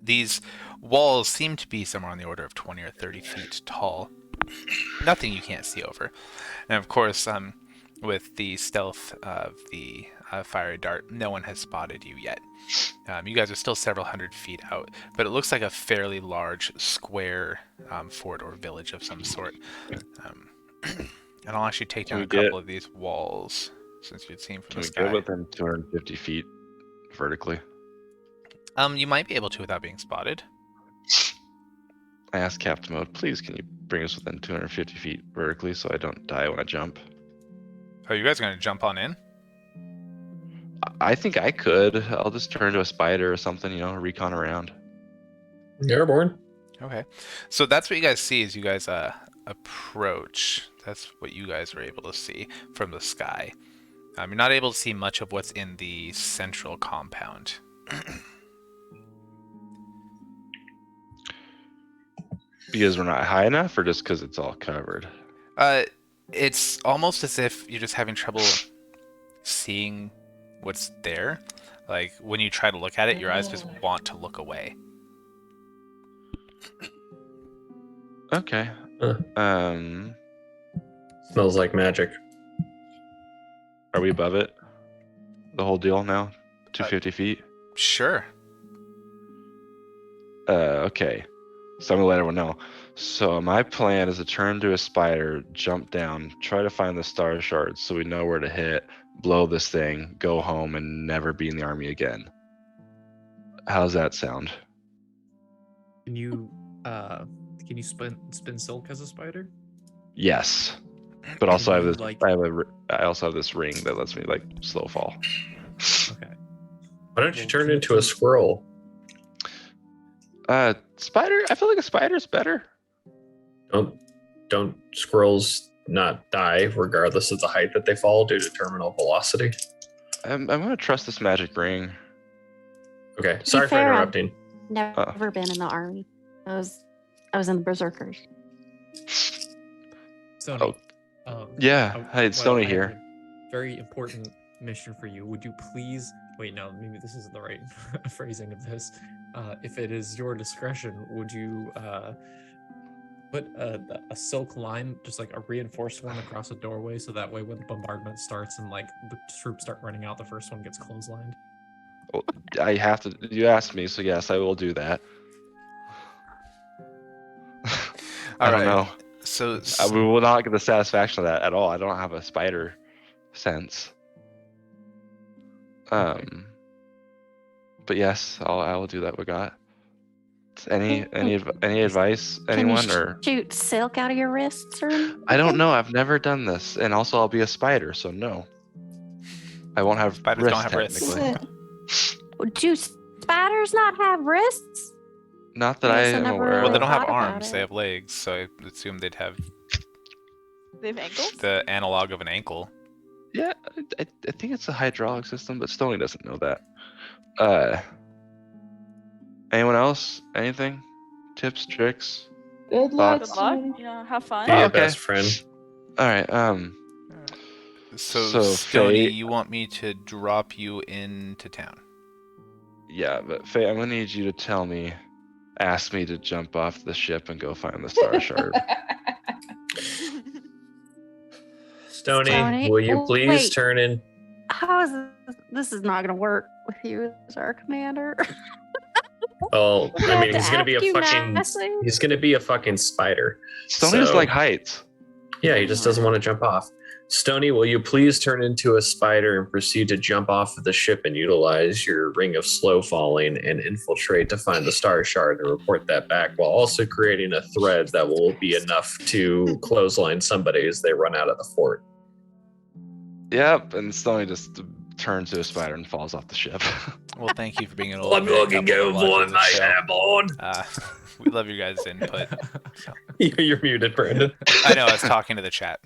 These walls seem to be somewhere on the order of 20 or 30 feet tall. Nothing you can't see over. And of course, with the stealth of the fiery dart, no one has spotted you yet. You guys are still several hundred feet out, but it looks like a fairly large square fort or village of some sort. And I'll actually take Can down we a couple get- of these walls since you'd seen from Can the we sky. get within 250 feet vertically? You might be able to without being spotted. I asked Captain Mode, please, can you bring us within 250 feet vertically so I don't die when I jump? Oh, you guys are going to jump on in? I think I could. I'll just turn into a spider or something, recon around. Airborne. Okay. So that's what you guys see as you guys approach. That's what you guys are able to see from the sky. You're not able to see much of what's in the central compound. Because we're not high enough, or just because it's all covered? It's almost as if you're just having trouble seeing what's there. Like when you try to look at it, your eyes just want to look away. Okay. Huh. Smells like magic. Are we above it? The whole deal now? 250 feet? Sure. Okay. So I'm gonna let everyone know. So my plan is to turn to a spider, jump down, try to find the star shards so we know where to hit, blow this thing, go home, and never be in the army again. How's that sound? Can you spin silk as a spider? Yes. But also I have this Like- I also have this ring that lets me like slow fall. Okay. Why don't you turn into a squirrel? Spider, I feel like a spider's better. Don't squirrels not die regardless of the height that they fall due to terminal velocity? I'm gonna trust this magic ring. Okay, be sorry for fair, interrupting. Never been in the army. I was in the berserkers. Stony. Yeah, hey, it's Stony I have here. a very important mission for you. Would you please wait? No, maybe this isn't the right phrasing of this. If it is your discretion, would you put a silk line, just like a reinforced one, across a doorway, so that way when the bombardment starts and like the troops start running out, the first one gets clotheslined? Well, I have to. You asked me, so yes, I will do that. I don't know. So We will not get the satisfaction of that at all. I don't have a spider sense. But yes, I will do that. We got any advice, Can anyone, you or shoot silk out of your wrists or anything? I don't know. I've never done this, and also I'll be a spider, so no. I won't have Spiders wrists don't have wrists. technically. Do spiders not have wrists? Not that I I guess I am never aware well, of. they don't have thought about arms; it. they have legs. So I assume they'd have They have ankles? the analog of an ankle. Yeah, I think it's a hydraulic system, but Stony doesn't know that. Anyone else? Anything? Tips, tricks? Good luck. Good Thoughts? luck. Stony. Have fun. Be your okay. best friend. All right. So, So, Stony, Faye- you want me to drop you into town? Yeah, but Faye, I'm gonna need you to ask me to jump off the ship and go find the star shard. Stony, Stony, will you oh, please wait. turn in? How is this is not going to work with you as our commander? Oh, I have mean, to he's gonna be a ask you fucking. nicely. He's gonna be a fucking spider. Stony doesn't So- like heights. Yeah, he just doesn't want to jump off. Stony, will you please turn into a spider and proceed to jump off of the ship and utilize your ring of slow falling and infiltrate to find the star shard and report that back, while also creating a thread that will be enough to clothesline somebody as they run out of the fort. Yep, and Stony just turns to a spider and falls off the ship. Well, thank you for being an old married couple for watching the show. We love your guys' input. You're muted, Brandon. I know I was talking to the chat.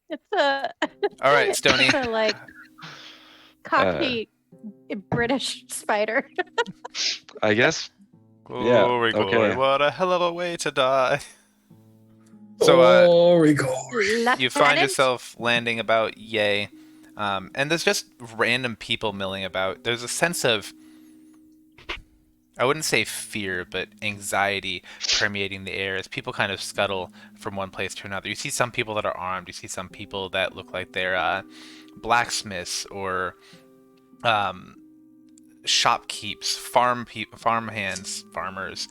It's a All right, Stony. it's a, like cockney British spider. I guess. Yeah, Glory, glory, okay. what a hell of a way to die. So, Glory. you find yourself landing about Yay, and there's just random people milling about. There's a sense of, I wouldn't say fear, but anxiety permeating the air as people kind of scuttle from one place to another. You see some people that are armed. You see some people that look like they're blacksmiths or shopkeepers, farm hands, farmers,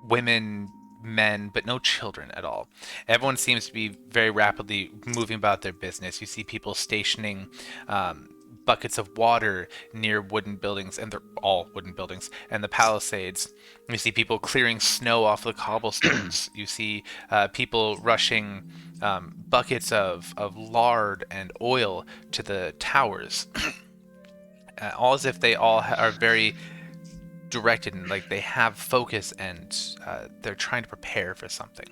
women, men, but no children at all. Everyone seems to be very rapidly moving about their business. You see people stationing buckets of water near wooden buildings, and they're all wooden buildings, and the palisades. You see people clearing snow off the cobblestones. You see people rushing buckets of lard and oil to the towers. All as if they all are very directed and like they have focus and they're trying to prepare for something.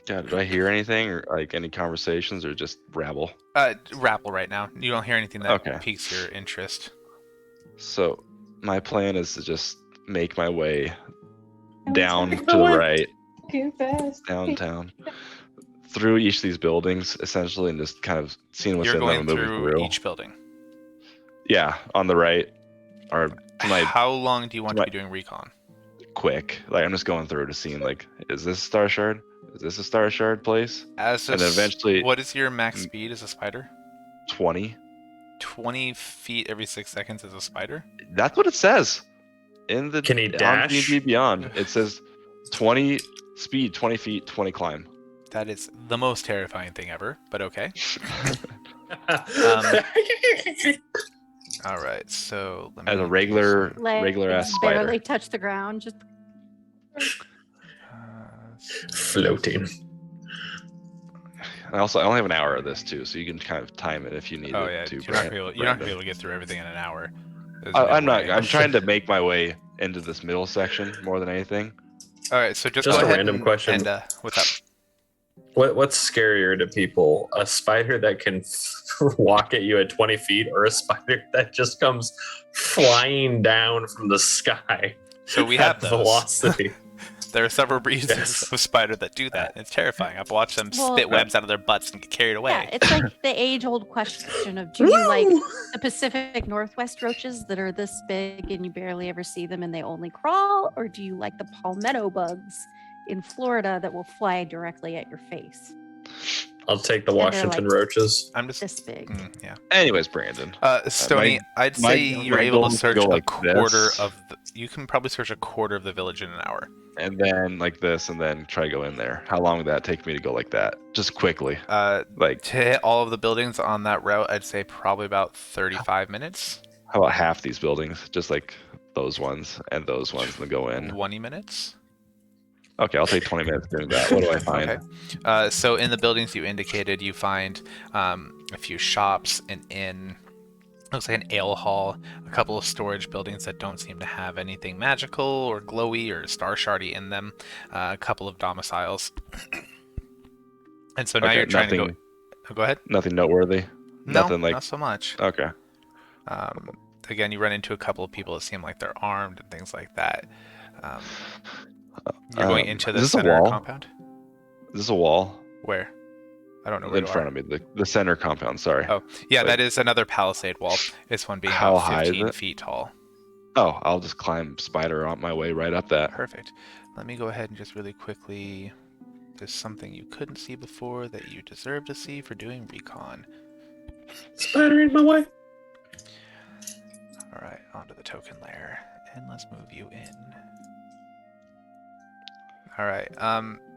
God, do I hear anything or like any conversations or just rabble? Rabble right now. You don't hear anything that Okay. piques your interest. So my plan is to just make my way I'm down sorry. to the right, Too fast. downtown, through each of these buildings, essentially, and just kind of seeing what's You're in them going and moving through through. each building. Yeah, on the right, or to my How long do you want to my- be doing recon? quick. Like I'm just going through to seeing like, is this a star shard? Is this a star shard place? As And then eventually- what is your max speed as a spider? 20. 20 feet every 6 seconds as a spider? That's what it says. In the Can he on dash? D&D Beyond, it says 20 speed, 20 feet, 20 climb. That is the most terrifying thing ever, but okay. All right, so let me As a do regular Legs ass barely spider. touch the ground. Just Floating. I only have an hour of this too, so you can kind of time it if you need oh it yeah, to. you're not gonna be able to get through everything in an hour. There's no I'm not. way. I'm trying to make my way into this middle section more than anything. All right, so just Just go a ahead random question. And what's up? What's scarier to people? A spider that can walk at you at 20 feet, or a spider that just comes flying down from the sky So we at have those. velocity? There are several breeds Yes. of spider that do that. It's terrifying. I've watched them Well- spit webs out of their butts and get carried away. Yeah, it's like the age-old question of, do you like the Pacific Northwest roaches that are this big and you barely ever see them and they only crawl, or do you like the palmetto bugs in Florida that will fly directly at your face? I'll take the they're Washington like- roaches. I'm just. This big. Yeah. Anyways, Brandon. Stony, I'd my- say you're my able goal to is to search go a like quarter this. of the. You can probably search a quarter of the village in an hour. And then like this, and then try to go in there. How long would that take me to go like that? Just quickly. To Like, hit all of the buildings on that route, I'd say probably about 35 minutes. how about half these buildings? Just like those ones and those ones, and then go in. 20 minutes. Okay, I'll take 20 minutes doing that. What do I find? Okay. So in the buildings you indicated, you find a few shops, an inn, looks like an ale hall, a couple of storage buildings that don't seem to have anything magical or glowy or star shardy in them, a couple of domiciles. And so now Okay, you're trying to nothing- go. Oh, go ahead. Nothing noteworthy. No, Nothing like. not so much. Okay. Again, you run into a couple of people that seem like they're armed and things like that. You're going into the is this a center wall? compound. Is this a wall Where? I don't know where in front of me? The center compound. Sorry. Oh, yeah, Like- that is another palisade wall. This one being How about high is 15 it? feet tall. Oh, I'll just climb spider on my way right up that. Perfect. Let me go ahead and just really quickly. There's something you couldn't see before that you deserve to see for doing recon. Spider in my way. All right, onto the token layer, and let's move you in. All right,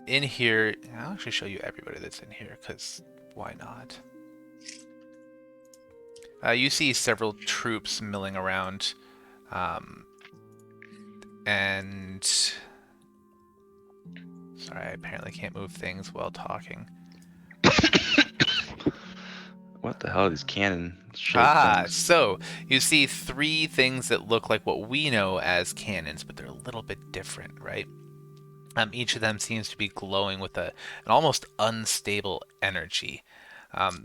in here, I'll actually show you everybody that's in here, because why not? You see several troops milling around, and sorry, I apparently can't move things while talking. What the hell are these cannon shaped Ah, things? so you see three things that look like what we know as cannons, but they're a little bit different, right? Each of them seems to be glowing with an almost unstable energy.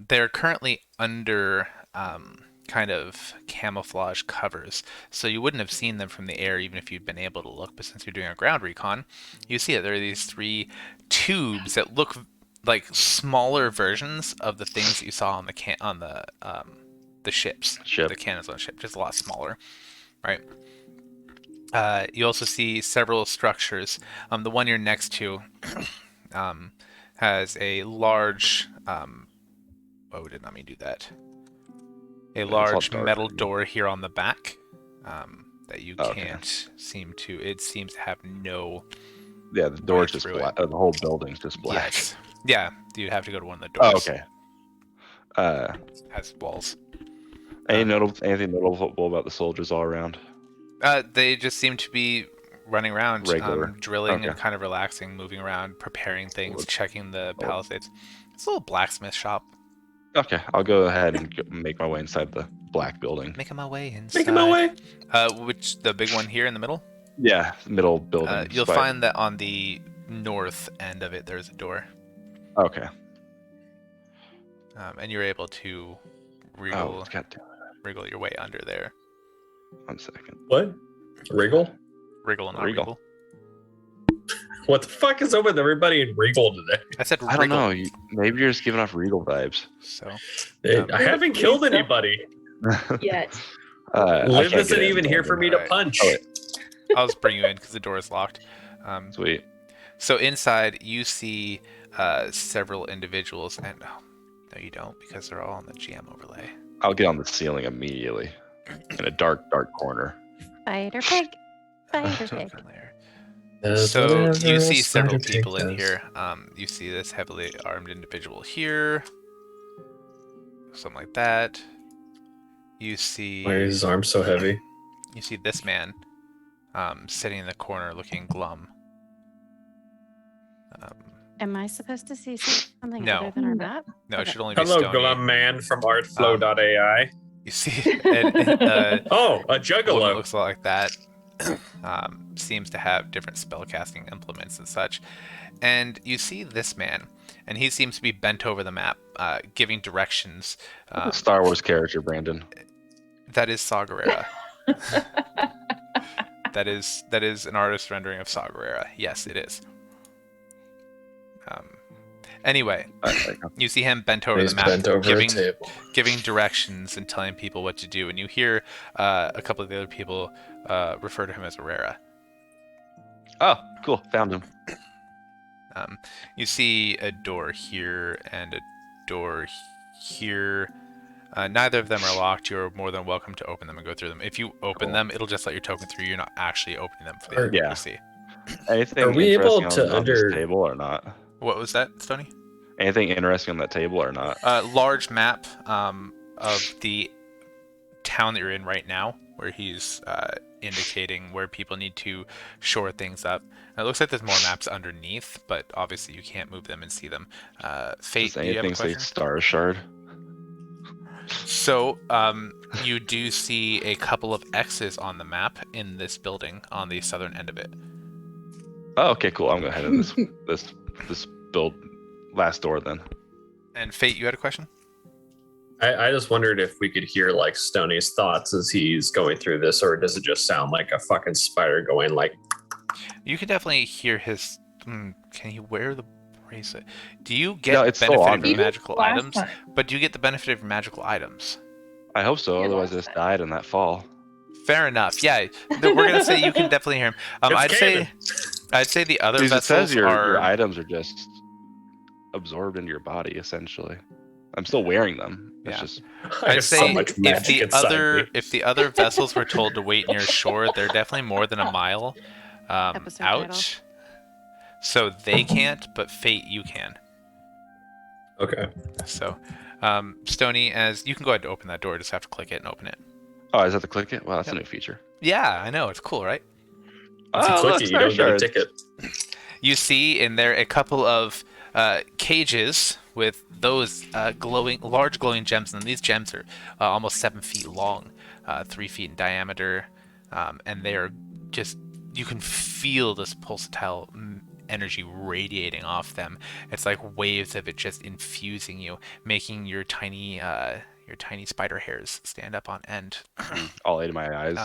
They're currently under kind of camouflage covers, so you wouldn't have seen them from the air even if you'd been able to look. But since you're doing a ground recon, you see that there are these three tubes that look like smaller versions of the things that you saw on the ships, Ship. the cannons on the ship, just a lot smaller, right? You also see several structures. The one you're next to has a large. Oh, did not mean to do that. A It's all large dark. metal door here on the back that you Okay. can't seem to. It seems to have no. Yeah, the door's Way just through black. The whole building's just black. Yes. Yeah, you'd have to go to one of the Oh, doors. okay. Has walls. Anything notable about the soldiers all around? They just seem to be running around, Regular. drilling and Okay. kind of relaxing, moving around, preparing things, Well, checking the palisades. It's a little blacksmith shop. Okay, I'll go ahead and make my way inside the black building. Making my way inside. Making my way. Which the big one here in the middle? Yeah, middle building. You'll spot. find that on the north end of it, there's a door, Okay. and you're able to Oh, wriggle, God damn it. wriggle your way under there. 1 second. What? Wriggle? Wriggle, not Wriggle. wriggle. What the fuck is up with everybody in Wriggle today? I said I wriggle. don't know. Maybe you're just giving off Regal vibes. So Hey, Um, I haven't killed anybody. Yet. I Liv can't isn't get in, even here for me Alright. to punch. Oh, wait. I'll just bring you in because the door is locked. Sweet. So inside, you see several individuals, and no, you don't, because they're all on the GM overlay. I'll get on the ceiling immediately in a dark corner. Spider pig. Spider pig. Token layer. Does So whatever you a see several spider pig people in does. here. You see this heavily armed individual here, something like that. You see. Why are his arms so heavy? You see this man, sitting in the corner, looking glum. Am I supposed to see something No. other than our map? No, it Okay. should only be Hello, Stony. glum man from artflow.ai. You see, and, Oh, a one that juggalo. looks a lot like that. seems to have different spellcasting implements and such. And you see this man, and he seems to be bent over the map, giving directions. Star Wars character, Brandon. That is Saw Gerrera. That is an artist rendering of Saw Gerrera. Yes, it is. Anyway, you see him bent over He's the map, bent over giving a table. giving directions and telling people what to do, and you hear a couple of the other people refer to him as Orerera. Oh, cool. Found him. You see a door here and a door here. Neither of them are locked. You're more than welcome to open them and go through them. If you open them, it'll just let your token through. You're not actually opening them for the other to see. Anything Are we able interesting to on this table or not? What was that, Stony? Anything interesting on that table or not? Large map of the town that you're in right now, where he's indicating where people need to shore things up. It looks like there's more maps underneath, but obviously you can't move them and see them. Fate, Does do you have a anything say question? Star Shard? So, you do see a couple of X's on the map in this building on the southern end of it. Oh, okay, cool. I'm gonna head in this build last door then. And Fate, you had a question? I just wondered if we could hear like Stony's thoughts as he's going through this, or does it just sound like a fucking spider going like? You can definitely hear his. Can he wear the bracelet? Do you No, get it's still benefit on of your there. magical Last items? time. But do you get the benefit of your magical items? I hope so. Yeah, Otherwise, I last just time. died in that fall. Fair enough. Yeah, we're gonna say you can definitely hear him. I'd say the other Because it vessels says your are. items are just absorbed into your body, essentially. I'm still wearing them. It's Yeah. just I I'd have say so much if magic the inside me. other vessels were told to wait near shore, they're definitely more than a mile Episode out. title. So they can't, but Fate, you can. Okay. So, Stony, as you can go ahead and open that door, just have to click it and open it. oh, I just have to click it. Wow, that's Yep. a new feature. Yeah, I know, it's cool, right? If you Oh, click look, it, you Star don't get a Shards. ticket. You see in there a couple of cages with those large glowing gems, and these gems are almost 7 feet long, 3 feet in diameter, and they are just, you can feel this pulsatile energy radiating off them. It's like waves of it just infusing you, making your tiny spider hairs stand up on end. All 8 of my eyes.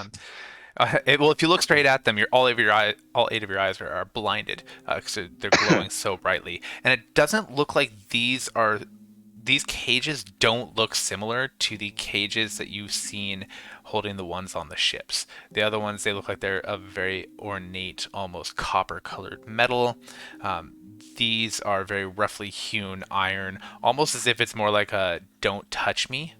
Well, if you look straight at them, all 8 of your eyes are blinded because they're glowing so brightly. And it doesn't look like these cages don't look similar to the cages that you've seen holding the ones on the ships. The other ones, they look like they're of very ornate, almost copper-colored metal. These are very roughly hewn iron, almost as if it's more like a "don't touch me."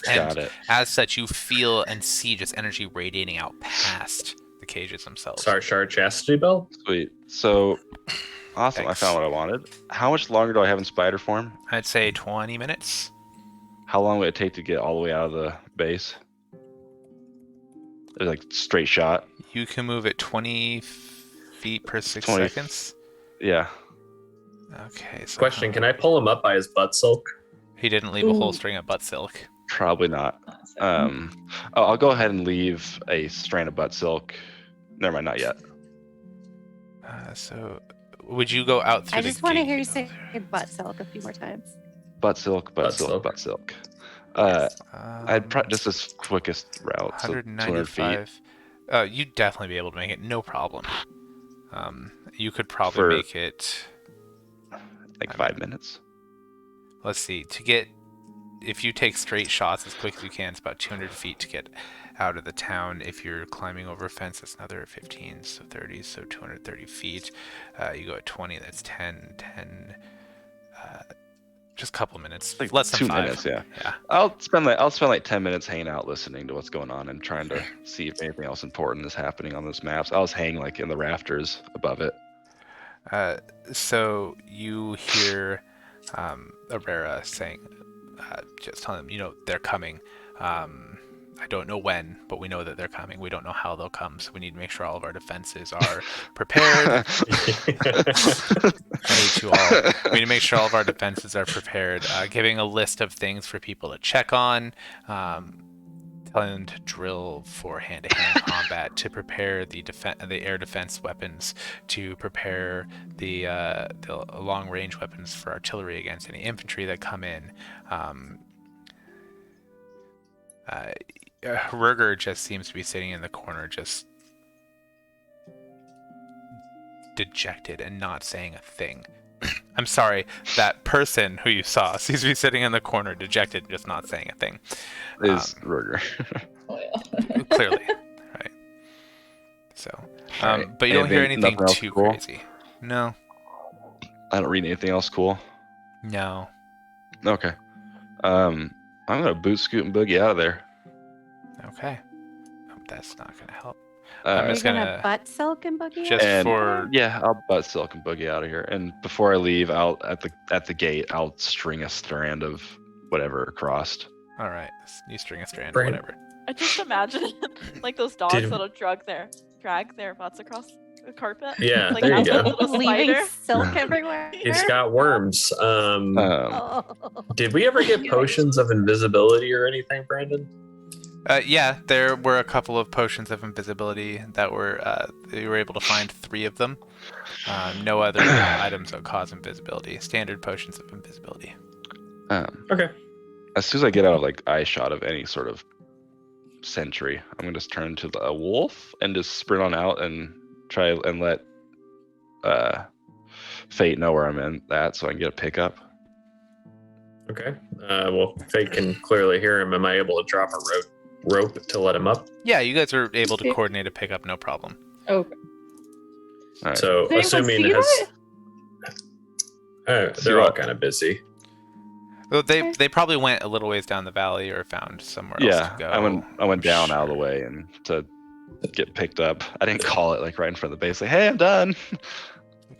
Got it. As such, you feel and see just energy radiating out past the cages themselves. Star Shard chastity belt. Sweet. So awesome. Thanks. I found what I wanted. How much longer do I have in spider form? I'd say 20 minutes. How long would it take to get all the way out of the base? It's like straight shot. You can move at 20 feet per 6 20 seconds. Yeah. Okay. So Question: Can I pull him up by his butt silk? He didn't leave a whole Ooh. string of butt silk. Probably not. I'll go ahead and leave a strand of butt silk. Never mind, not yet. So, would you go out through I the just want to gate? hear you say butt silk a few more times. Butt silk, butt Butt silk, silk. butt silk. This is quickest route, so 200 feet. 195. You'd definitely be able to make it, no problem. You could probably For- make it. Like 5 minutes. Let's see. If you take straight shots as quick as you can, it's about 200 feet to get out of the town. If you're climbing over a fence, that's another 15, so 30, so 230 feet. You go at 20, that's 10, just a couple minutes, Like less than 2 5. minutes, yeah. Yeah. I'll spend like 10 minutes hanging out, listening to what's going on, and trying to see if anything else important is happening on those maps. I was hanging like in the rafters above it. So you hear Orerera saying, just telling them, they're coming. I don't know when, but we know that they're coming. We don't know how they'll come, so we need to make sure all of our defenses are prepared. We need to make sure all of our defenses are prepared. Giving a list of things for people to check on. telling them to drill for hand-to-hand combat, to prepare the air defense weapons, to prepare the long-range weapons for artillery against any infantry that come in. Ruger just seems to be sitting in the corner, just dejected and not saying a thing. I'm sorry, that person who you saw seems to be sitting in the corner, dejected, just not saying a thing. Is Ruger. Oh, yeah. Clearly, right? So, Alright, but you don't hear anything nothing else too cool? crazy. No, I don't read anything else cool. no. Okay. I'm gonna boot, scoot, and boogie out of there. Okay. Nope, that's not gonna help. Uh, I'm You're just gonna gonna butt silk and boogie just out? And- for Yeah, I'll butt silk and boogie out of here. And before I leave, I'll at the gate, I'll string a strand of whatever across. all right. You string a strand, Brand- whatever. I just imagine like those dogs Did- that'll drag their butts across the carpet. Yeah, like there you as a go. little Leaving spider. silk everywhere. It's got worms. Oh. Did we ever get potions of invisibility or anything, Brandon? Yeah, there were a couple of potions of invisibility that were you were able to find 3 of them. No other items that cause invisibility. Standard potions of invisibility. Okay. As soon as I get out of like eye shot of any sort of sentry, I'm gonna just turn to a wolf and just sprint on out and try and let Fate know where I'm in that, so I can get a pickup. Okay. Well, Fate can clearly hear him. Am I able to drop a rope to let him up? Yeah, you guys were able to Okay. coordinate a pickup, no problem. Okay. All right. So Does anyone assuming see it has. See They're all what? kind of busy. Well, they probably went a little ways down the valley or found somewhere else Yeah, to go. I went down out of the Sure. way and to get picked up. I didn't call it like right in front of the base, like, "Hey, I'm done."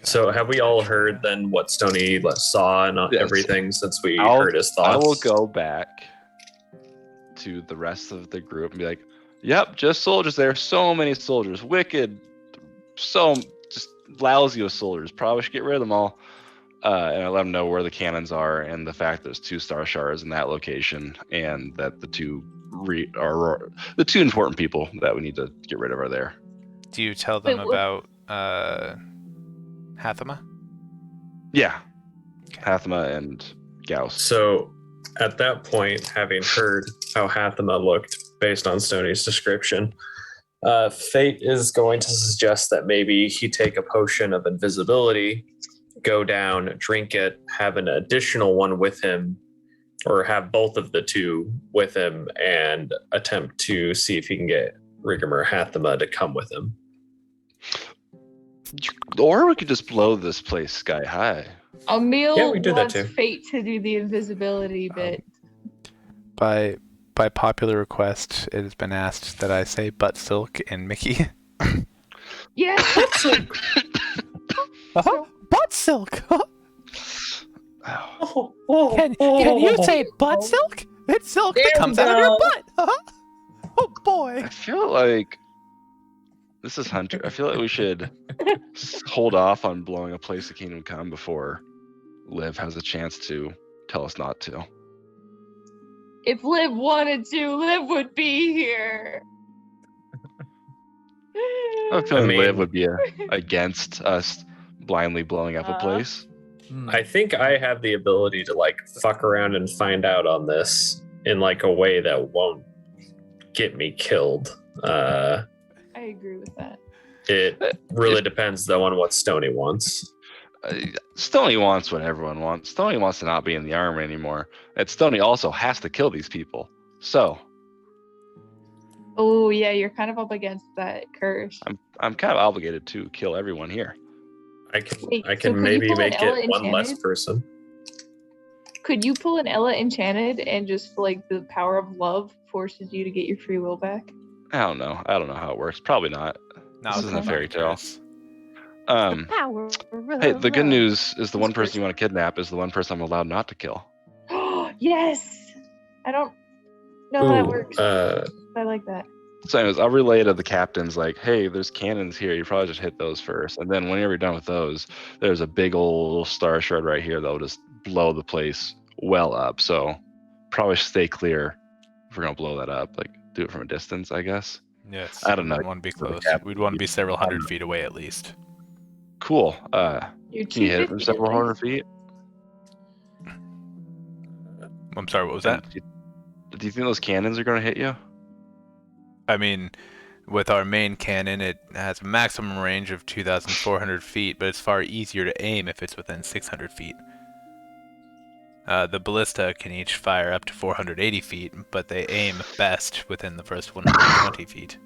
So have we all heard then what Stony saw and Yes. everything since we I'll- heard his thoughts? I will go back to the rest of the group and be like, "Yep, just soldiers there. So many soldiers. Wicked. So just lousy with soldiers. Probably should get rid of them all." And I let them know where the cannons are and the fact there's 2 star shards in that location, and that the two are the 2 important people that we need to get rid of are there. Do you tell them Wait, what- about Hathama? Yeah, Hathama and Gauss. So at that point, having heard how Hathama looked based on Stony's description, Fate is going to suggest that maybe he take a potion of invisibility, go down, drink it, have an additional one with him, or have both of the 2 with him, and attempt to see if he can get Rigamer Hathama to come with him. Or we could just blow this place sky high. Emil Yeah, we do that wants too. Fate to do the invisibility bit. By popular request, it has been asked that I say butt silk and Mickey. Yeah. Butt silk. Oh. Can you say butt silk? It's silk that There we comes out of your go. butt. Oh boy. I feel like this is Hunter. I feel like we should hold off on blowing a place of Kingdom Come before Liv has a chance to tell us not to. If Liv wanted to, Liv would be here. I feel like mean- Liv would be against us blindly blowing up a place. I think I have the ability to like fuck around and find out on this in like a way that won't get me killed. I agree with that. It really depends though on what Stony wants. Stony wants what everyone wants. Stony wants to not be in the army anymore. And Stony also has to kill these people. So Oh yeah, you're kind of up against that curse. I'm kind of obligated to kill everyone here. I can Wait, I so can could you maybe pull an make Ella it one less enchanted? person. Could you pull an Ella enchanted and just like the power of love forces you to get your free will back? I don't know. I don't know how it works. Probably not. No, This it's isn't a not fairy tale. yours. Um, Power hey, of the good love. news is the one This person you want to kidnap is the one person I'm allowed not to kill. Yes. I don't know how that Ooh, works. I like that. So anyways, I'll relay to the captains like, hey, there's cannons here. You probably just hit those first. And then whenever you're done with those, there's a big old star shard right here that'll just blow the place well up. So probably stay clear if we're gonna blow that up. Like do it from a distance, I guess. Yes. I don't know. We'd want to be So the close. cap- We'd want to be several hundred feet away at least. Cool. You're Can you hit it from 250 several at hundred least. feet? I'm sorry, what was that? Do you think those cannons are going to hit you? I mean, with our main cannon, it has a maximum range of 2,400 feet, but it's far easier to aim if it's within 600 feet. The ballista can each fire up to 480 feet, but they aim best within the first 120 feet.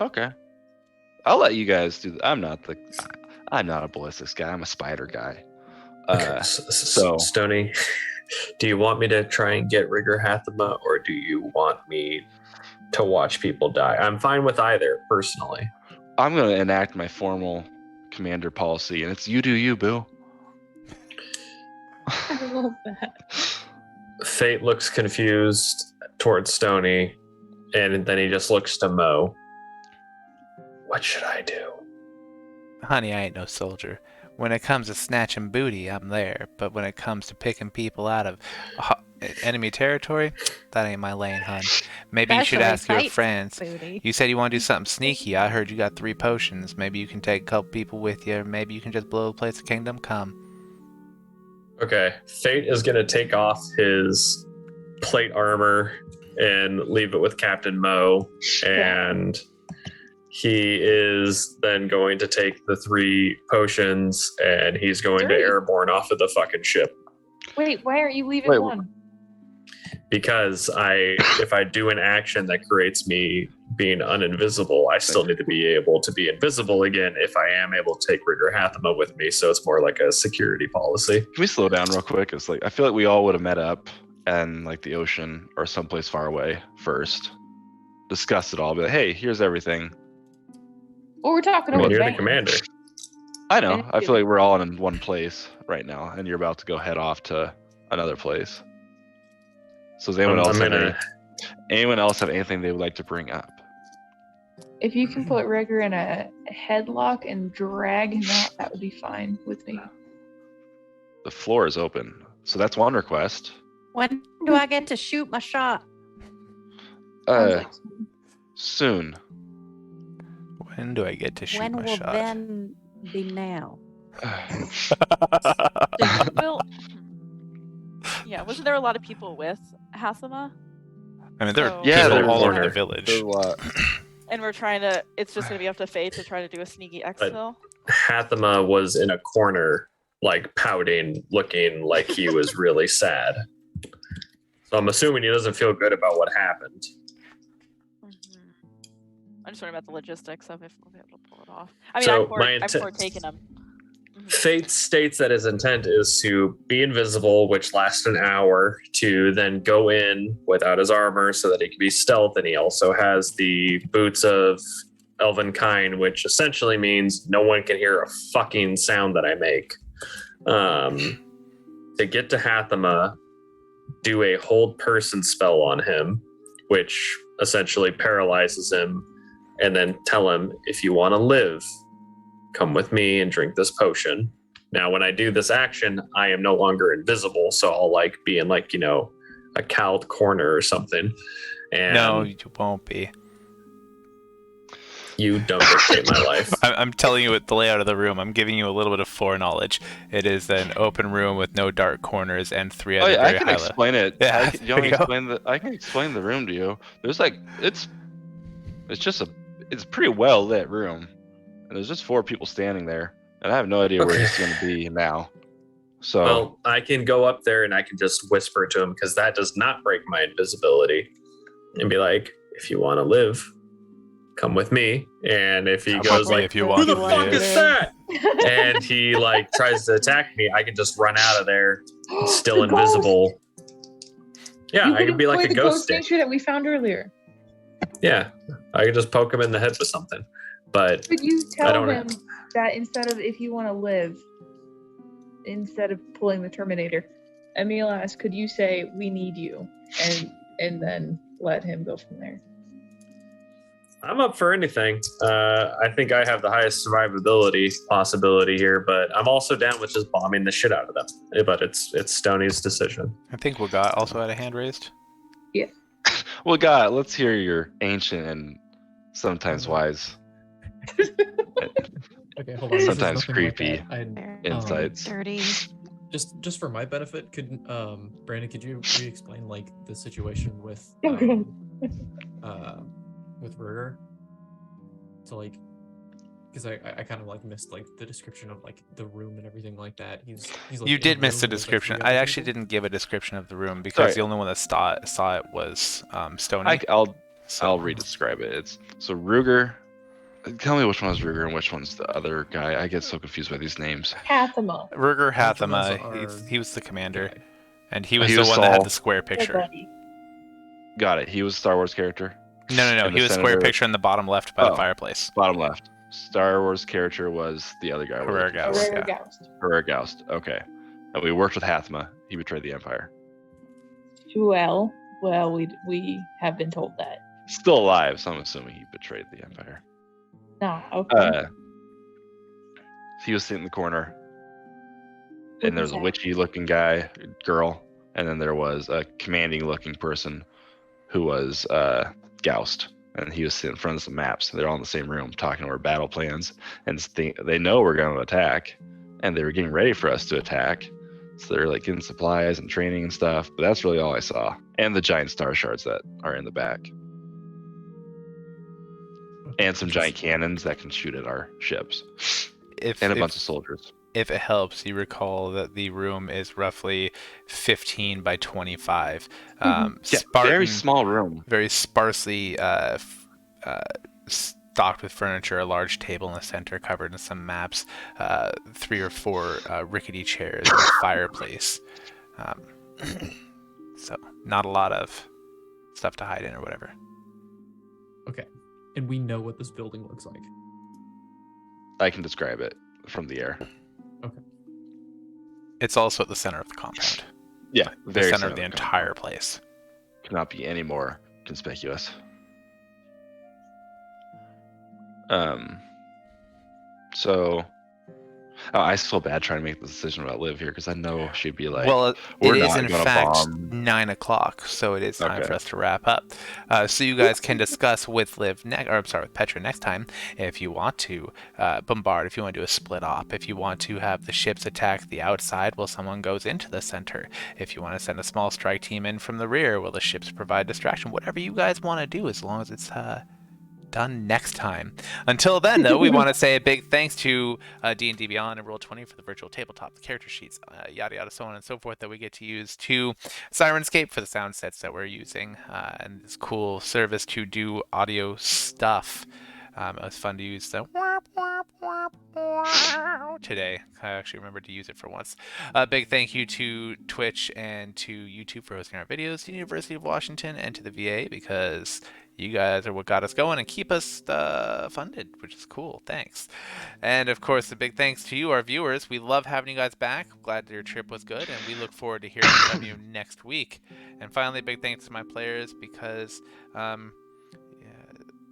Okay. I'll let you guys do. I'm not a ballistics guy. I'm a spider guy. Okay, so- Stony, do you want me to try and get Rigor Hathama, or do you want me to watch people die? I'm fine with either, personally. I'm going to enact my formal commander policy, and it's you do you, boo. I love that. Fate looks confused towards Stony, and then he just looks to Mo. What should I do? Honey, I ain't no soldier. When it comes to snatching booty, I'm there. But when it comes to picking people out of enemy territory, that ain't my lane, hun. Maybe you should ask your friends. Booty. You said you want to do something sneaky. I heard you got 3 potions. Maybe you can take a couple people with you. Or maybe you can just blow the place of Kingdom Come. Okay, Fate is going to take off his plate armor and leave it with Captain Mo, and he is then going to take the 3 potions, and he's going to Dirty. airborne off of the fucking ship. Wait, why aren't you leaving Wait, one? Because if I do an action that creates me being uninvisible, I still need to be able to be invisible again if I am able to take Rigor Hathama with me. So it's more like a security policy. Can we slow down real quick? It's like I feel like we all would have met up and like the ocean or someplace far away first, discuss it all, be like, hey, here's everything. Well, we're talking I mean, about you're the bank. commander. I know. I feel like we're all in one place right now, and you're about to go head off to another place. So does anyone else have anything they would like to bring up? If you can put Rigger in a headlock and drag him out, that would be fine with me. The floor is open, so that's one request. When do I get to shoot my shot? Sounds Uh, like soon. When do I get to shoot When my will shot? then be now? Will, yeah, wasn't there a lot of people with Hasama? I mean, there are So- Yeah, people there's all over one. the village. There's a lot. And we're trying to, it's just going to be up to Fate to try to do a sneaky exfil. Hathama was in a corner, like pouting, looking like he was really sad. So I'm assuming he doesn't feel good about what happened. Mhm. I'm just wondering about the logistics of if we'll be able to pull it off. I mean, So I'm my for taking him. Fate states that his intent is to be invisible, which lasts an hour, to then go in without his armor so that he can be stealth. And he also has the boots of Elvenkind, which essentially means no one can hear a fucking sound that I make. To get to Hathama, do a hold person spell on him, which essentially paralyzes him, and then tell him, if you want to live, come with me and drink this potion. Now, when I do this action, I am no longer invisible, so I'll like be in like, a cowled corner or something. And No, you won't be. you don't dictate my life. I'm telling you the layout of the room. I'm giving you a little bit of foreknowledge. It is an open room with no dark corners and 3 Oh other yeah, I very can high explain it. Yeah, You want me there to you go. I can explain the room to you. There's like it's a pretty well lit room, and there's just 4 people standing there, and I have no idea where Okay. he's going to be now. So Well, I can go up there and I can just whisper to him, because that does not break my invisibility, and be like, if you want to live, come with me. And if he Come goes with me like, if you who want the to fuck live." is that? And he like tries to attack me, I can just run out of there, still The ghost! invisible. Yeah, You I could can be like employ a the ghost stick. nature that we found earlier. Yeah, I could just poke him in the head with something. But Could you I tell don't him that instead of if you want to live, instead of pulling the Terminator, Emil asked, could you say we need you, and then let him go from there? I'm up for anything. I think I have the highest survivability possibility here, but I'm also down with just bombing the shit out of them. But it's Stony's decision. I think Wagat also had a hand raised. Well, God, let's hear your ancient and sometimes wise, Okay, hold on. This is sometimes nothing like creepy that. Very insights. dirty. Just for my benefit, could Brandon, could you re-explain like the situation with Ruger? So like, because I kind of like missed like the description of like the room and everything like that. He's like You in a did miss the room with, like, description. 3 I other actually people? didn't give a description of the room because Sorry. the only one that saw it was Stony. I'll So re-describe it. It's so Ruger. Tell me which one is Ruger and which one's the other guy. I get so confused by these names. Hathama. Ruger Which of us Hathama, are he was the commander, guy? and he was He the was one that had Saul. the square Hey, picture. buddy. Got it. He was a Star Wars character. No, And he the was square senator- picture in the bottom left by the Oh. fireplace. Bottom left. Star Wars character was the other guy. Orerera Gause. Orerera Yeah. Gause. Orerera Gause. Okay. And we worked with Hathama. He betrayed the Empire. Well, we have been told that. Still alive, so I'm assuming he betrayed the Empire. Nah, okay. He was sitting in the corner, Who and there was was a that? witchy-looking girl, and then there was a commanding-looking person who was Goust, and he was sitting in front of some maps. They're all in the same room talking over battle plans, and they know we're going to attack, and they were getting ready for us to attack. So they're like getting supplies and training and stuff. But that's really all I saw, and the giant star shards that are in the back, and some giant cannons that can shoot at our ships, and a bunch of soldiers. If it helps, you recall that the room is roughly 15 by 25. Yeah, Spartan, very small room. very sparsely stocked with furniture, a large table in the center covered in some maps, 3 or 4 rickety chairs, and a fireplace. So not a lot of stuff to hide in or whatever. Okay, and we know what this building looks like. I can describe it from the air. Okay. It's also at the center of the compound. Yeah, The very center of the compound. entire place. Cannot be any more conspicuous. So I feel bad trying to make the decision about Liv here because I know she'd be like, well, we're it is not in gonna fact bomb. 9 o'clock, so it is time Okay. for us to wrap up. So you guys can discuss with with Petra next time if you want to bombard, if you want to do a split op, if you want to have the ships attack the outside while someone goes into the center, if you want to send a small strike team in from the rear while the ships provide distraction, whatever you guys want to do, as long as it's done next time. Until then, though, we want to say a big thanks to D&D Beyond and Roll20 for the virtual tabletop, the character sheets, yada yada, so on and so forth, that we get to use, to Sirenscape for the sound sets that we're using, and this cool service to do audio stuff. It was fun to use the today. I actually remembered to use it for once. A big thank you to Twitch and to YouTube for hosting our videos, to the University of Washington and to the VA, because you guys are what got us going and keep us funded, which is cool. Thanks. And of course, a big thanks to you, our viewers. We love having you guys back. Glad that your trip was good, and we look forward to hearing from you next week. And finally, big thanks to my players, because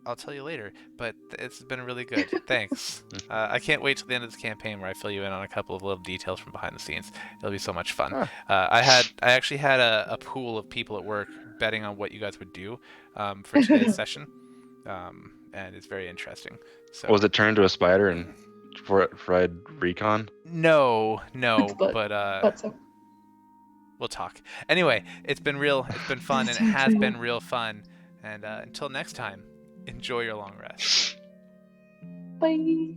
I'll tell you later, but it's been really good. Thanks. I can't wait till the end of this campaign where I fill you in on a couple of little details from behind the scenes. It'll be so much fun. Huh. I actually had a pool of people at work betting on what you guys would do for today's session, and it's very interesting. So Was it turned to a spider and fried recon? no, But- but so we'll talk. Anyway, it's been fun, and it has been real fun. And until next time, enjoy your long rest. bye.